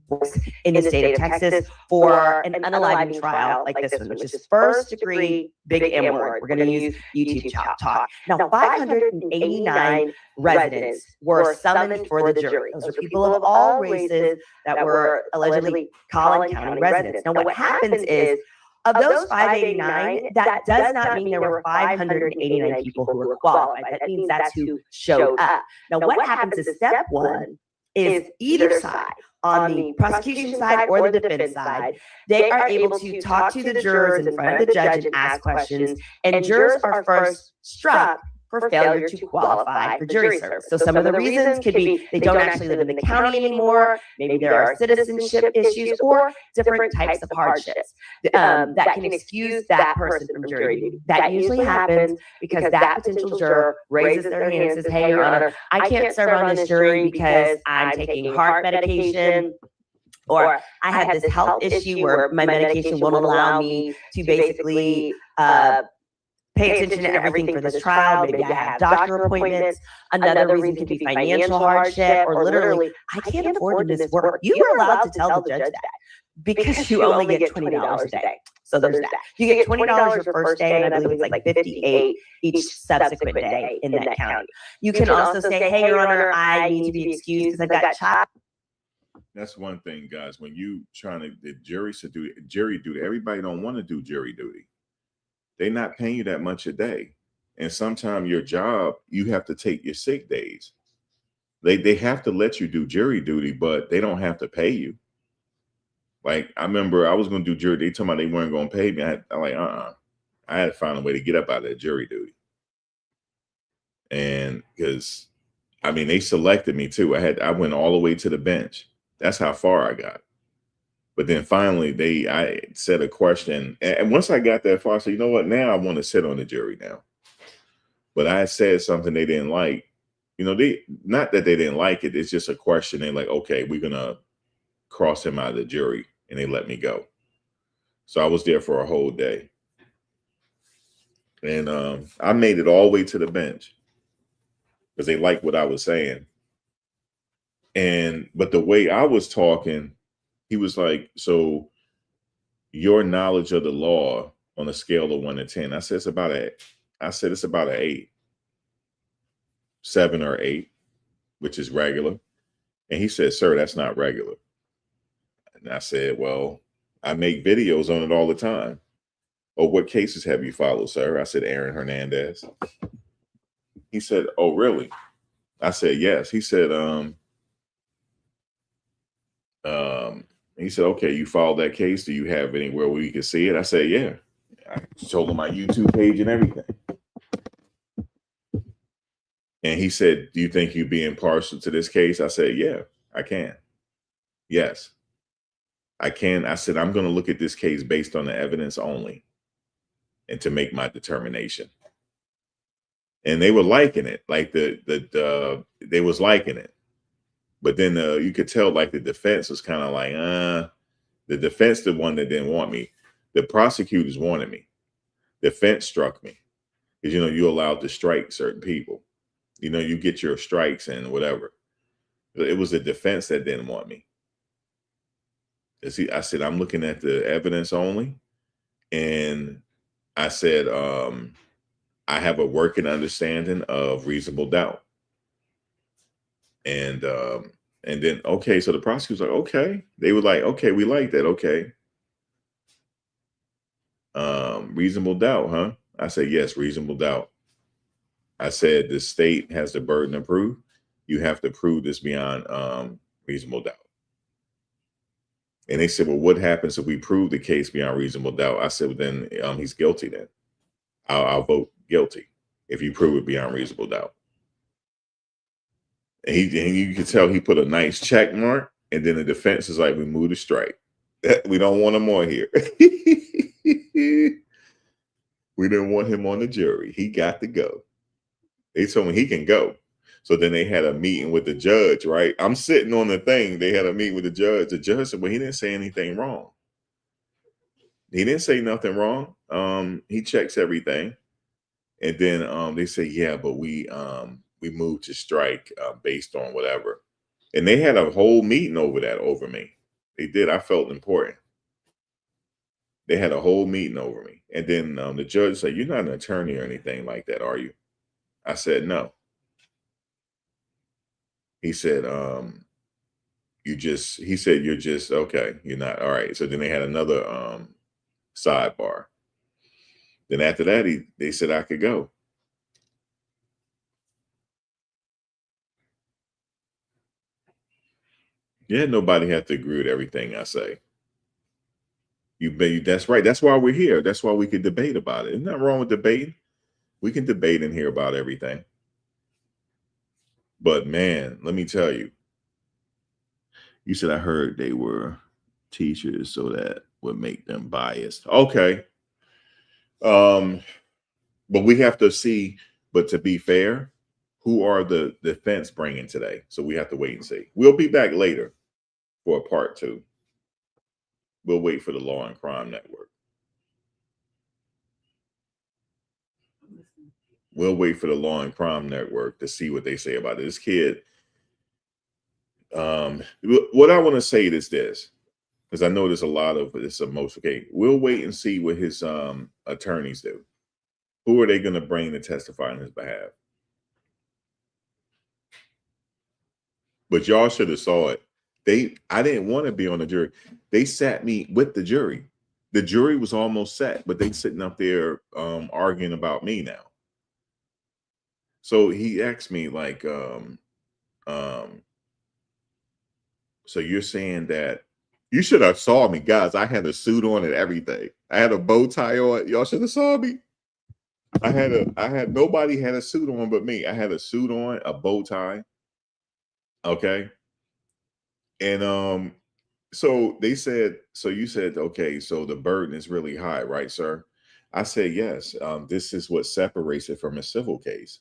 works in the state of Texas for an unaliving trial like this one, which is first degree big M word. We're going to use YouTube talk. Now, 589 residents were summoned for the jury. Those are people of all races that were allegedly Collin County residents. Now, what happens is Of those 589, that does not mean there were 589 people who were qualified. That means that's who showed up. Now, what happens is step one is either side, on the prosecution side or the defense side, they are able to talk to the jurors in front of the judge and ask questions, and jurors are first struck for failure to qualify for jury service. So some of the reasons could be they don't actually live in the county anymore, maybe there are citizenship issues, or different types of hardships that can excuse that person from jury duty. That usually happens because that potential juror raises their hand and says, hey, Your Honor, I can't serve on this jury because I'm taking heart medication, or I have this health issue where my medication won't allow me to basically pay attention to everything for this trial. Maybe I have doctor appointments. Another reason could be financial hardship, or literally, I can't afford to miss work. You are allowed to tell the judge that because you only get $20 a day. So there's that. You get $20 your first day, and I believe it's like $58 each subsequent day in that county. You can also say, hey, Your Honor, I need to be excused because I've got child. That's one thing, guys. When you trying to the juries to do jury duty, everybody don't want to do jury duty. They're not paying you that much a day. And sometimes your job, you have to take your sick days. They have to let you do jury duty, but they don't have to pay you. Like, I remember I was going to do jury. They told me they weren't going to pay me. I'm like, I had to find a way to get up out of that jury duty. And because, I mean, they selected me too. I went all the way to the bench. That's how far I got. But then finally, I said a question. And once I got that far, I said, you know what? Now I want to sit on the jury now. But I said something they didn't like. You know, not that they didn't like it. It's just a question. They're like, okay, we're going to cross him out of the jury. And they let me go. So I was there for a whole day. And I made it all the way to the bench because they liked what I was saying. But the way I was talking, he was like, so your knowledge of the law on a scale of 1 to 10, I said it's about an 8, 7 or 8, which is regular. And he said, sir, that's not regular. And I said, well, I make videos on it all the time. Oh, what cases have you followed, sir? I said, Aaron Hernandez. He said, oh, really? I said, yes. He said, he said, okay, you followed that case. Do you have anywhere where you can see it? I said, yeah. I told him my YouTube page and everything. And he said, do you think you'd be impartial to this case? I said, yeah, I can. Yes, I can. I said, I'm going to look at this case based on the evidence only and to make my determination. And they were liking it. Like they was liking it. But then you could tell like the defense was kind of like, the defense, the one that didn't want me. The prosecutors wanted me. Defense struck me. Because, you know, you're allowed to strike certain people. You know, you get your strikes and whatever. It was the defense that didn't want me. See, I said, I'm looking at the evidence only. And I said, I have a working understanding of reasonable doubt. And then, okay, so the prosecutor's like, okay. They were like, okay, we like that. Okay. Reasonable doubt, huh? I said, yes, reasonable doubt. I said, the state has the burden of proof. You have to prove this beyond reasonable doubt. And they said, well, what happens if we prove the case beyond reasonable doubt? I said, well, then he's guilty then. I'll vote guilty if you prove it beyond reasonable doubt. And you can tell he put a nice check mark. And then the defense is like, we move the strike. We don't want him more here. We didn't want him on the jury. He got to go. They told me he can go. So then they had a meeting with the judge, right? I'm sitting on the thing. They had a meeting with the judge. The judge said, well, he didn't say anything wrong. He didn't say nothing wrong. He checks everything. And then they say, yeah, but we moved to strike based on whatever. And they had a whole meeting over me. They did. I felt important. They had a whole meeting over me. And then the judge said, you're not an attorney or anything like that, are you? I said, no. He said, you're just, okay, you're not. All right. So then they had another sidebar. Then after that, they said I could go. Yeah, nobody has to agree with everything I say. That's right. That's why we're here. That's why we can debate about it. There's nothing wrong with debating. We can debate in here about everything. But man, let me tell you. You said I heard they were teachers, so that would make them biased. Okay. But we have to see, but to be fair, who are the defense bringing today? So we have to wait and see. We'll be back later for a part 2. We'll wait for the Law and Crime Network. We'll wait for the Law and Crime Network to see what they say about this kid. What I want to say is this, because I know there's a lot of this emotion. Okay, we'll wait and see what his attorneys do. Who are they going to bring to testify on his behalf? But y'all should have saw it. I didn't want to be on the jury. They sat me with the jury. The jury was almost set, but they sitting up there arguing about me now. So he asked me like, so you're saying that you should have saw me, guys. I had a suit on and everything. I had a bow tie on. Y'all should have saw me. Nobody had a suit on but me. I had a suit on, a bow tie. Okay. And so they said, so you said, okay, so the burden is really high, right, sir? I said, yes. This is what separates it from a civil case.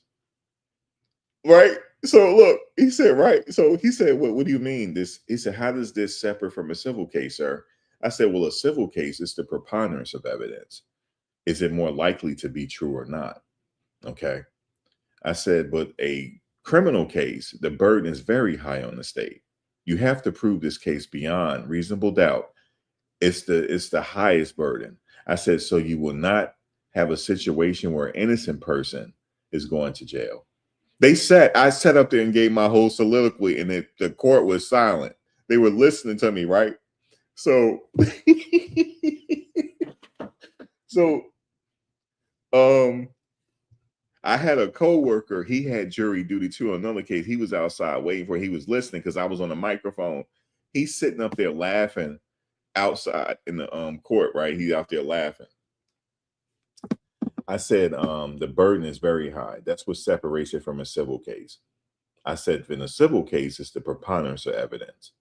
Right. So look, he said, right. So he said, what do you mean? He said, how does this separate from a civil case, sir? I said, well, a civil case is the preponderance of evidence. Is it more likely to be true or not? Okay. I said, but a criminal case, the burden is very high on the state. You have to prove this case beyond reasonable doubt. It's the highest burden. I said, so you will not have a situation where an innocent person is going to jail. I sat up there and gave my whole soliloquy, and the court was silent. They were listening to me, right? So, I had a coworker. He had jury duty too on another case. He was outside waiting for. He was listening because I was on the microphone. He's sitting up there laughing outside in the court, right? He's out there laughing. I said, the burden is very high. That's what separates it from a civil case. I said, in a civil case, it's the preponderance of evidence.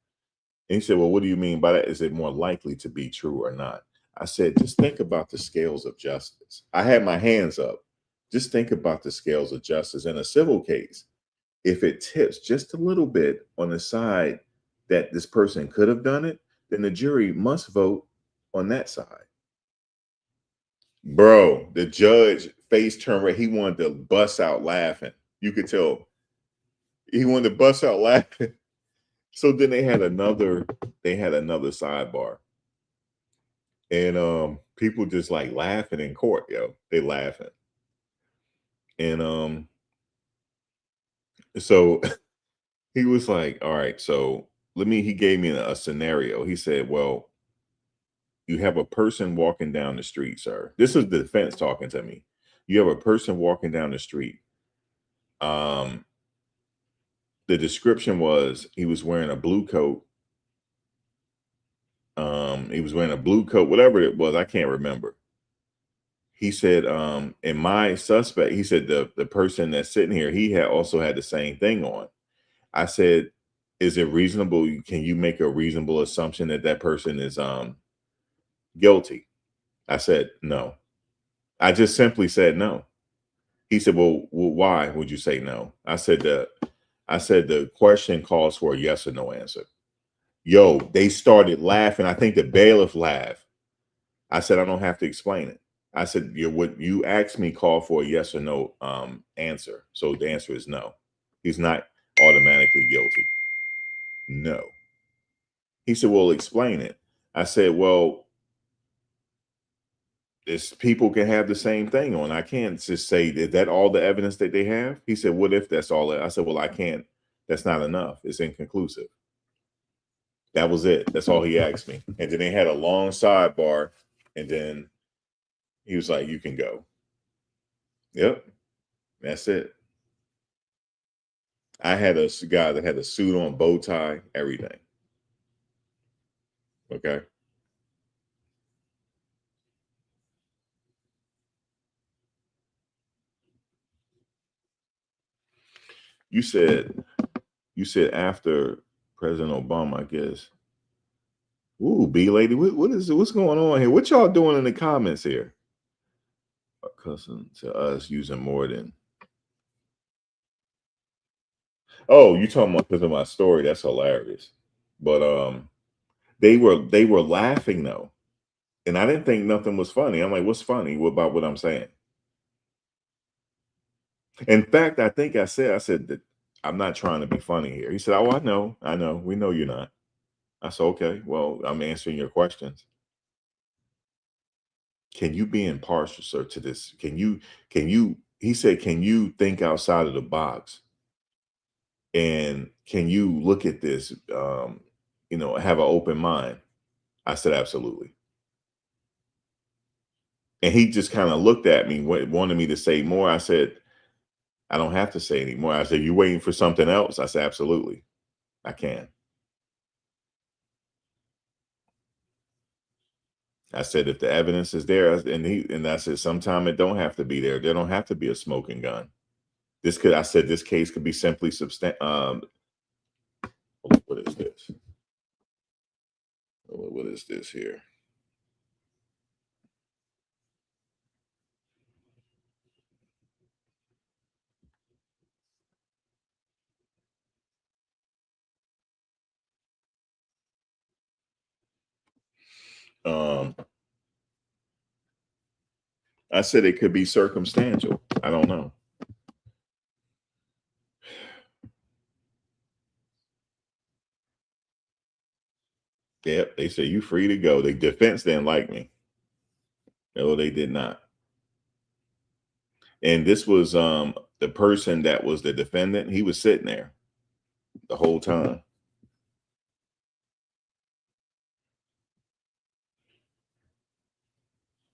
And he said, well, what do you mean by that? Is it more likely to be true or not? I said, just think about the scales of justice. I had my hands up. Just think about the scales of justice. In a civil case, if it tips just a little bit on the side that this person could have done it, then the jury must vote on that side. Bro, the judge face turned red. He wanted to bust out laughing. You could tell he wanted to bust out laughing. So then they had another sidebar. And people just like laughing in court, yo. They laughing. And so he was like, all right, so he gave me a scenario. He said, well, you have a person walking down the street, sir. This is the defense talking to me. You have a person walking down the street. The description was he was wearing a blue coat. He was wearing a blue coat, whatever it was, I can't remember. He said, in my suspect, he said the person that's sitting here, he also had the same thing on. I said, is it reasonable? Can you make a reasonable assumption that person is guilty? I said, no. I just simply said no. He said, well, why would you say no? I said the question calls for a yes or no answer. Yo, they started laughing. I think the bailiff laughed. I said, I don't have to explain it. I said, what you asked me called for a yes or no answer. So the answer is no. He's not automatically guilty. No. He said, well, explain it. I said, well, people can have the same thing on. I can't just say, is that all the evidence that they have? He said, what if that's all? I said, well, I can't. That's not enough. It's inconclusive. That was it. That's all he asked me. And then they had a long sidebar. And then he was like, you can go. Yep. That's it. I had a guy that had a suit on, bow tie, everything. Okay. You said after President Obama, I guess. Ooh, B lady, what's going on here? What y'all doing in the comments here? Accustomed to us using more than. Oh, you talking about because of my story? That's hilarious. But they were laughing though, and I didn't think nothing was funny. I'm like, what's funny about what I'm saying? In fact, I think I said that I'm not trying to be funny here. He said, "Oh, I know, we know you're not." I said, "Okay, well, I'm answering your questions. Can you be impartial, sir, to this? Can you?" He said, "Can you think outside of the box? And can you look at this? Have an open mind?" I said, "Absolutely." And he just kind of looked at me, wanted me to say more. I said, "I don't have to say anymore." I said, "You waiting for something else?" I said, "Absolutely, I can." I said, "If the evidence is there," and I said, "Sometime it don't have to be there. There don't have to be a smoking gun. I said, this case could be simply what is this? What is this here? Um, I said it could be circumstantial. I don't know. Yep, they say you free to go. The defense didn't like me. No, they did not. And this was the person that was the defendant. He was sitting there the whole time.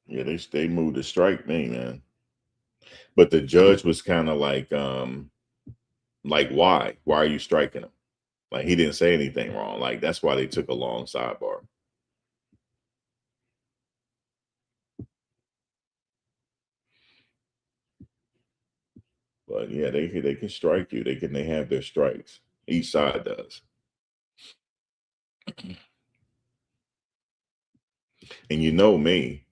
Yeah, they moved to strike me, man. But the judge was kind of like why are you striking him? Like he didn't say anything wrong. Like that's why they took a long sidebar. But yeah, they can strike you. They have their strikes. Each side does. And you know me,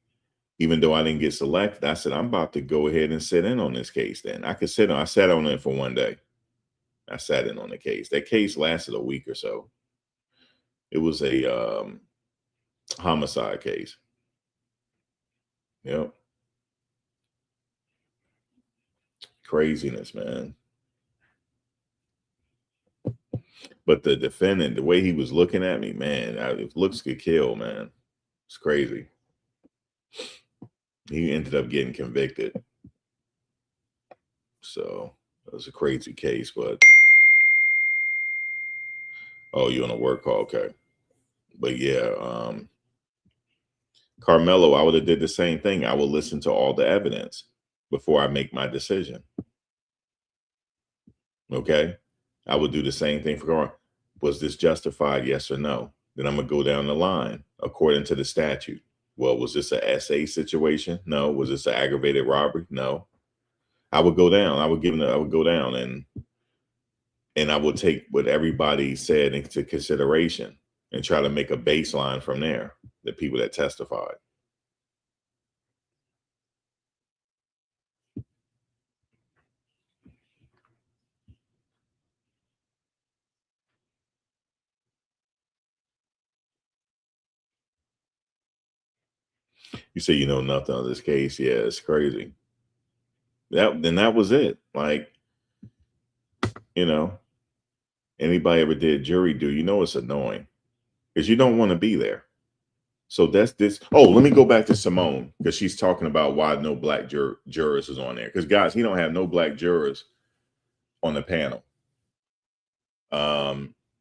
even though I didn't get selected, I said I'm about to go ahead and sit in on this case. Then I sat on it for one day. I sat in on the case. That case lasted a week or so. It was a homicide case. Yep. Craziness, man. But the defendant, the way he was looking at me, man, looks could kill, man. It's crazy. He ended up getting convicted. So it was a crazy case, but oh, you on a work call, okay. But yeah, Karmelo, I would have did the same thing. I will listen to all the evidence before I make my decision. Okay. I would do the same thing for Karmelo. Was this justified? Yes or no? Then I'm gonna go down the line according to the statute. Well, was this a SA situation? No. Was this an aggravated robbery? No. I would go down. I would go down and I would take what everybody said into consideration and try to make a baseline from there. The people that testified. You say you know nothing of this case. Yeah, it's crazy. That was it. Like, you know, anybody ever did jury duty, it's annoying because you don't want to be there. So that's this. Oh, let me go back to Simone because she's talking about why no black jurors is on there. Because guys, he don't have no black jurors on the panel.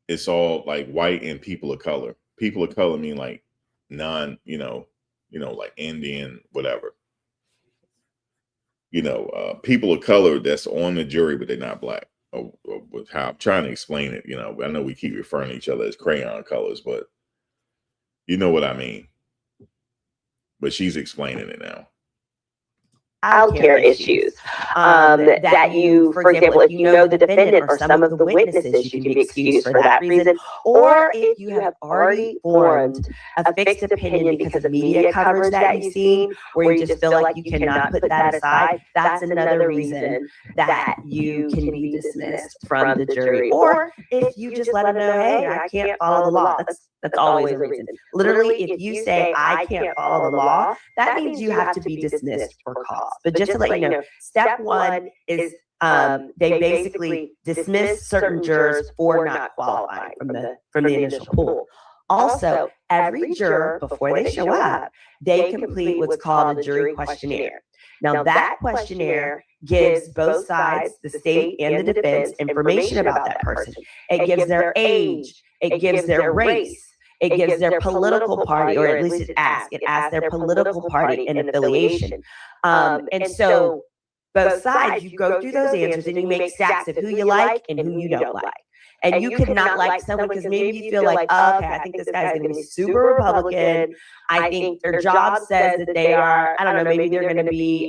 It's all like white and people of color. People of color mean like non, you know, like Indian, whatever. You know, people of color that's on the jury, but they're not black. Or with how I'm trying to explain it, you know, I know we keep referring to each other as crayon colors, but you know what I mean. But she's explaining it now. Childcare issues that you, for example, if you know the defendant or some of the witnesses, you can be excused for that reason. Or if you have already formed a fixed opinion because of media coverage that you've seen, where you just feel like you cannot put that aside, that's another reason that you can be dismissed from the jury. Or if you just let them know, hey, I can't follow the law. That's always a reason. Literally, if you say, I can't follow the law, that means you have to be dismissed for cause. But just to let you know, step one is they basically dismiss certain jurors for not qualifying from the initial pool. Also, every juror, before they show up, they complete what's called a jury questionnaire. Now, that questionnaire gives both sides, the state and the defense, information about that person. It gives their age. It gives their race. It gives their political party, or at least it asks their political party and affiliation. And so both sides, you go through those answers and you make stacks of who you like and who you don't like. And you could not like someone because maybe you feel like, oh, okay, I think this guy's going to be super Republican. I think their job says that they are, I don't know, maybe they're going to be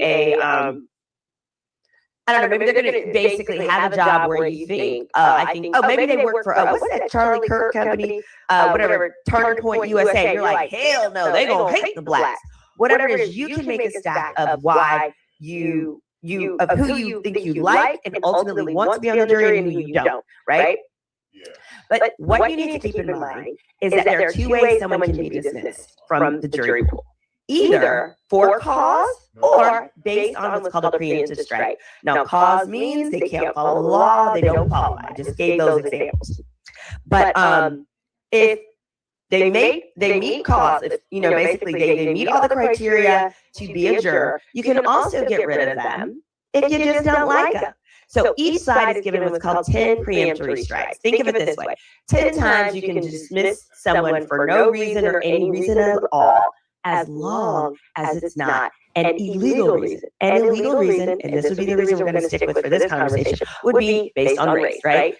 maybe they're going to basically have a job where you think, maybe they work for, what's that Charlie Kirk company? Whatever, Turning Point USA. You're like, hell no, they're going to hate the blacks. Whatever it is, you can make a stack of why of who you think you like and ultimately want to be on the jury and who you don't, right? Yeah. But what you need to keep in mind is that there are two ways someone can be dismissed from the jury pool. Either for cause or based on what's called a preemptive strike. Now, cause means they can't follow the law, they don't qualify. I just gave those examples. But if they meet cause, if, basically they meet all the criteria to be a juror, you can also get rid of them if you just don't like them. So each side is given what's called 10 preemptory strikes. Think of it this way. 10 times you can dismiss someone for no reason or any reason at all, as long as it's not an illegal reason. An illegal reason, and this would be the reason we're going to stick with for this conversation, would be based on race, right?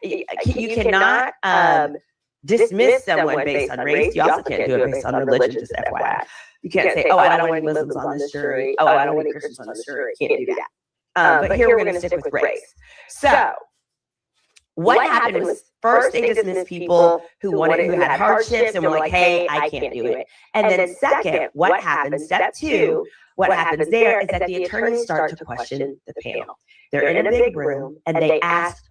You cannot dismiss someone based on race. You also can't do it based on religion, just FYI. You can't say, oh, I don't want any Muslims on this jury. Oh, I don't want any Christians on this jury. Can't do that. But here we're going to stick with race. So what happened was first they dismissed people who had hardships and were like, hey, I can't do it. And then second, what happens, step two, what happens there is that the attorneys start to question the panel. They're in a big room and they ask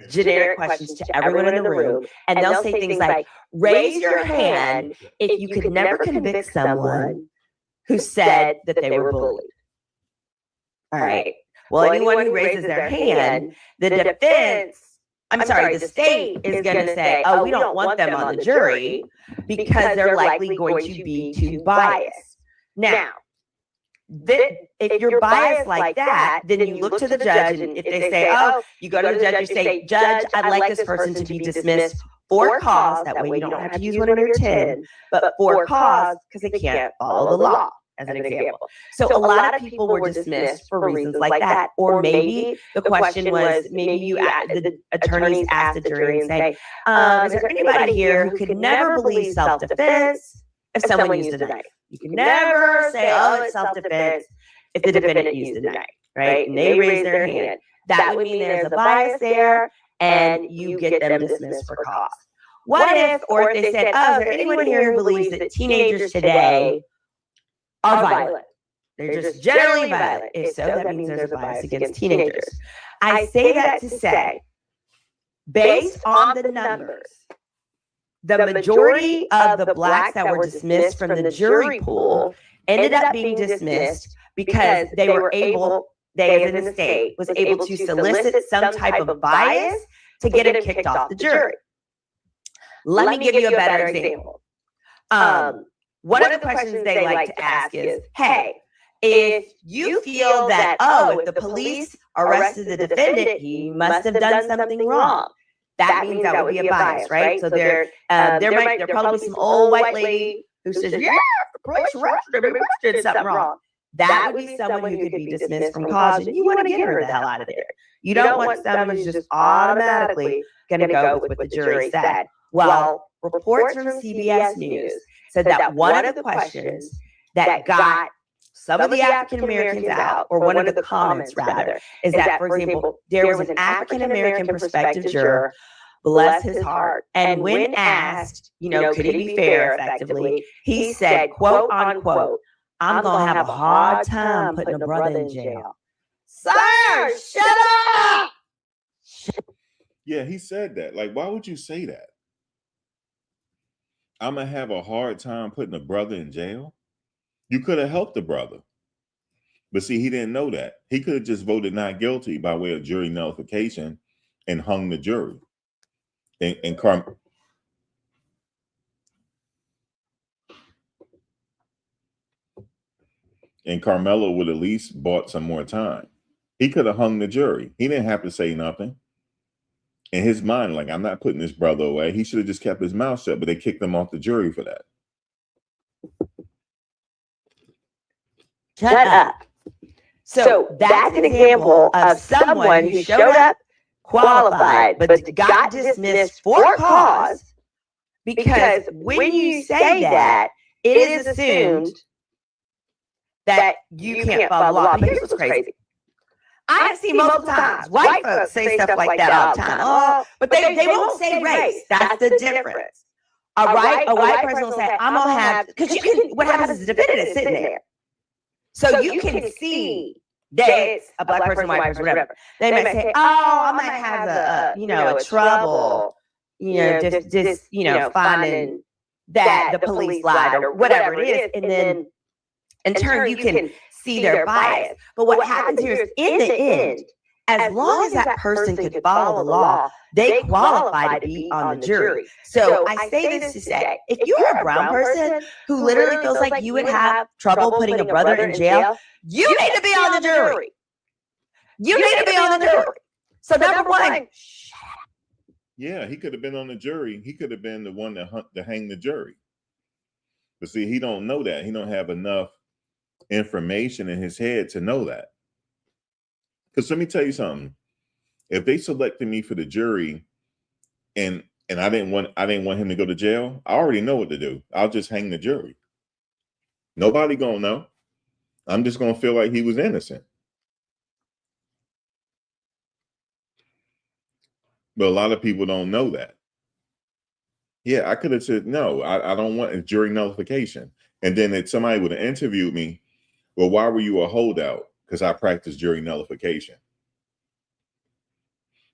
generic questions to everyone in the room. And they'll say things like, raise your hand if you could never convict someone who said that they were bullied. All right. Well, anyone who raises their hand, the state is going to say, oh, we don't want them on the jury because they're likely going to be too biased. Now, if you're biased like that, then you look to the judge, and if they say, oh, you go to the judge, you say, Judge, I'd like this person to be dismissed for cause. That way you don't have to use one of your 10, but for cause because they can't follow the law. As an example. So a lot of people were dismissed for reasons like that. Or maybe the question was, maybe the attorneys asked the jury and say, is there anybody here who could never believe self-defense if someone used a knife? You can never say, oh, it's self-defense if the defendant used a knife, right? And they raise their hand. That would mean there's a bias there and you get them dismissed for cause. What if they said, oh, is there anyone here who believes that teenagers today are violent? They're just generally violent. If so, that means there's a bias against teenagers. I say that to say, based on the numbers, the majority of the blacks that were dismissed from the jury pool ended up being dismissed because they as in the state, was able to solicit some type of bias to get them kicked off the jury. Let me give you a better example. One of the questions they like to ask is, hey, if you feel that, if the police arrested the defendant, he must have done something wrong. That means that would be a bias, right? So there probably some old white lady who says, yeah, the police arrested him, he did something wrong. That would be someone who could be dismissed from cause, and you want to get her the hell out of there. You don't want someone who's just automatically going to go with what the jury said. Well, reports from CBS News said that one of the questions that got some of the African Americans out, or one of the comments rather, is that, for example, there was an African American prospective juror, bless his heart, and when asked, could he be fair effectively, he said, quote unquote, I'm going to have a hard time putting a brother in jail. Sir, shut up! Yeah, he said that. Like, why would you say that? I'm going to have a hard time putting a brother in jail? You could have helped the brother. But see, he didn't know that. He could have just voted not guilty by way of jury nullification and hung the jury. And Karmelo would at least bought some more time. He could have hung the jury. He didn't have to say nothing. In his mind, like, I'm not putting this brother away. He should have just kept his mouth shut, but they kicked him off the jury for that. Shut up. So that's an example of someone who showed up qualified, but got dismissed for cause, because when you say that, it is assumed that you can't follow the law. But here's what's crazy. I've seen multiple times white folks say stuff like that all the time. Oh, but they won't say race. That's the difference. A white person will say, I'm going to have, because what happens is the defendant is sitting there. So you can see that it's a black person, white person, whatever. They might say, oh, I might have a trouble, just finding that the police lied or whatever it is. And then in turn, you can see their bias. But what happens here is, in the end, as long as that person could follow the law, they qualify to be on the jury. So I say this to say, if you're a brown person who literally feels like you would have trouble putting a brother in jail, you need to be on the jury. You need to be on the jury. So number one, yeah, he could have been on the jury. He could have been the one to hang the jury. But see, he don't know that. He don't have enough information in his head to know that. Because let me tell you something. If they selected me for the jury and I didn't want him to go to jail, I already know what to do. I'll just hang the jury. Nobody gonna know. I'm just gonna feel like he was innocent. But a lot of people don't know that. Yeah, I could have said, no, I don't want a jury nullification. And then if somebody would have interviewed me, well, why were you a holdout? Because I practice jury nullification.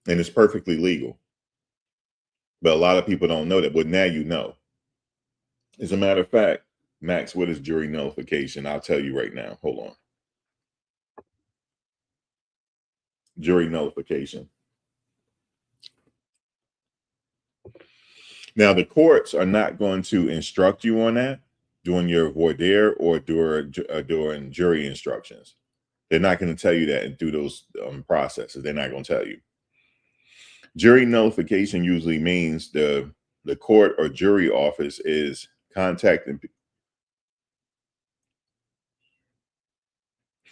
And it's perfectly legal. But a lot of people don't know that. But now you know. As a matter of fact, Max, what is jury nullification? I'll tell you right now. Hold on. Jury nullification. Now, the courts are not going to instruct you on that during your voir dire or during jury instructions. They're not going to tell you that and do those processes. They're not going to tell you. Jury nullification usually means the court or jury office is contacting.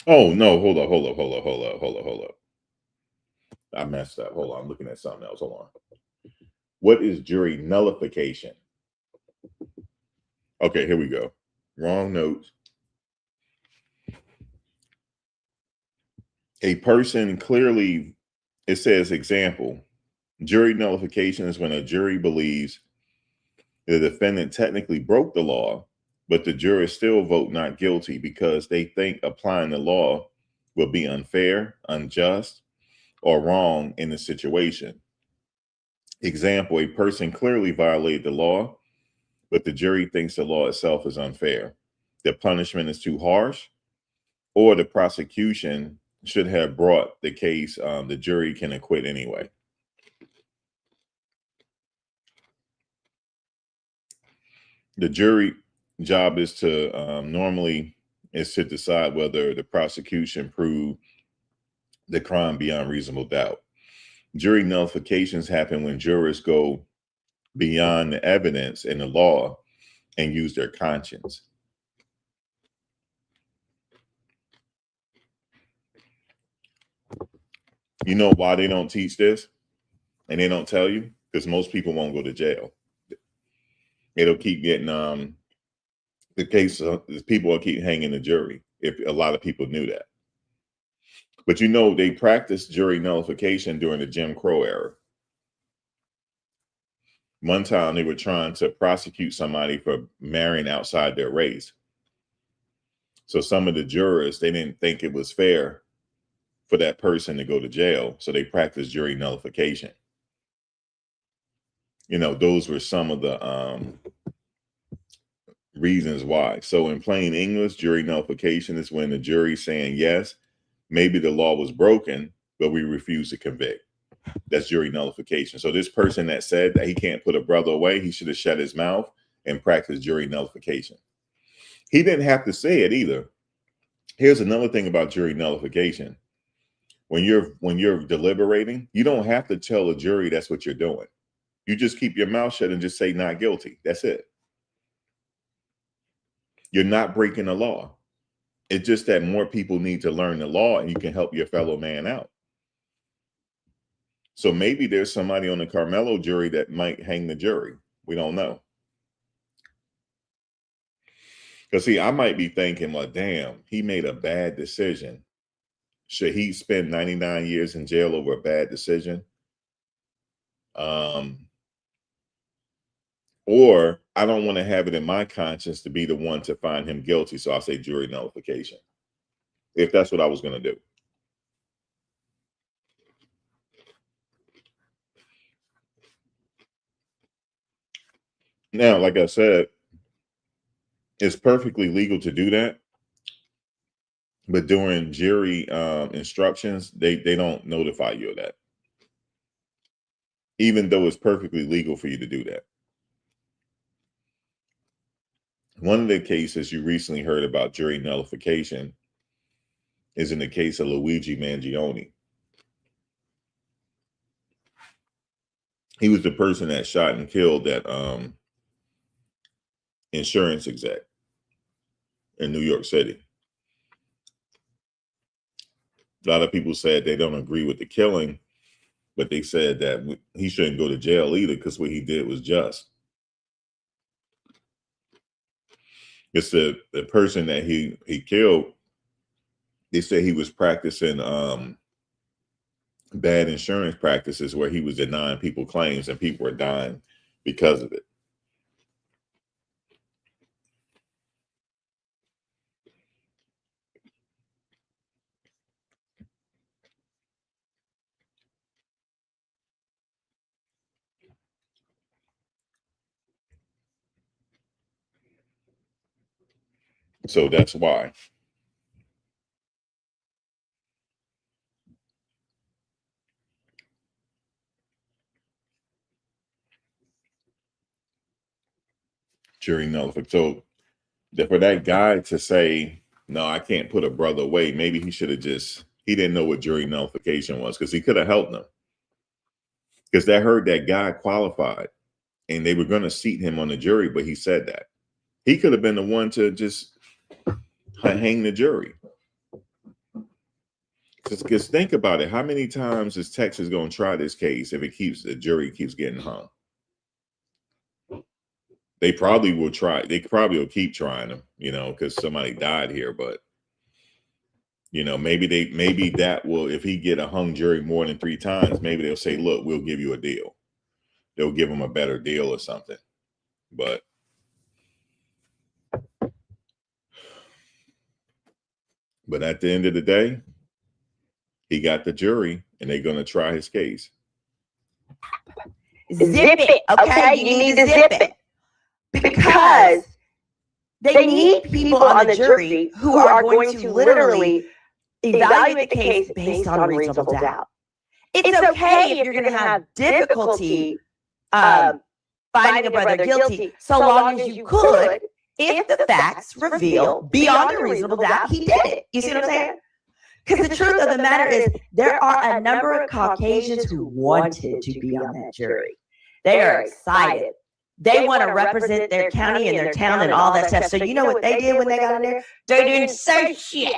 Oh, no, hold up. I messed up. Hold on. I'm looking at something else. Hold on. What is jury nullification? Okay, here we go. Wrong notes. A person clearly, it says example, jury nullification is when a jury believes the defendant technically broke the law, but the jurors still vote not guilty because they think applying the law will be unfair, unjust, or wrong in the situation. Example, a person clearly violated the law, but the jury thinks the law itself is unfair. The punishment is too harsh, or the prosecution should have brought the case. The jury can acquit anyway. The jury job is to normally is to decide whether the prosecution proved the crime beyond reasonable doubt. Jury nullifications happen when jurors go beyond the evidence and the law and use their conscience. You know why they don't teach this and they don't tell you? Because most people won't go to jail. It'll keep getting the case, people will keep hanging the jury if a lot of people knew that. But you know, they practiced jury nullification during the Jim Crow era. One time they were trying to prosecute somebody for marrying outside their race. So some of the jurors, they didn't think it was fair for that person to go to jail. So they practiced jury nullification. You know, those were some of the reasons why. So in plain English, jury nullification is when the jury's saying, yes, maybe the law was broken, but we refuse to convict. That's jury nullification. So this person that said that he can't put a brother away, he should have shut his mouth and practiced jury nullification. He didn't have to say it either. Here's another thing about jury nullification. When you're deliberating, you don't have to tell a jury that's what you're doing. You just keep your mouth shut and just say not guilty. That's it. You're not breaking the law. It's just that more people need to learn the law and you can help your fellow man out. So maybe there's somebody on the Karmelo jury that might hang the jury. We don't know. Because see, I might be thinking, well, damn, he made a bad decision. Should he spend 99 years in jail over a bad decision? Or I don't want to have it in my conscience to be the one to find him guilty. So I'll say jury nullification, if that's what I was going to do. Now, like I said, it's perfectly legal to do that. But during jury instructions, they don't notify you of that, even though it's perfectly legal for you to do that. One of the cases you recently heard about jury nullification is in the case of Luigi Mangione. He was the person that shot and killed that insurance exec in New York City. A lot of people said they don't agree with the killing, but they said that he shouldn't go to jail either because what he did was just. It's the person that he killed. They said he was practicing bad insurance practices where he was denying people claims and people were dying because of it. So that's why. Jury nullification. So for that guy to say, no, I can't put a brother away, maybe he should have he didn't know what jury nullification was, because he could have helped them. Because they heard that guy qualified and they were going to seat him on the jury, but he said that. He could have been the one to just hang the jury. Because think about it. How many times is Texas going to try this case if the jury keeps getting hung? They probably will try. They probably will keep trying them, because somebody died here. But, maybe that will, if he get a hung jury more than 3 times, maybe they'll say, look, we'll give you a deal. They'll give him a better deal or something. But at the end of the day, he got the jury and they're going to try his case. Zip it, okay? You need to zip it. Because they need people on the jury who are going to literally evaluate the case based on reasonable doubt. It's okay if you're going to have difficulty finding a brother guilty, so long as you could, if the facts reveal beyond a reasonable doubt he did it. You see what I'm saying? Because the truth of the matter is, there are a number of Caucasians who wanted to be on that jury. They are excited. They want to represent their county and their town and all that stuff. So you know what they did when they got in there? They didn't say shit.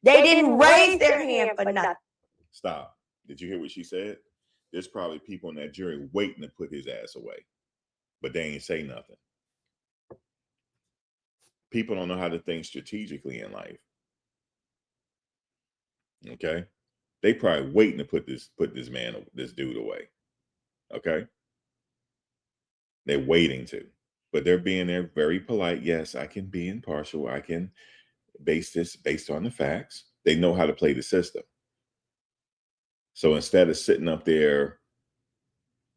They didn't raise their hand for nothing. Stop. Did you hear what she said? There's probably people in that jury waiting to put his ass away, but they ain't say nothing. People don't know how to think strategically in life. Okay, they probably waiting to put this dude away. Okay, they're waiting to, but they're being there very polite. Yes, I can be impartial. I can base this based on the facts. They know how to play the system. So instead of sitting up there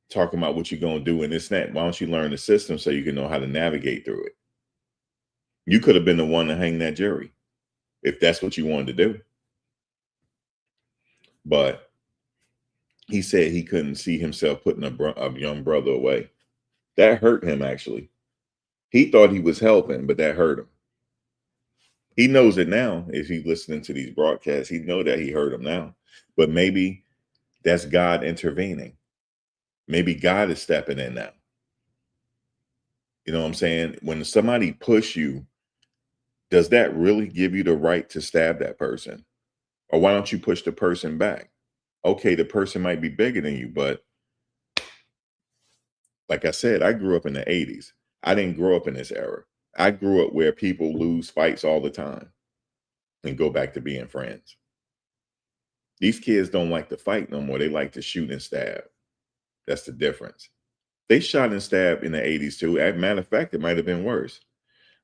talking about what you're going to do and this and that, why don't you learn the system so you can know how to navigate through it? You could have been the one to hang that jury if that's what you wanted to do. But he said he couldn't see himself putting a young brother away. That hurt him, actually. He thought he was helping, but that hurt him. He knows it now. If he's listening to these broadcasts, he know that he hurt him now. But maybe that's God intervening. Maybe God is stepping in now. You know what I'm saying? When somebody push you, does that really give you the right to stab that person? Or why don't you push the person back? Okay, the person might be bigger than you, but like I said, I grew up in the 80s. I didn't grow up in this era. I grew up where people lose fights all the time and go back to being friends. These kids don't like to fight no more. They like to shoot and stab. That's the difference. They shot and stabbed in the 80s too. As a matter of fact, it might have been worse.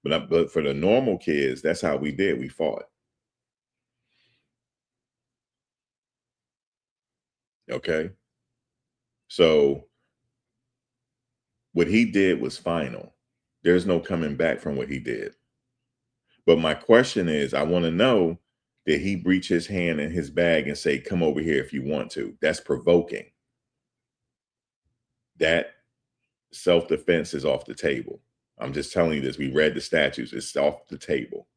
But for the normal kids, that's how we did. We fought. Okay. So what he did was final. There's no coming back from what he did. But my question is, I want to know, did he reach his hand in his bag and say, come over here if you want to? That's provoking. That self-defense is off the table. I'm just telling you this. We read the statutes. It's off the table.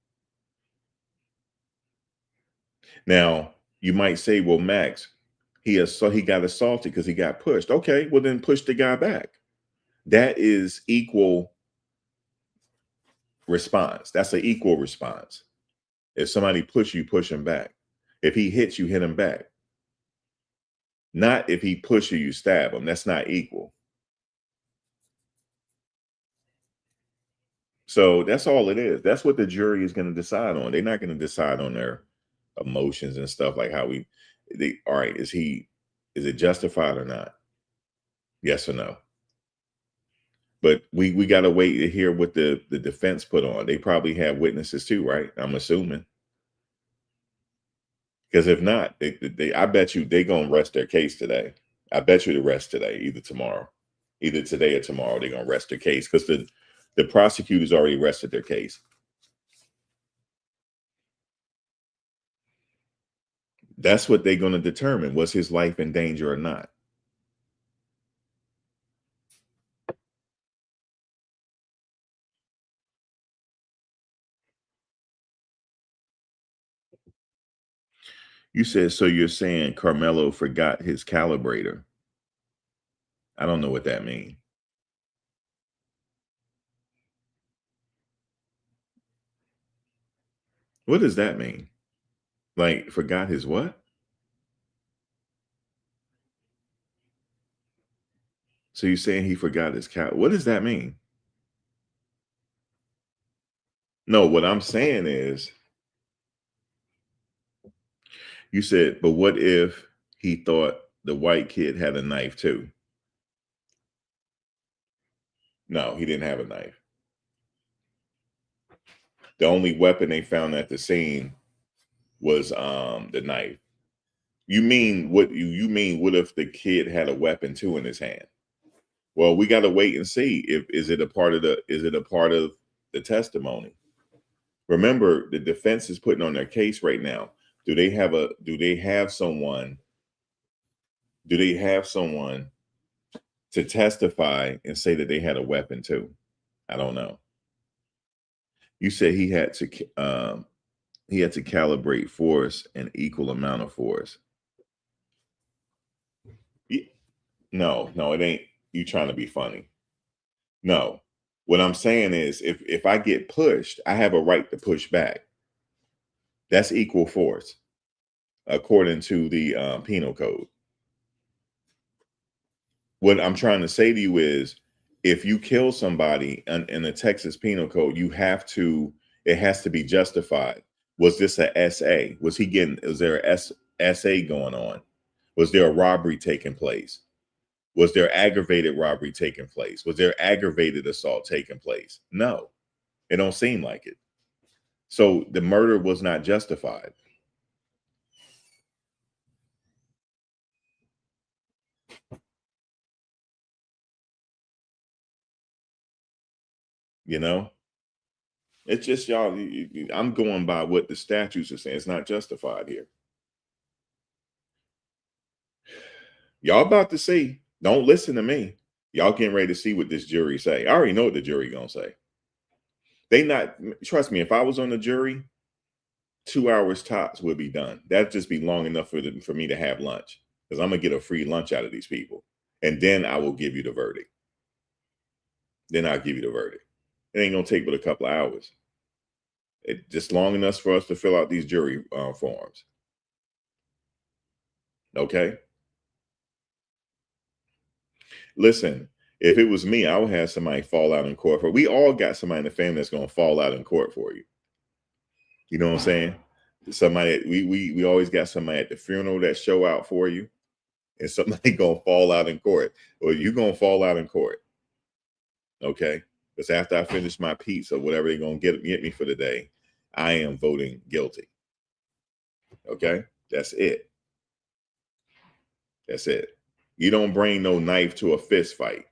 Now, you might say, well, Max, he got assaulted because he got pushed. Okay, well, then push the guy back. That is equal response. That's an equal response. If somebody push you, push him back. If he hits you, hit him back. Not if he pushes you, stab him. That's not equal. So that's all it is. That's what the jury is going to decide on. They're not going to decide on their emotions and stuff like how all right, is it justified or not? Yes or no? But we got to wait to hear what the defense put on. They probably have witnesses too, right? I'm assuming. Because if not, I bet you they're going to rest their case today. I bet you the rest today, either today or tomorrow, they're going to rest their case because the prosecutors already rested their case. That's what they're going to determine. Was his life in danger or not? You said, so you're saying Karmelo forgot his calibrator. I don't know what that means. What does that mean? Like, forgot his what? So you're saying he forgot his what does that mean? No, what I'm saying is, you said, but what if he thought the white kid had a knife too? No, he didn't have a knife. The only weapon they found at the scene was the knife. You mean what if the kid had a weapon too in his hand? Well, we got to wait and see if is it a part of the testimony. Remember, the defense is putting on their case right now. Do they have someone to testify and say that they had a weapon too? I don't know. You said he had to calibrate force an equal amount of force. No, it ain't. You trying to be funny. No. What I'm saying is if I get pushed, I have a right to push back. That's equal force, according to the penal code. What I'm trying to say to you is, if you kill somebody in the Texas penal code, it has to be justified. Was this a SA? Was there a SA going on? Was there a robbery taking place? Was there aggravated robbery taking place? Was there aggravated assault taking place? No, it don't seem like it. So the murder was not justified. You know, it's just y'all. I'm going by what the statutes are saying. It's not justified here. Y'all about to see. Don't listen to me. Y'all getting ready to see what this jury say. I already know what the jury gonna say. They not, trust me, if I was on the jury, 2 hours tops would be done. That'd just be long enough for me to have lunch, because I'm gonna get a free lunch out of these people. And then I will give you the verdict. Then I'll give you the verdict. It ain't gonna take but a couple of hours. It just long enough for us to fill out these jury forms. Okay. Listen, if it was me, I would have somebody fall out in court for. We all got somebody in the family that's gonna fall out in court for you. You know what I'm saying? Somebody we always got somebody at the funeral that show out for you, and somebody gonna fall out in court, or you gonna fall out in court. Okay, because after I finish my piece or whatever they're gonna get me for the day, I am voting guilty. Okay, that's it. That's it. You don't bring no knife to a fist fight.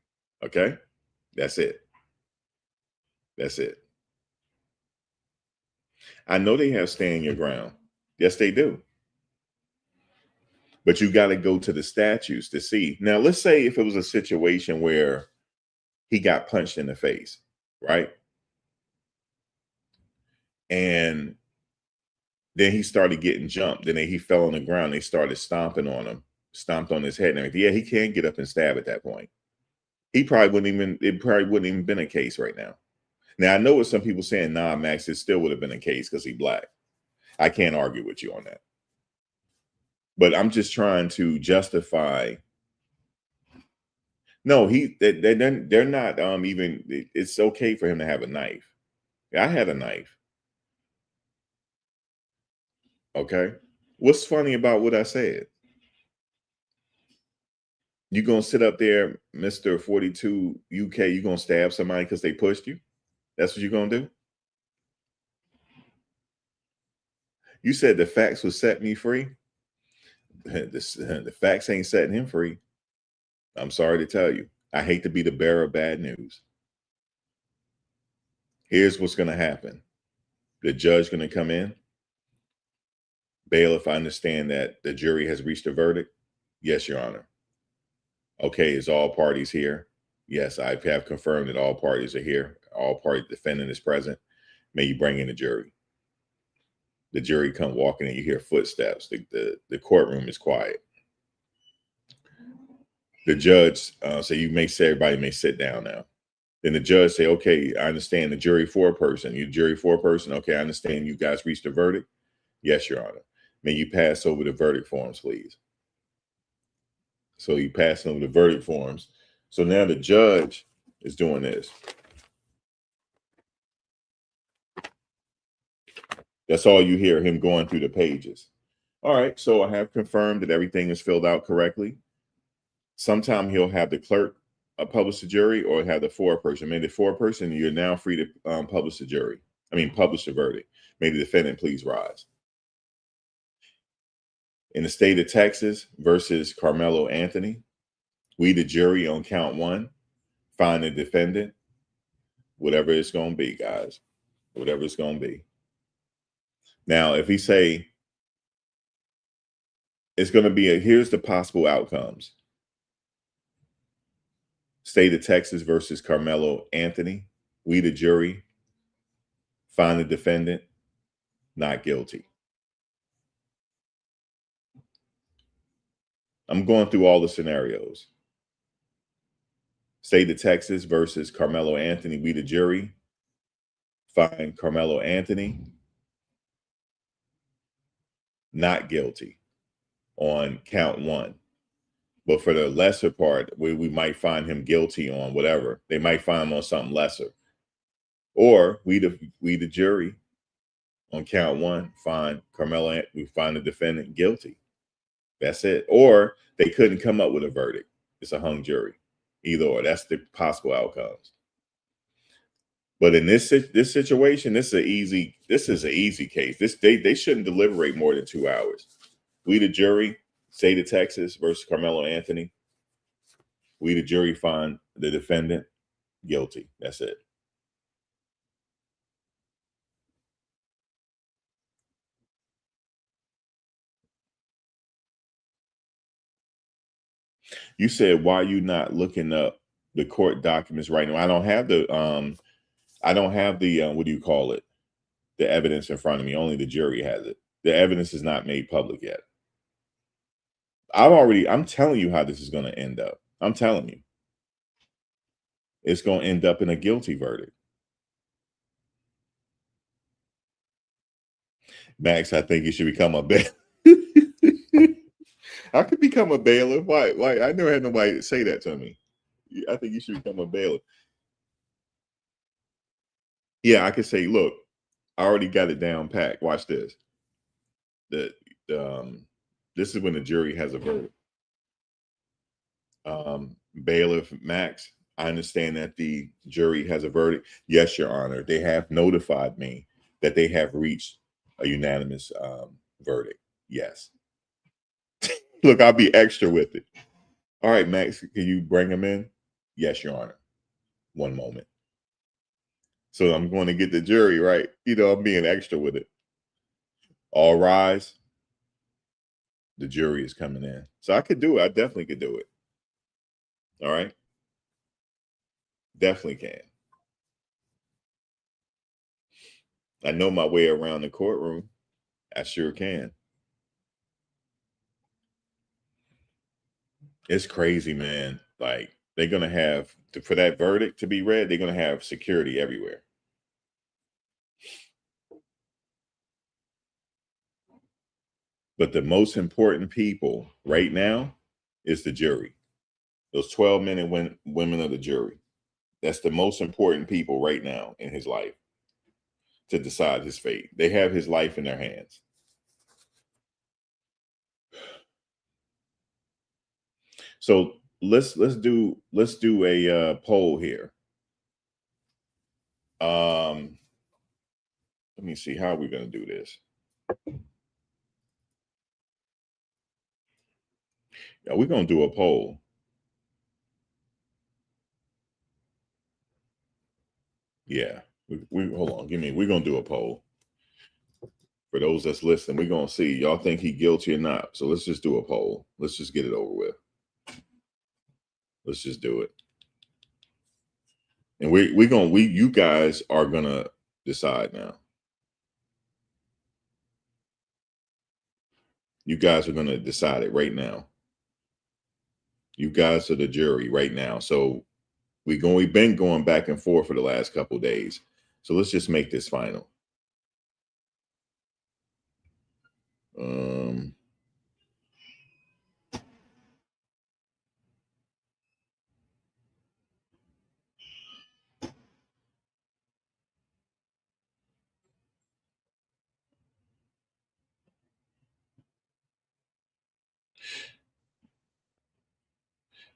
Okay, that's it. That's it. I know they have stand your ground. Yes, they do. But you got to go to the statutes to see. Now, let's say if it was a situation where he got punched in the face, right? And then he started getting jumped. Then he fell on the ground. They started stomping on him, stomped on his head and everything. Yeah, he can't get up and stab at that point. It probably wouldn't even been a case right now. Now, I know what some people saying, nah, Max, it still would have been a case because he black. I can't argue with you on that. But I'm just trying to justify. No, they're not even. It's okay for him to have a knife. I had a knife. Okay. What's funny about what I said? You gonna sit up there, Mr. 42 UK, you gonna stab somebody because they pushed you? That's what you're gonna do? You said the facts would set me free. The facts ain't setting him free. I'm sorry to tell you. I hate to be the bearer of bad news. Here's what's gonna happen. The judge gonna come in. Bailiff, I understand that the jury has reached a verdict. Yes, Your Honor. Okay, is all parties here? Yes, I have confirmed that all parties are here. All party defendant is present. May you bring in the jury. The jury come walking in, you hear footsteps. The courtroom is quiet. The judge say everybody may sit down now. Then the judge say, okay, I understand the jury foreperson. You jury foreperson. Okay, I understand you guys reached a verdict. Yes, Your Honor. May you pass over the verdict forms, please. So you pass over the verdict forms. So now the judge is doing this. That's all you hear, him going through the pages. All right, so I have confirmed that everything is filled out correctly. Sometime he'll have the clerk publish the jury, or have the foreperson. May the foreperson, you're now free to publish the verdict. May the defendant please rise. In the state of Texas versus Karmelo Anthony, we, the jury, on count 1, find the defendant, whatever it's going to be, guys, whatever it's going to be. Now, if he say it's going to be here's the possible outcomes. State of Texas versus Karmelo Anthony, we, the jury, find the defendant not guilty. I'm going through all the scenarios. State of Texas versus Karmelo Anthony. We, the jury, find Karmelo Anthony not guilty on count 1. But for the lesser part, we might find him guilty on whatever. They might find him on something lesser. Or we, the jury, on count 1, find Karmelo, we find the defendant guilty. That's it. Or they couldn't come up with a verdict. It's a hung jury. Either or. That's the possible outcomes. But in this situation, this is an easy case. They shouldn't deliberate more than 2 hours. We, the jury, State of Texas versus Karmelo Anthony. We, the jury, find the defendant guilty. That's it. You said, why are you not looking up the court documents right now? I don't have the what do you call it? The evidence in front of me. Only the jury has it. The evidence is not made public yet. I'm telling you how this is going to end up. I'm telling you. It's going to end up in a guilty verdict. Max, I think you should become a bailiff. I could become a bailiff. Why? I never had nobody say that to me. I think you should become a bailiff. Yeah, I could say, look, I already got it down packed. Watch this. This is when the jury has a verdict. Bailiff Max, I understand that the jury has a verdict. Yes, Your Honor. They have notified me that they have reached a unanimous verdict. Yes. Look, I'll be extra with it. All right, Max, can you bring him in? Yes, Your Honor. One moment. So I'm going to get the jury, right? I'm being extra with it. All rise. The jury is coming in. So I could do it. I definitely could do it. All right. Definitely can. I know my way around the courtroom. I sure can. It's crazy, man. Like, they're going to have, for that verdict to be read, they're going to have security everywhere. But the most important people right now is the jury. Those 12 men and women of the jury. That's the most important people right now in his life to decide his fate. They have his life in their hands. So let's do a poll here. Let me see how we're going to do this. Yeah, we're going to do a poll. Yeah, we hold on. We're going to do a poll. For those that's listening, we're going to see. Y'all think he guilty or not? So let's just do a poll. Let's just get it over with. Let's just do it. And you guys are going to decide now. You guys are going to decide it right now. You guys are the jury right now. So we've been going back and forth for the last couple of days. So let's just make this final.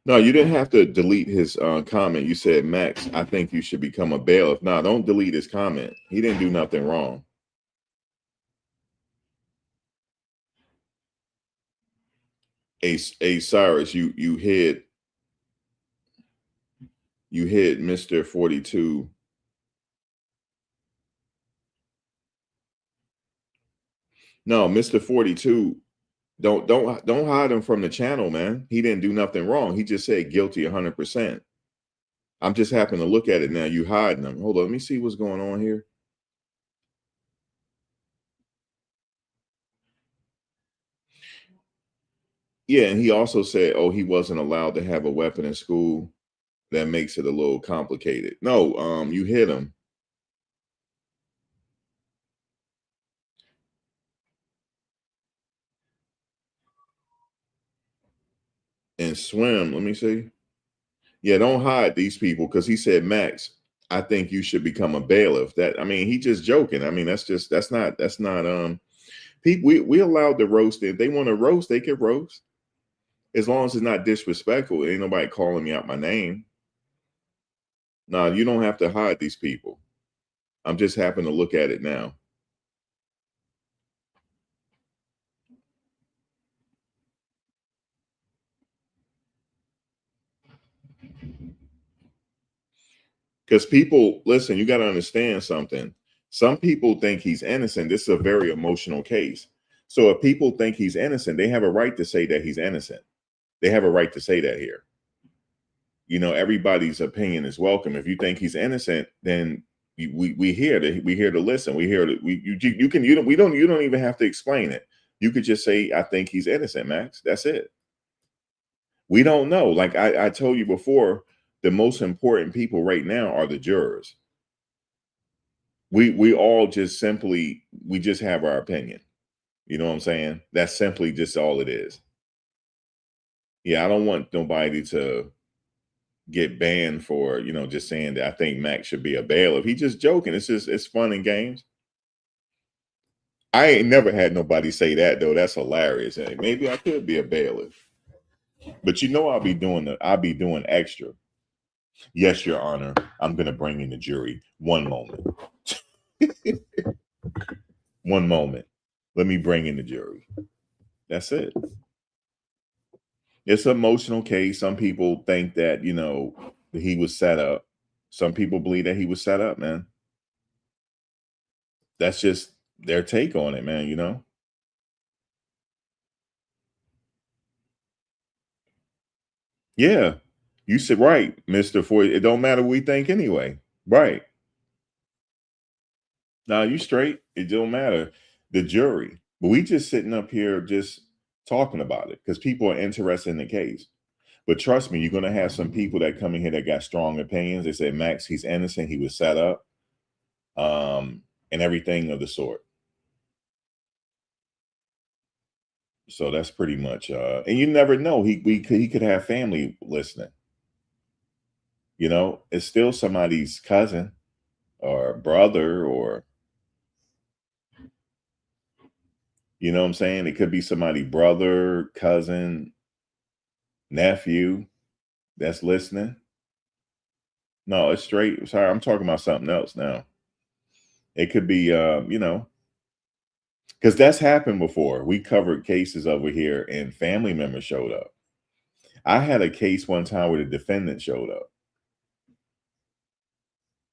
No, you didn't have to delete his comment. You said, Max, I think you should become a bailiff. No, don't delete his comment. He didn't do nothing wrong. Cyrus, you hit Mr. 42. No, Mr. 42, don't hide him from the channel, man. He didn't do nothing wrong. He just said guilty 100%. I'm just happening to look at it now. You hiding him. Hold on, let me see what's going on here. Yeah, and he also said, oh, he wasn't allowed to have a weapon in school. that makes it a little complicated. No, you hit him. And swim. Let me see. Yeah, don't hide these people, because he said, Max, I think you should become a bailiff. That, I mean, he just joking. I mean, that's not people, we allowed to roast it. If they want to roast, they can roast. As long as it's not disrespectful. Ain't nobody calling me out my name. No, you don't have to hide these people. I'm just happen to look at it now. Because people, listen, you got to understand something. Some people think he's innocent. This is a very emotional case. So if people think he's innocent, they have a right to say that he's innocent. They have a right to say that here. You know, everybody's opinion is welcome. If you think he's innocent, then we here to listen. We here to we don't even have to explain it. You could just say, I think he's innocent, Max. That's it. We don't know. Like I told you before, the most important people right now are the jurors. We all just simply, we just have our opinion. You know what I'm saying? That's simply just all it is. Yeah, I don't want nobody to get banned for, you know, just saying that I think Max should be a bailiff. He just joking. It's fun and games. I ain't never had nobody say that though. That's hilarious. Hey, maybe I could be a bailiff. But you know, I'll be doing extra. Yes, Your Honor. I'm gonna bring in the jury. One moment. One moment. Let me bring in the jury. That's it. It's an emotional case. Some people think that, you know, he was set up. Some people believe that he was set up, man. That's just their take on it, man, you know? Yeah. You said right, Mr. Foy. It don't matter what we think anyway. Right. Now you straight. It don't matter. The jury. But we just sitting up here just talking about it because people are interested in the case. But trust me, you're gonna have some people that come in here that got strong opinions. They say, Max, he's innocent, he was set up, and everything of the sort. So that's pretty much and you never know. He could have family listening. You know, it's still somebody's cousin or brother, or you know what I'm saying? It could be somebody brother, cousin, nephew that's listening. No, it's straight. Sorry, I'm talking about something else now. It could be you know, because that's happened before. We covered cases over here and family members showed up. I had a case one time where the defendant showed up.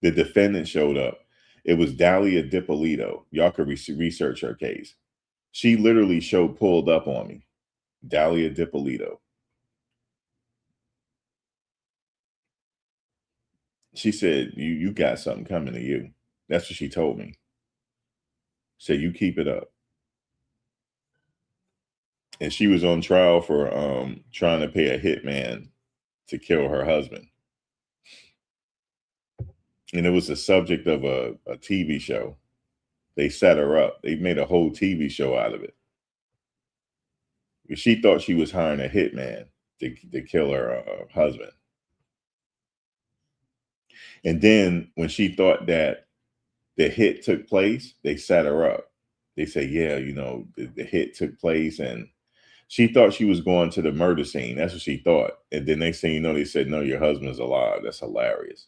The defendant showed up. It was Dalia Dipolito. Y'all could research her case. She literally pulled up on me. Dalia Dipolito. She said, you got something coming to you. That's what she told me. Said, you keep it up. And she was on trial for trying to pay a hitman to kill her husband. And it was the subject of a TV show. They set her up. They made a whole TV show out of it. She thought she was hiring a hitman to kill her husband. And then when she thought that the hit took place, they set her up. They say, yeah, you know, the hit took place, and she thought she was going to the murder scene. That's what she thought. And then next thing you know, they said, no, your husband's alive. That's hilarious.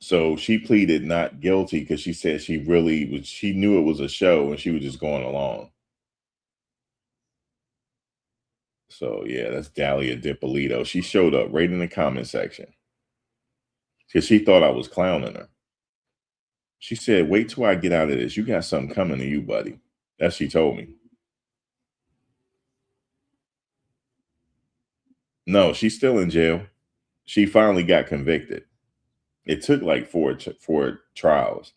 So she pleaded not guilty because she said she knew it was a show and she was just going along. So yeah, that's Dalia Dipolito. She showed up right in the comment section because she thought I was clowning her. She said, wait till I get out of this. You got something coming to you, buddy. That's what she told me. No, she's still in jail. She finally got convicted. It took like four trials.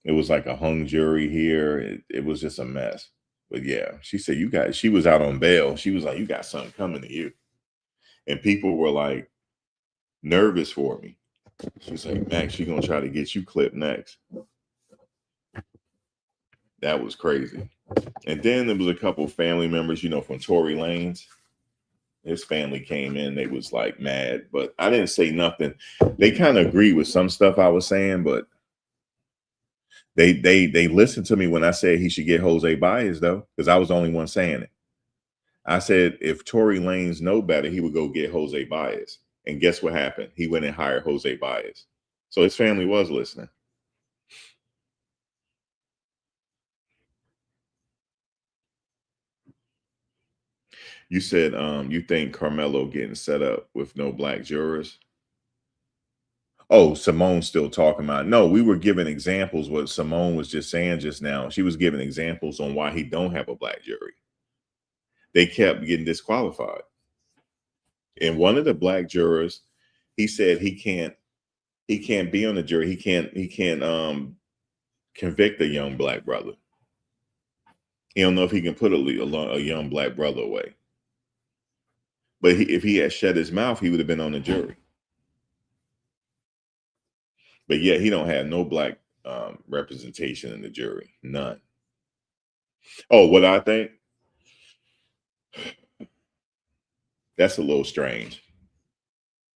It was like a hung jury here. It was just a mess. But yeah, she said, she was out on bail. She was like, you got something coming to you. And people were like nervous for me. She's like, Max, she's going to try to get you clipped next. That was crazy. And then there was a couple of family members, from Tory Lanez. His family came in. They was like mad, but I didn't say nothing. They kind of agree with some stuff I was saying, but they listened to me when I said he should get Jose Baez, though, because I was the only one saying it. I said if Tory Lanez know better, he would go get Jose Baez. And guess what happened? He went and hired Jose Baez. So his family was listening. You said you think Karmelo getting set up with no black jurors? Oh, Simone's still talking about. No, we were giving examples. What Simone was just saying just now. She was giving examples on why he don't have a black jury. They kept getting disqualified. And one of the black jurors, he said he can't be on the jury. He can't convict a young black brother. He don't know if he can put a young black brother away. But if he had shut his mouth, he would have been on the jury. But yeah, he don't have no black representation in the jury. None. Oh, what I think? That's a little strange.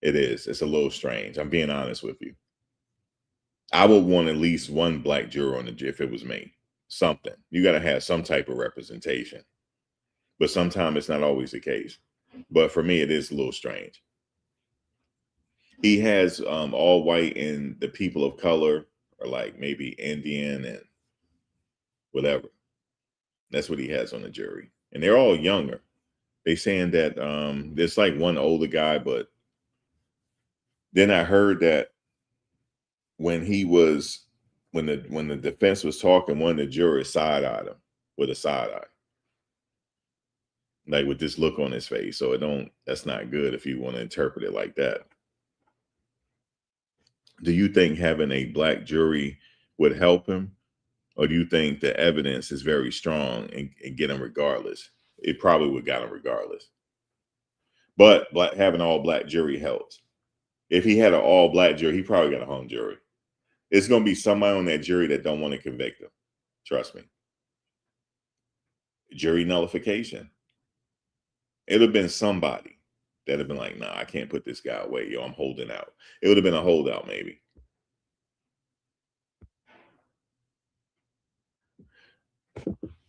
It is. It's a little strange. I'm being honest with you. I would want at least one black juror on the jury if it was me. Something. You got to have some type of representation. But sometimes it's not always the case. But for me, it is a little strange. He has all white and the people of color are like maybe Indian and whatever. That's what he has on the jury. And they're all younger. They saying that there's like one older guy, but then I heard that when the defense was talking, one of the jurors side-eyed him with a side eye. Like with this look on his face. So that's not good if you want to interpret it like that. Do you think having a black jury would help him? Or do you think the evidence is very strong and get him regardless? It probably would got him regardless. But having an all black jury helps. If he had an all black jury, he probably got a hung jury. It's going to be somebody on that jury that don't want to convict him. Trust me. Jury nullification. It would have been somebody that have been like, nah, I can't put this guy away. Yo, I'm holding out. It would have been a holdout maybe.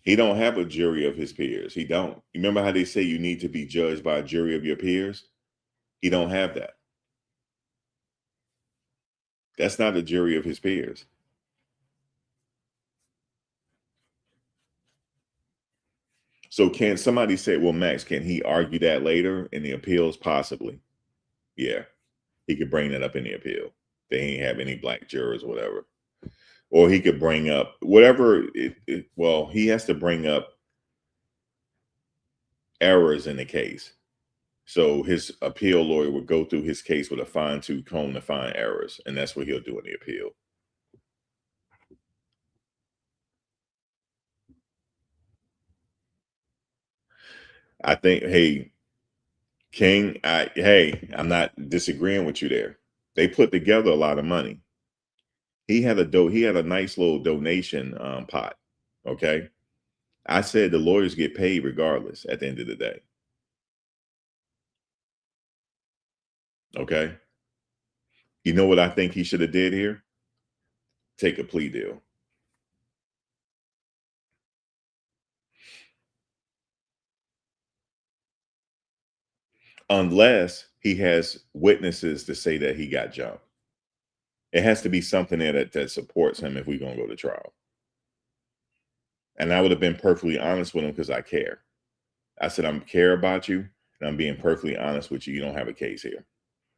He don't have a jury of his peers. He don't. Remember how they say you need to be judged by a jury of your peers? He don't have that. That's not a jury of his peers. So can somebody say, well, Max, can he argue that later in the appeals? Possibly. Yeah. He could bring that up in the appeal. They ain't have any black jurors or whatever. Or he could bring up whatever. Well, he has to bring up errors in the case. So his appeal lawyer would go through his case with a fine-tooth comb to find errors. And that's what he'll do in the appeal. I think, hey, King, I'm not disagreeing with you there. They put together a lot of money. He had a nice little donation pot. Okay. I said the lawyers get paid regardless at the end of the day. Okay. You know what I think he should have did here? Take a plea deal. Unless he has witnesses to say that he got jumped. It has to be something there that supports him if we're going to go to trial. And I would have been perfectly honest with him because I care. I said, I care about you, and I'm being perfectly honest with you. You don't have a case here.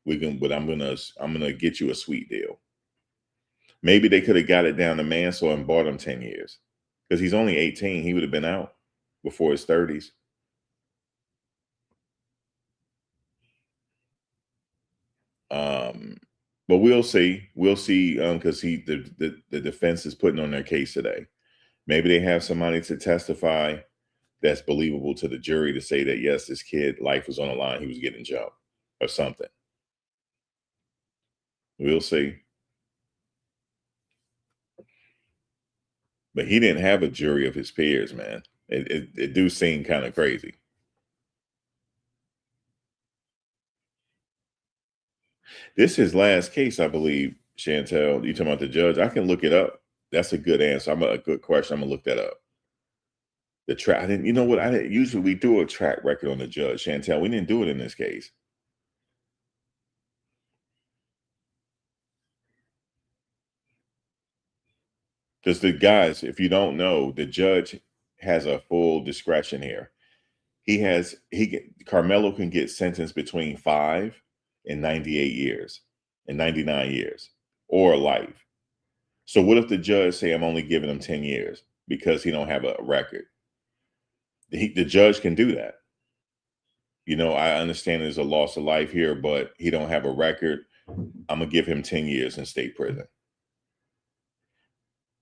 But I'm gonna get you a sweet deal. Maybe they could have got it down to manslaughter and bought him 10 years. Because he's only 18. He would have been out before his 30s. But we'll see. We'll see because the defense is putting on their case today. Maybe they have somebody to testify that's believable to the jury to say that, yes, this kid life was on the line. He was getting jumped or something. We'll see. But he didn't have a jury of his peers, man. It do seem kind of crazy. This is his last case, I believe, Chantel. You talking about the judge? I can look it up. That's a good answer. A good question. I'm gonna look that up. The track. I didn't. You know what? I didn't. Usually we do a track record on the judge, Chantel. We didn't do it in this case. Because the guys, if you don't know, the judge has a full discretion here. Karmelo can get sentenced between 5 and 98 years and 99 years or life. So what if the judge say, I'm only giving him 10 years because he don't have a record? The judge can do that. You know, I understand there's a loss of life here, but he don't have a record. I'm gonna give him 10 years in state prison.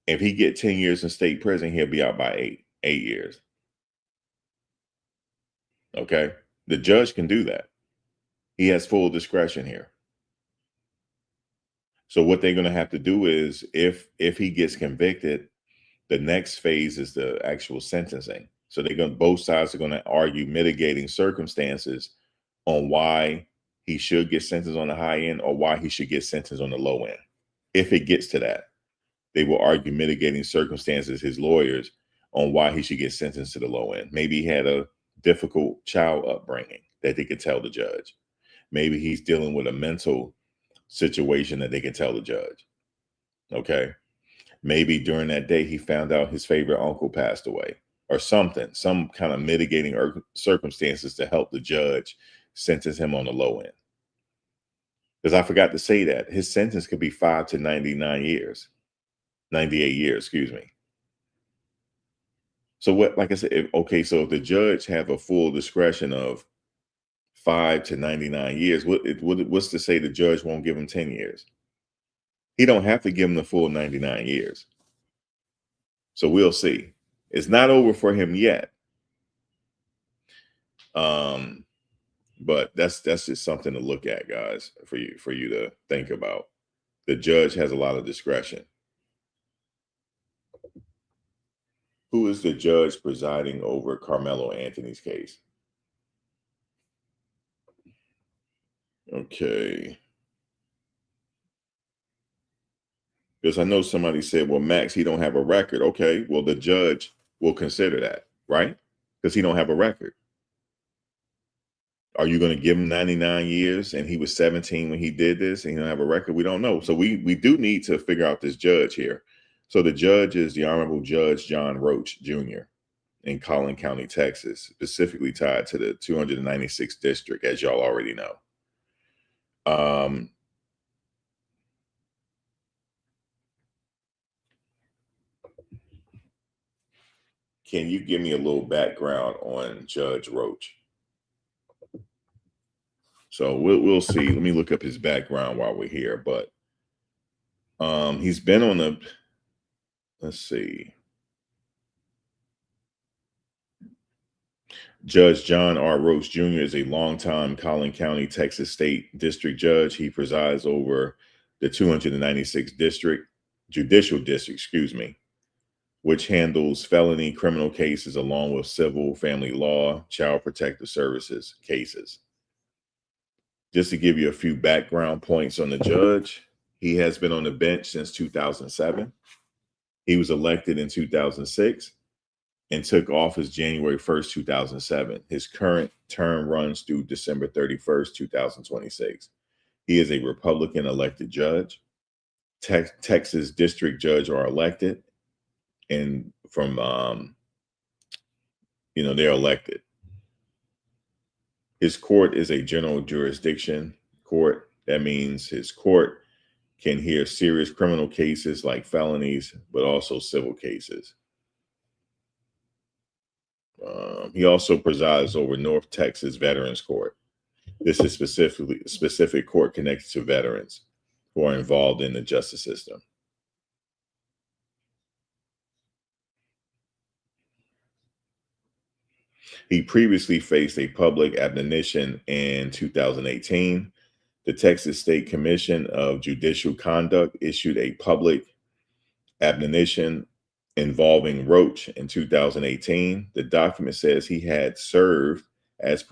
If he get 10 years in state prison, he'll be out by 8 years. Okay. The judge can do that. He has full discretion here. So what they're going to have to do is if he gets convicted, the next phase is the actual sentencing. So both sides are going to argue mitigating circumstances on why he should get sentenced on the high end or why he should get sentenced on the low end. If it gets to that, they will argue mitigating circumstances, his lawyers, on why he should get sentenced to the low end. Maybe he had a difficult child upbringing that they could tell the judge. Maybe he's dealing with a mental situation that they can tell the judge. Okay. Maybe during that day he found out his favorite uncle passed away or something, some kind of mitigating circumstances to help the judge sentence him on the low end. Because I forgot to say that his sentence could be 5 to 99 years, 98 years, excuse me. So what, like I said, so if the judge have a full discretion of 5 to 99 years, what's to say the judge won't give him 10 years? He don't have to give him the full 99 years. So we'll see. It's not over for him yet. But that's just something to look at, guys, for you to think about. The judge has a lot of discretion. Who is the judge presiding over Karmelo Anthony's case? Okay. Because I know somebody said, well, Max, he don't have a record. Okay, well, the judge will consider that, right? Because he don't have a record. Are you going to give him 99 years and he was 17 when he did this and he don't have a record? We don't know. So we do need to figure out this judge here. So the judge is the Honorable Judge John Roach Jr. in Collin County, Texas, specifically tied to the 296th district, as y'all already know. Can you give me a little background on Judge Roach? So we'll see. Let me look up his background while we're here. But he's been on the, let's see. Judge John R. Roach Jr. is a longtime Collin County, Texas State District Judge. He presides over the 296th Judicial District, which handles felony criminal cases along with civil, family law, child protective services cases. Just to give you a few background points on the judge, he has been on the bench since 2007. He was elected in 2006 and took office January 1st, 2007. His current term runs through December 31st, 2026. He is a Republican elected judge. Texas district judge are elected, and from, they're elected. His court is a general jurisdiction court. That means his court can hear serious criminal cases like felonies, but also civil cases. He also presides over North Texas Veterans Court. This is specific court connected to veterans who are involved in the justice system. He previously faced a public admonition in 2018. The Texas State Commission of Judicial Conduct issued a public admonition involving Roach in 2018. The document says he had served as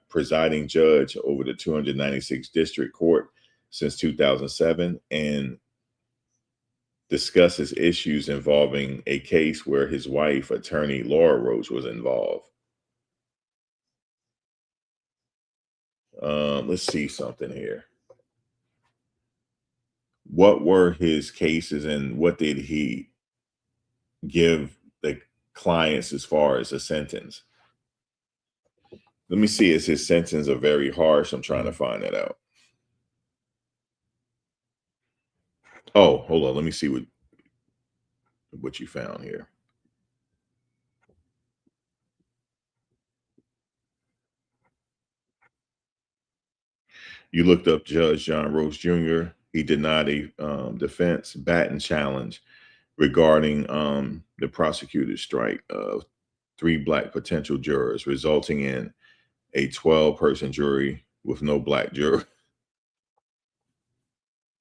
presiding judge over the 296th District Court since 2007 and discusses issues involving a case where his wife, attorney Laura Roach, was involved. Let's see something here. What were his cases and what did he give the clients as far as a sentence? Let me see. Is his sentence a very harsh? I'm trying to find that out. Oh, hold on. Let me see what you found here. You looked up Judge John Roach Jr. He denied a defense baton challenge regarding the prosecutor's strike of 3 Black potential jurors, resulting in a 12-person jury with no Black juror.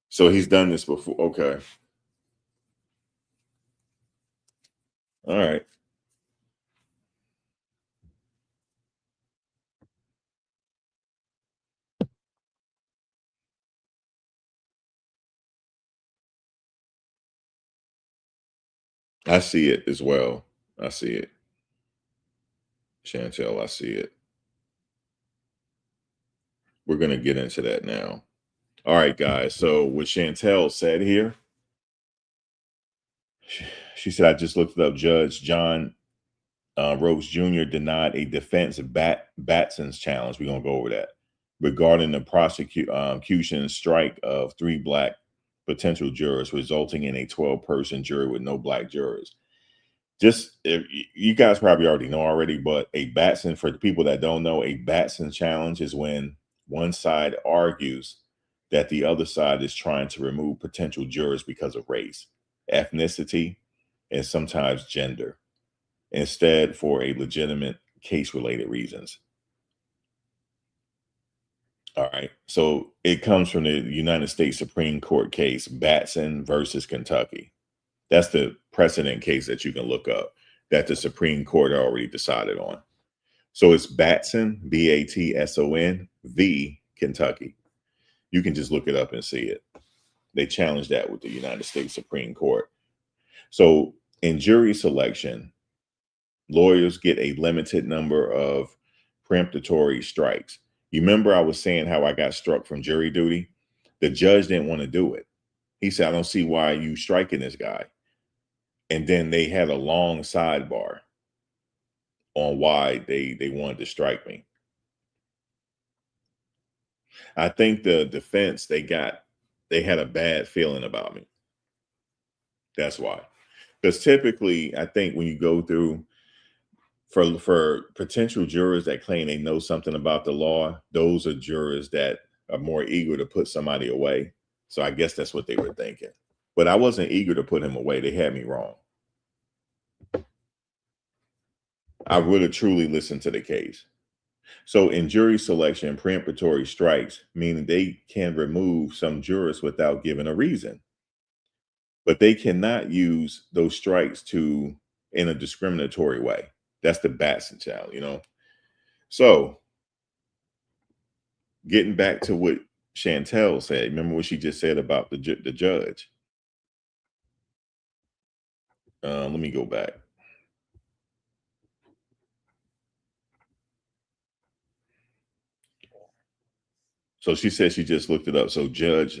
So he's done this before. Okay. All right. I see it as well. I see it. Chantel, I see it. We're going to get into that now. All right, guys. So what Chantel said here, she said, I just looked it up. Judge John Roach Jr. denied a defense Batson's challenge. We're going to go over that regarding the prosecution strike of 3 Black potential jurors, resulting in a 12-person jury with no Black jurors. Just, if you guys probably already know already, but a Batson, for the people that don't know, a Batson challenge is when one side argues that the other side is trying to remove potential jurors because of race, ethnicity, and sometimes gender, instead for a legitimate case-related reasons. All right. So it comes from the United States Supreme Court case, Batson versus Kentucky. That's the precedent case that you can look up that the Supreme Court already decided on. So it's Batson, Batson, v. Kentucky. You can just look it up and see it. They challenged that with the United States Supreme Court. So in jury selection, lawyers get a limited number of preemptory strikes. You remember I was saying how I got struck from jury duty? The judge didn't want to do it. He said, I don't see why you striking this guy. And then they had a long sidebar on why they wanted to strike me. I think the defense, they had a bad feeling about me. That's why. Because typically, I think when you go through for potential jurors that claim they know something about the law, those are jurors that are more eager to put somebody away. So I guess that's what they were thinking. But I wasn't eager to put him away. They had me wrong. I really truly listened to the case. So in jury selection, preemptory strikes, meaning they can remove some jurors without giving a reason. But they cannot use those strikes in a discriminatory way. That's the Batson challenge, So getting back to what Chantel said, remember what she just said about the judge? Let me go back. So she said she just looked it up. So Judge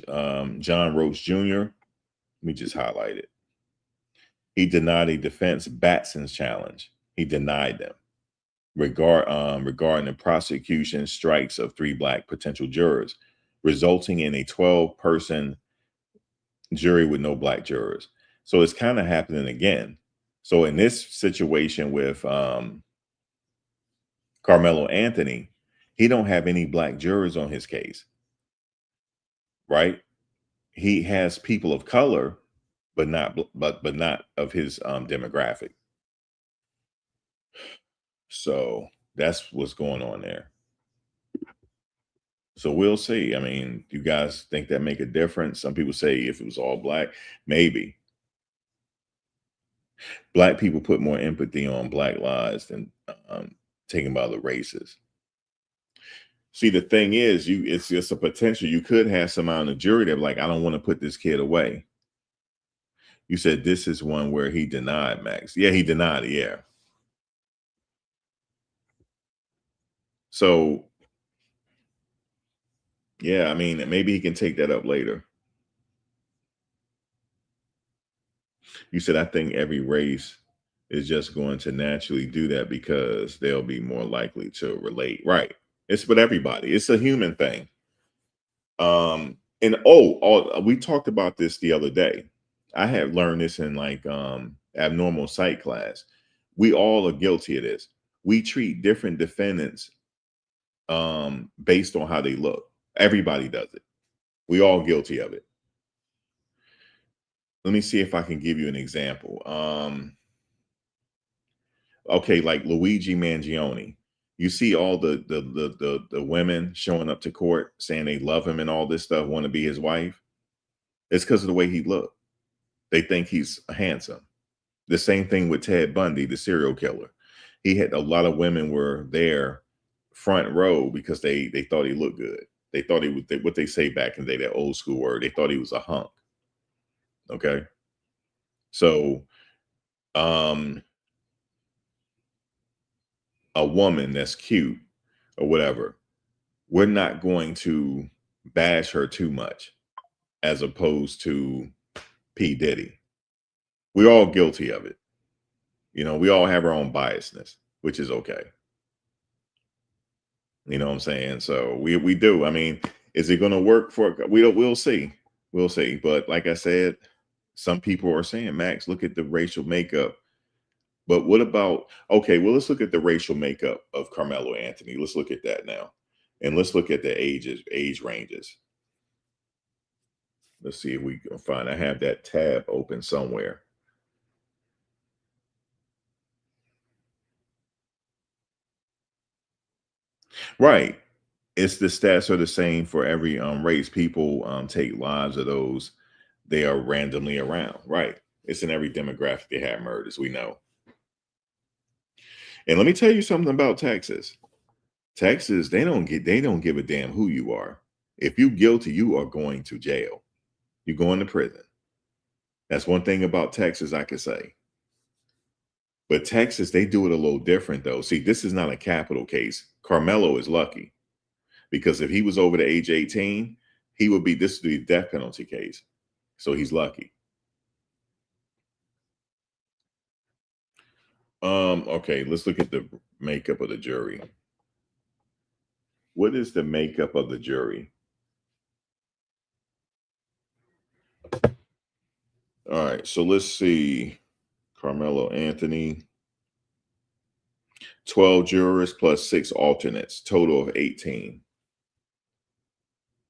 John Roach Jr., let me just highlight it. He denied a defense Batson's challenge. He denied them regarding the prosecution strikes of 3 Black potential jurors, resulting in a 12-person jury with no Black jurors. So it's kind of happening again. So in this situation with Karmelo Anthony, he don't have any Black jurors on his case, right? He has people of color, but not of his demographic. So That's what's going on there. So we'll see. I mean, you guys think that make a difference? Some people say if it was all black, maybe. Black people put more empathy on black lives than taken by the races. See, the thing is, it's just a potential. You could have somebody on the jury that like, I don't want to put this kid away. You said this is one where he denied Max. Yeah, he denied it. Yeah. So, yeah, I mean, maybe he can take that up later. You said, I think every race is just going to naturally do that because they'll be more likely to relate. Right. It's with everybody. It's a human thing. And we talked about this the other day. I had learned this in like abnormal psych class. We all are guilty of this. We treat different defendants based on how they look. Everybody does it. We all guilty of it. Let me see if I can give you an example. Okay, like Luigi Mangione. You see all the women showing up to court saying they love him and all this stuff, want to be his wife. It's because of the way he looked. They think he's handsome. The same thing with Ted Bundy, the serial killer. He had a lot of women were there front row because they thought he looked good. They thought he was what they say back in the day, that old school word. They thought he was a hunk. Okay. So a woman that's cute or whatever, we're not going to bash her too much as opposed to P. Diddy. We're all guilty of it. You know, we all have our own biasness, which is okay. You know what I'm saying? So we do. I mean, is it going to work for? We'll see. We'll see. But like I said, some people are saying, Max, look at the racial makeup. But what about, okay, well, let's look at the racial makeup of Karmelo Anthony. Let's look at that now. And let's look at the age ranges. Let's see if we can find, I have that tab open somewhere. Right. It's the stats are the same for every race. People take lives of those they are randomly around. Right. It's in every demographic they have murders, we know. And let me tell you something about Texas. Texas, they don't give a damn who you are. If you're guilty, you are going to jail. You're going to prison. That's one thing about Texas I could say. But Texas, they do it a little different though. See, this is not a capital case. Karmelo is lucky because if he was over the age 18, he would be, this would be a death penalty case. So he's lucky. Okay, let's look at the makeup of the jury. What is the makeup of the jury? All right, so let's see. Karmelo Anthony, 12 jurors plus 6 alternates, total of 18.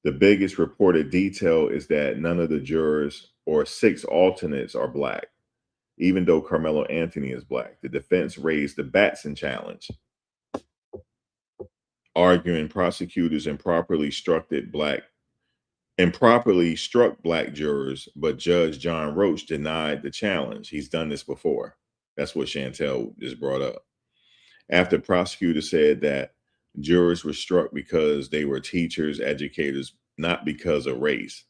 The biggest reported detail is that none of the jurors or 6 alternates are black. Even though Karmelo Anthony is black, the defense raised the Batson challenge, arguing prosecutors improperly struck black jurors, but Judge John Roach denied the challenge. He's done this before. That's what Chantel just brought up. After prosecutors said that jurors were struck because they were teachers, educators, not because of race.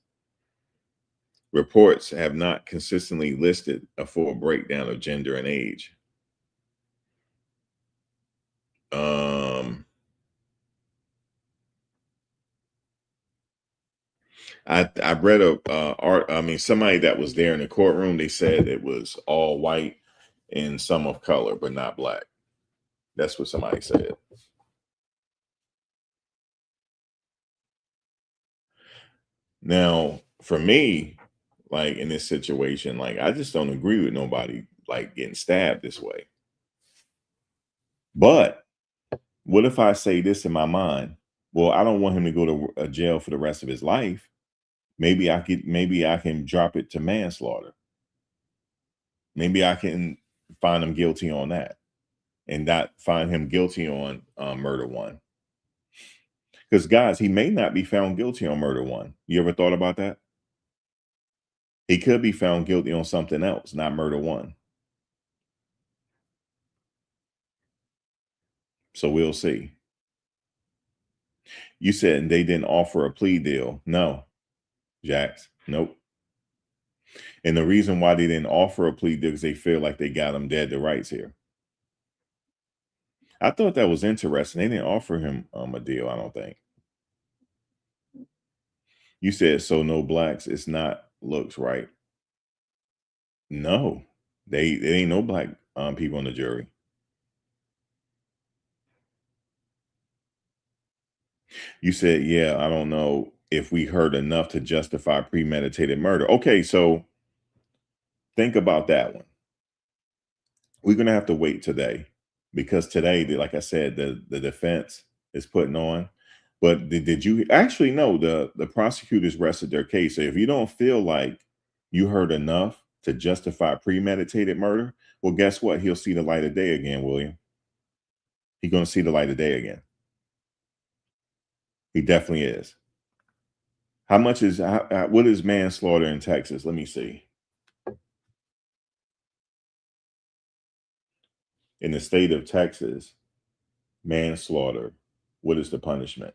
Reports have not consistently listed a full breakdown of gender and age. I read somebody that was there in the courtroom, they said it was all white and some of color, but not black. That's what somebody said. Now, for me, like in this situation, like I just don't agree with nobody like getting stabbed this way. But what if I say this in my mind? Well, I don't want him to go to a jail for the rest of his life. Maybe I can drop it to manslaughter. Maybe I can find him guilty on that. and not find him guilty on murder one. Because guys, he may not be found guilty on murder one. You ever thought about that? He could be found guilty on something else, not murder one. So we'll see. You said they didn't offer a plea deal. No, Jax. Nope. And the reason why they didn't offer a plea deal is they feel like they got him dead to rights here. I thought that was interesting. They didn't offer him a deal, I don't think. You said so no blacks. It's not looks right. No, they ain't no black people on the jury. You said, yeah, I don't know if we heard enough to justify premeditated murder. Okay, so think about that one. We're gonna have to wait today because today, like I said, the defense is putting on. But did you actually know the prosecutors rested their case? So if you don't feel like you heard enough to justify premeditated murder, well, guess what? He'll see the light of day again, William. He's gonna see the light of day again. He definitely is. How much is what is manslaughter in Texas? Let me see. In the state of Texas, manslaughter, what is the punishment?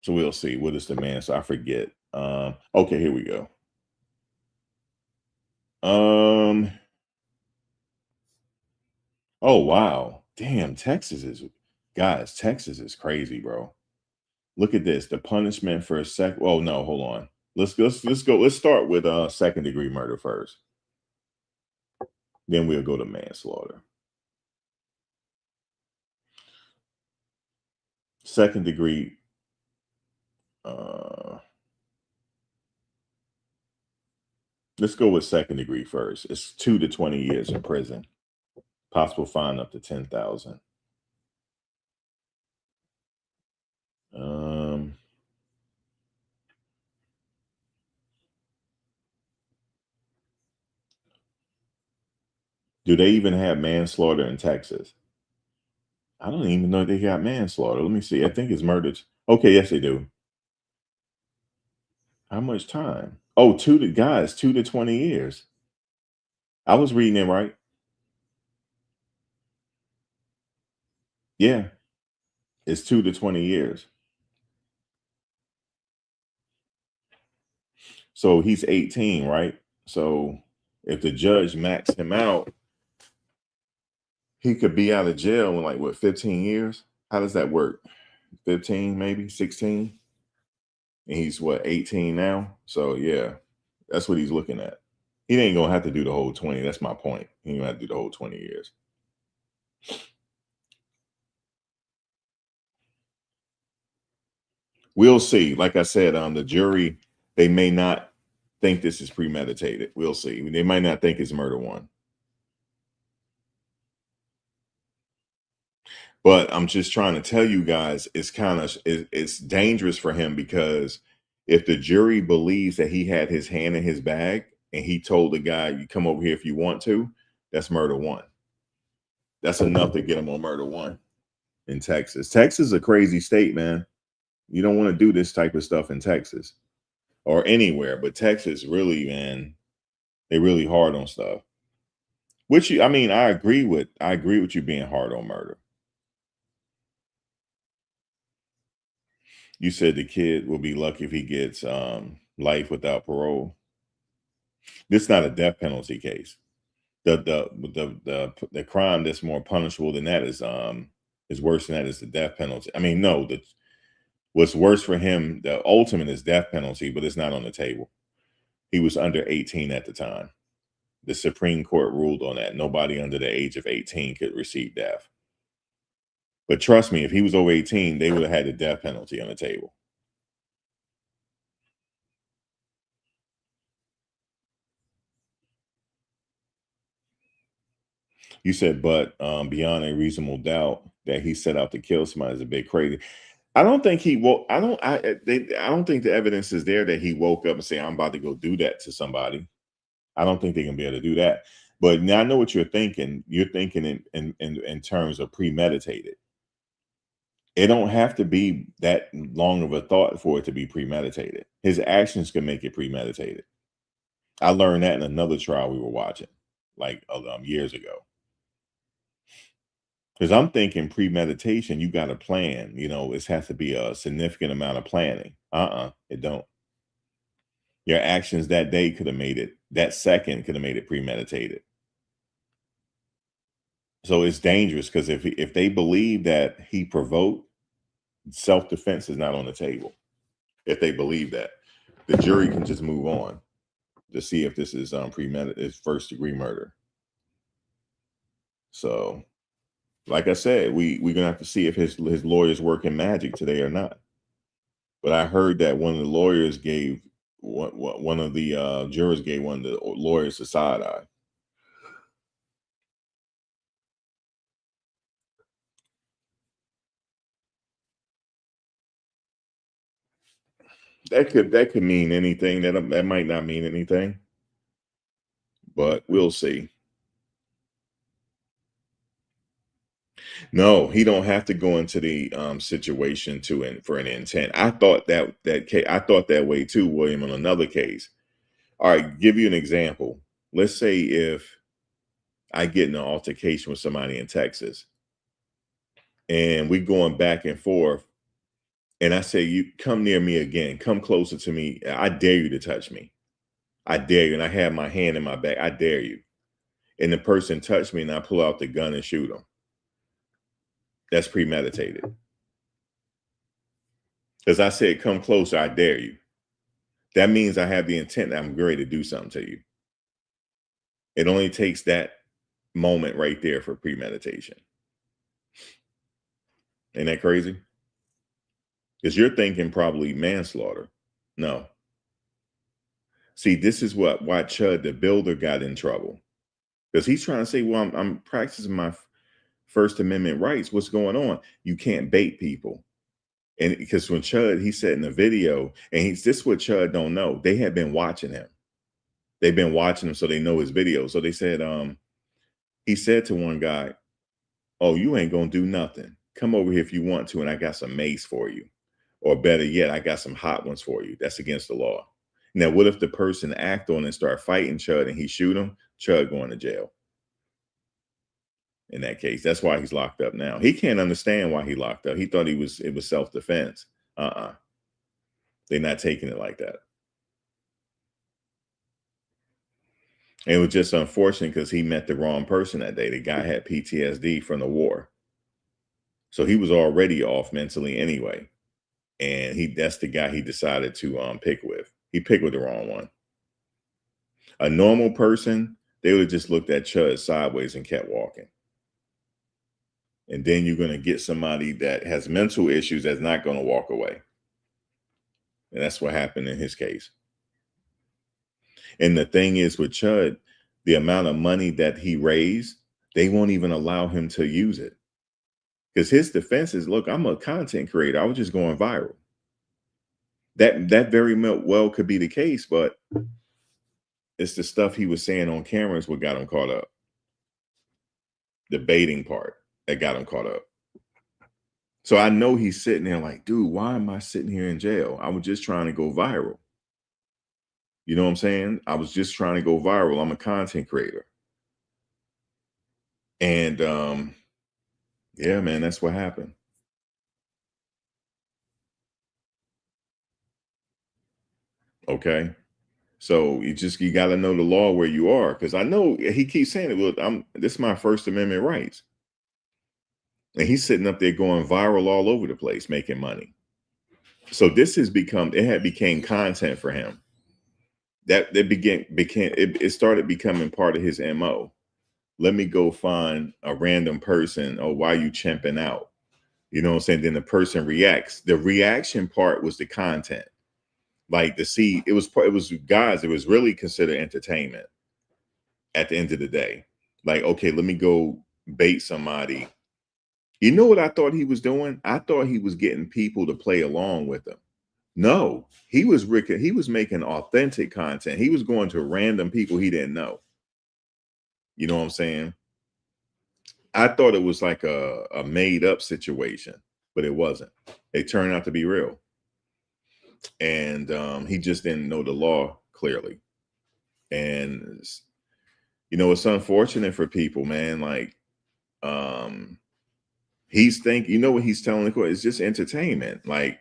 So we'll see. What is the manslaughter? I forget. Okay, here we go. Oh wow. Damn, Texas is crazy, bro. Look at this. The punishment for a sec. Oh no, hold on. Let's go. Let's start with second degree murder first. Then we'll go to manslaughter. Second degree. Let's go with second degree first. It's 2 to 20 years in prison. Possible fine up to 10,000. Do they even have manslaughter in Texas? I don't even know they got manslaughter. Let me see. I think it's murdered. Okay, yes, they do. How much time? Oh, 2 to 20 years. I was reading it right. Yeah, it's 2 to 20 years. So he's 18, right? So if the judge maxed him out, he could be out of jail in like what, 15 years? How does that work? 15, maybe 16? And he's what, 18 now? So yeah, that's what he's looking at. He ain't gonna have to do the whole 20. That's my point. He ain't gonna have to do the whole 20 years. We'll see. Like I said, the jury, they may not think this is premeditated. We'll see. They might not think it's murder one. But I'm just trying to tell you guys, it's dangerous for him because if the jury believes that he had his hand in his bag and he told the guy, "You come over here if you want to," that's murder one. That's enough to get him on murder one in Texas. Texas is a crazy state, man. You don't want to do this type of stuff in Texas or anywhere, but Texas really, man, they really hard on stuff. Which I mean, I agree with you being hard on murder. You said the kid will be lucky if he gets life without parole. This is not a death penalty case. The crime that's more punishable than that is worse than that is the death penalty. I mean, no, what's worse for him, the ultimate is death penalty, but it's not on the table. He was under 18 at the time. The Supreme Court ruled on that. Nobody under the age of 18 could receive death. But trust me, if he was over 18, they would have had the death penalty on the table. You said, but beyond a reasonable doubt that he set out to kill somebody is a bit crazy. I don't think he woke. I don't think the evidence is there that he woke up and say, "I'm about to go do that to somebody." I don't think they can be able to do that. But now I know what you're thinking. You're thinking in terms of premeditated. It don't have to be that long of a thought for it to be premeditated. His actions can make it premeditated. I learned that in another trial we were watching, like years ago. Because I'm thinking premeditation, you got to plan. You know, it has to be a significant amount of planning. It don't. Your actions that day could have made it. That second could have made it premeditated. So it's dangerous because if they believe that he provoked, self-defense is not on the table. If they believe that, the jury can just move on to see if this is premeditated, first degree murder. So, like I said, we're gonna have to see if his lawyers working magic today or not. But I heard that one of the lawyers gave one of the jurors gave one of the lawyers a side eye. That could mean anything. That might not mean anything, but we'll see. No, he don't have to go into the situation for an intent. I thought I thought that way too, William, on another case. All right, give you an example. Let's say if I get in an altercation with somebody in Texas and we going back and forth, and I say, you come near me again, come closer to me. I dare you to touch me. I dare you. And I have my hand in my back. I dare you. And the person touched me and I pull out the gun and shoot them. That's premeditated. Because I said, come closer, I dare you. That means I have the intent that I'm ready to do something to you. It only takes that moment right there for premeditation. Ain't that crazy? Because you're thinking probably manslaughter. No. See, this is why Chud, the builder, got in trouble. Because he's trying to say, well, I'm practicing my First Amendment rights. What's going on? You can't bait people. And because when Chud, he said in the video, and this is what Chud don't know. They had been watching him. They've been watching him, so they know his videos. So they said, he said to one guy, oh, you ain't gonna do nothing. Come over here if you want to, and I got some mace for you. Or better yet, I got some hot ones for you. That's against the law. Now, what if the person act on and start fighting Chud and he shoot him? Chud going to jail. In that case, that's why he's locked up now. He can't understand why he locked up. He thought it was self-defense. They're not taking it like that. And it was just unfortunate because he met the wrong person that day. The guy had PTSD from the war. So he was already off mentally anyway. And that's the guy he decided to pick with. He picked with the wrong one. A normal person, they would have just looked at Chud sideways and kept walking. And then you're going to get somebody that has mental issues that's not going to walk away. And that's what happened in his case. And the thing is with Chud, the amount of money that he raised, they won't even allow him to use it. Because his defense is, look, I'm a content creator. I was just going viral. That very well could be the case, but it's the stuff he was saying on camera is what got him caught up. The baiting part that got him caught up. So I know he's sitting there like, dude, why am I sitting here in jail? I was just trying to go viral. You know what I'm saying? I was just trying to go viral. I'm a content creator. And yeah, man, that's what happened. Okay. So you got to know the law where you are. Because I know he keeps saying it. Well, this is my First Amendment rights. And he's sitting up there going viral all over the place, making money. So this has became content for him. It started becoming part of his MO. Let me go find a random person. Oh, why are you chimping out? You know what I'm saying? Then the person reacts. The reaction part was the content. Like it was guys, it was really considered entertainment at the end of the day. Like, okay, let me go bait somebody. You know what I thought he was doing? I thought he was getting people to play along with him. No, he was making authentic content. He was going to random people he didn't know. You know what I'm saying? I thought it was like a made up situation, but it wasn't. It turned out to be real. And he just didn't know the law clearly. And it's unfortunate for people, man. Like, he's thinking, what he's telling the court? It's just entertainment. Like,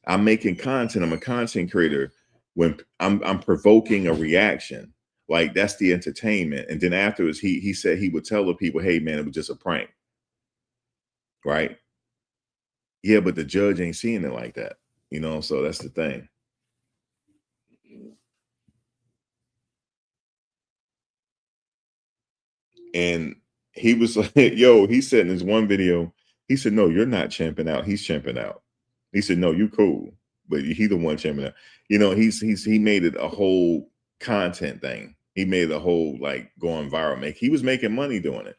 I'm making content. I'm a content creator. When I'm provoking a reaction, like that's the entertainment. And then afterwards, he said he would tell the people, "Hey, man, it was just a prank." Right? Yeah, but the judge ain't seeing it like that. So that's the thing. And he was like, "Yo," he said in his one video, he said, "No, you're not champing out. He's champing out." He said, "No, you cool, but he the one champing out." He made it a whole content thing. He made it a whole like going viral. He was making money doing it,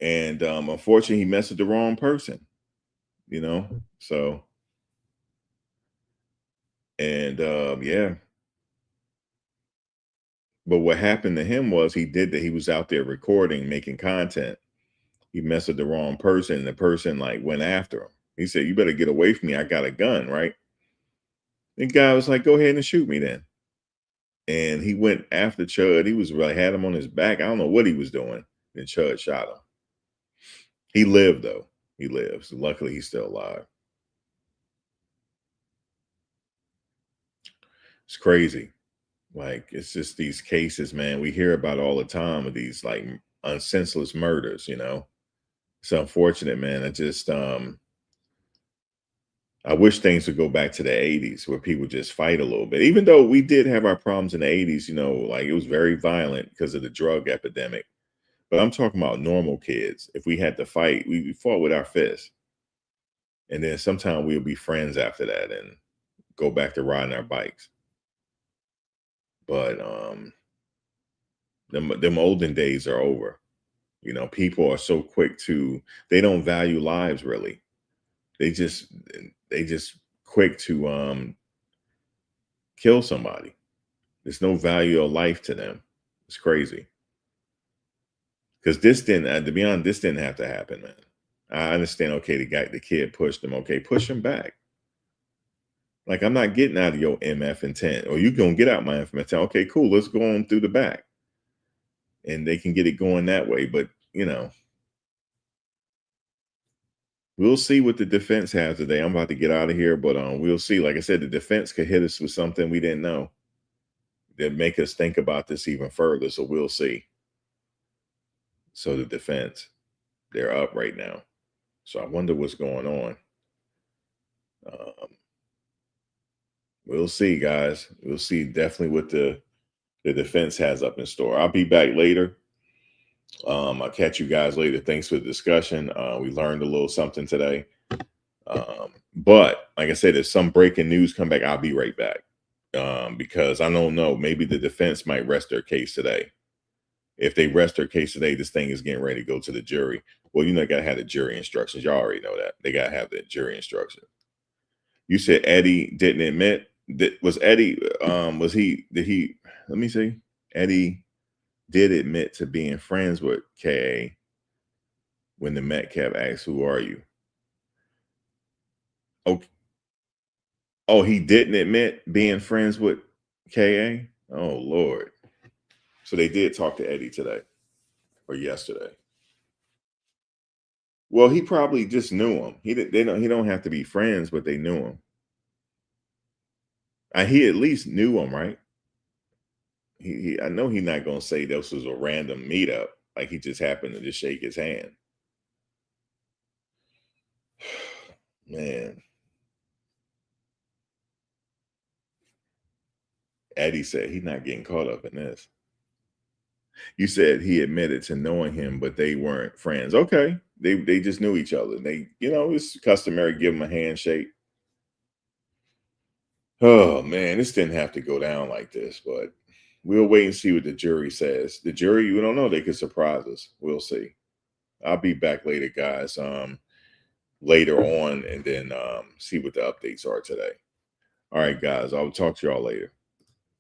and unfortunately, he messed with the wrong person. So and yeah. But what happened to him was he did that. He was out there recording, making content. He messed with the wrong person. And the person like went after him. He said, "You better get away from me. I got a gun," right? The guy was like, "Go ahead and shoot me then." And he went after Chud. He was really had him on his back. I don't know what he was doing. And Chud shot him. He lived though. He lives. Luckily, he's still alive. It's crazy. Like, it's just these cases, man, we hear about all the time of these like unsenseless murders. It's unfortunate, man. I wish things would go back to the 80s where people just fight a little bit. Even though we did have our problems in the 80s, like it was very violent because of the drug epidemic. But I'm talking about normal kids. If we had to fight, we fought with our fists. And then sometime we'll be friends after that and go back to riding our bikes. But them olden days are over. People are so quick they don't value lives really. They just quick to kill somebody. There's no value of life to them. It's crazy. Because this didn't, to be honest, this didn't have to happen, man. I understand. Okay, the kid pushed him. Okay, push him back. Like, I'm not getting out of your MF intent, or you gonna get out my MF intent. Okay, cool. Let's go on through the back, and they can get it going that way. But we'll see what the defense has today. I'm about to get out of here, but we'll see. Like I said, the defense could hit us with something we didn't know that make us think about this even further. So we'll see. So the defense, they're up right now. So I wonder what's going on. We'll see, guys. We'll see definitely what the defense has up in store. I'll be back later. I'll catch you guys later. Thanks for the discussion. We learned a little something today. But like I said, if some breaking news come back, I'll be right back. Because I don't know, maybe the defense might rest their case today. If they rest their case today, this thing is getting ready to go to the jury. Well, got to have the jury instructions. Y'all already know that. They got to have the jury instructions. You said Eddie didn't admit. Was Eddie, did he, let me see. Eddie did admit to being friends with KA when the Metcalf asked, "Who are you?" Okay. Oh, he didn't admit being friends with KA? Oh, Lord. So they did talk to Eddie today or yesterday. Well, he probably just knew him. He don't have to be friends, but they knew him. He at least knew him, right? I know he's not gonna say this was a random meetup, like he just happened to just shake his hand. Man. Eddie said he's not getting caught up in this. You said he admitted to knowing him, but they weren't friends. Okay. They just knew each other. They, it's customary, give him a handshake. Oh man, this didn't have to go down like this, but we'll wait and see what the jury says. The jury, we don't know. They could surprise us. We'll see. I'll be back later, guys. later on and then see what the updates are today. All right, guys, I'll talk to y'all later.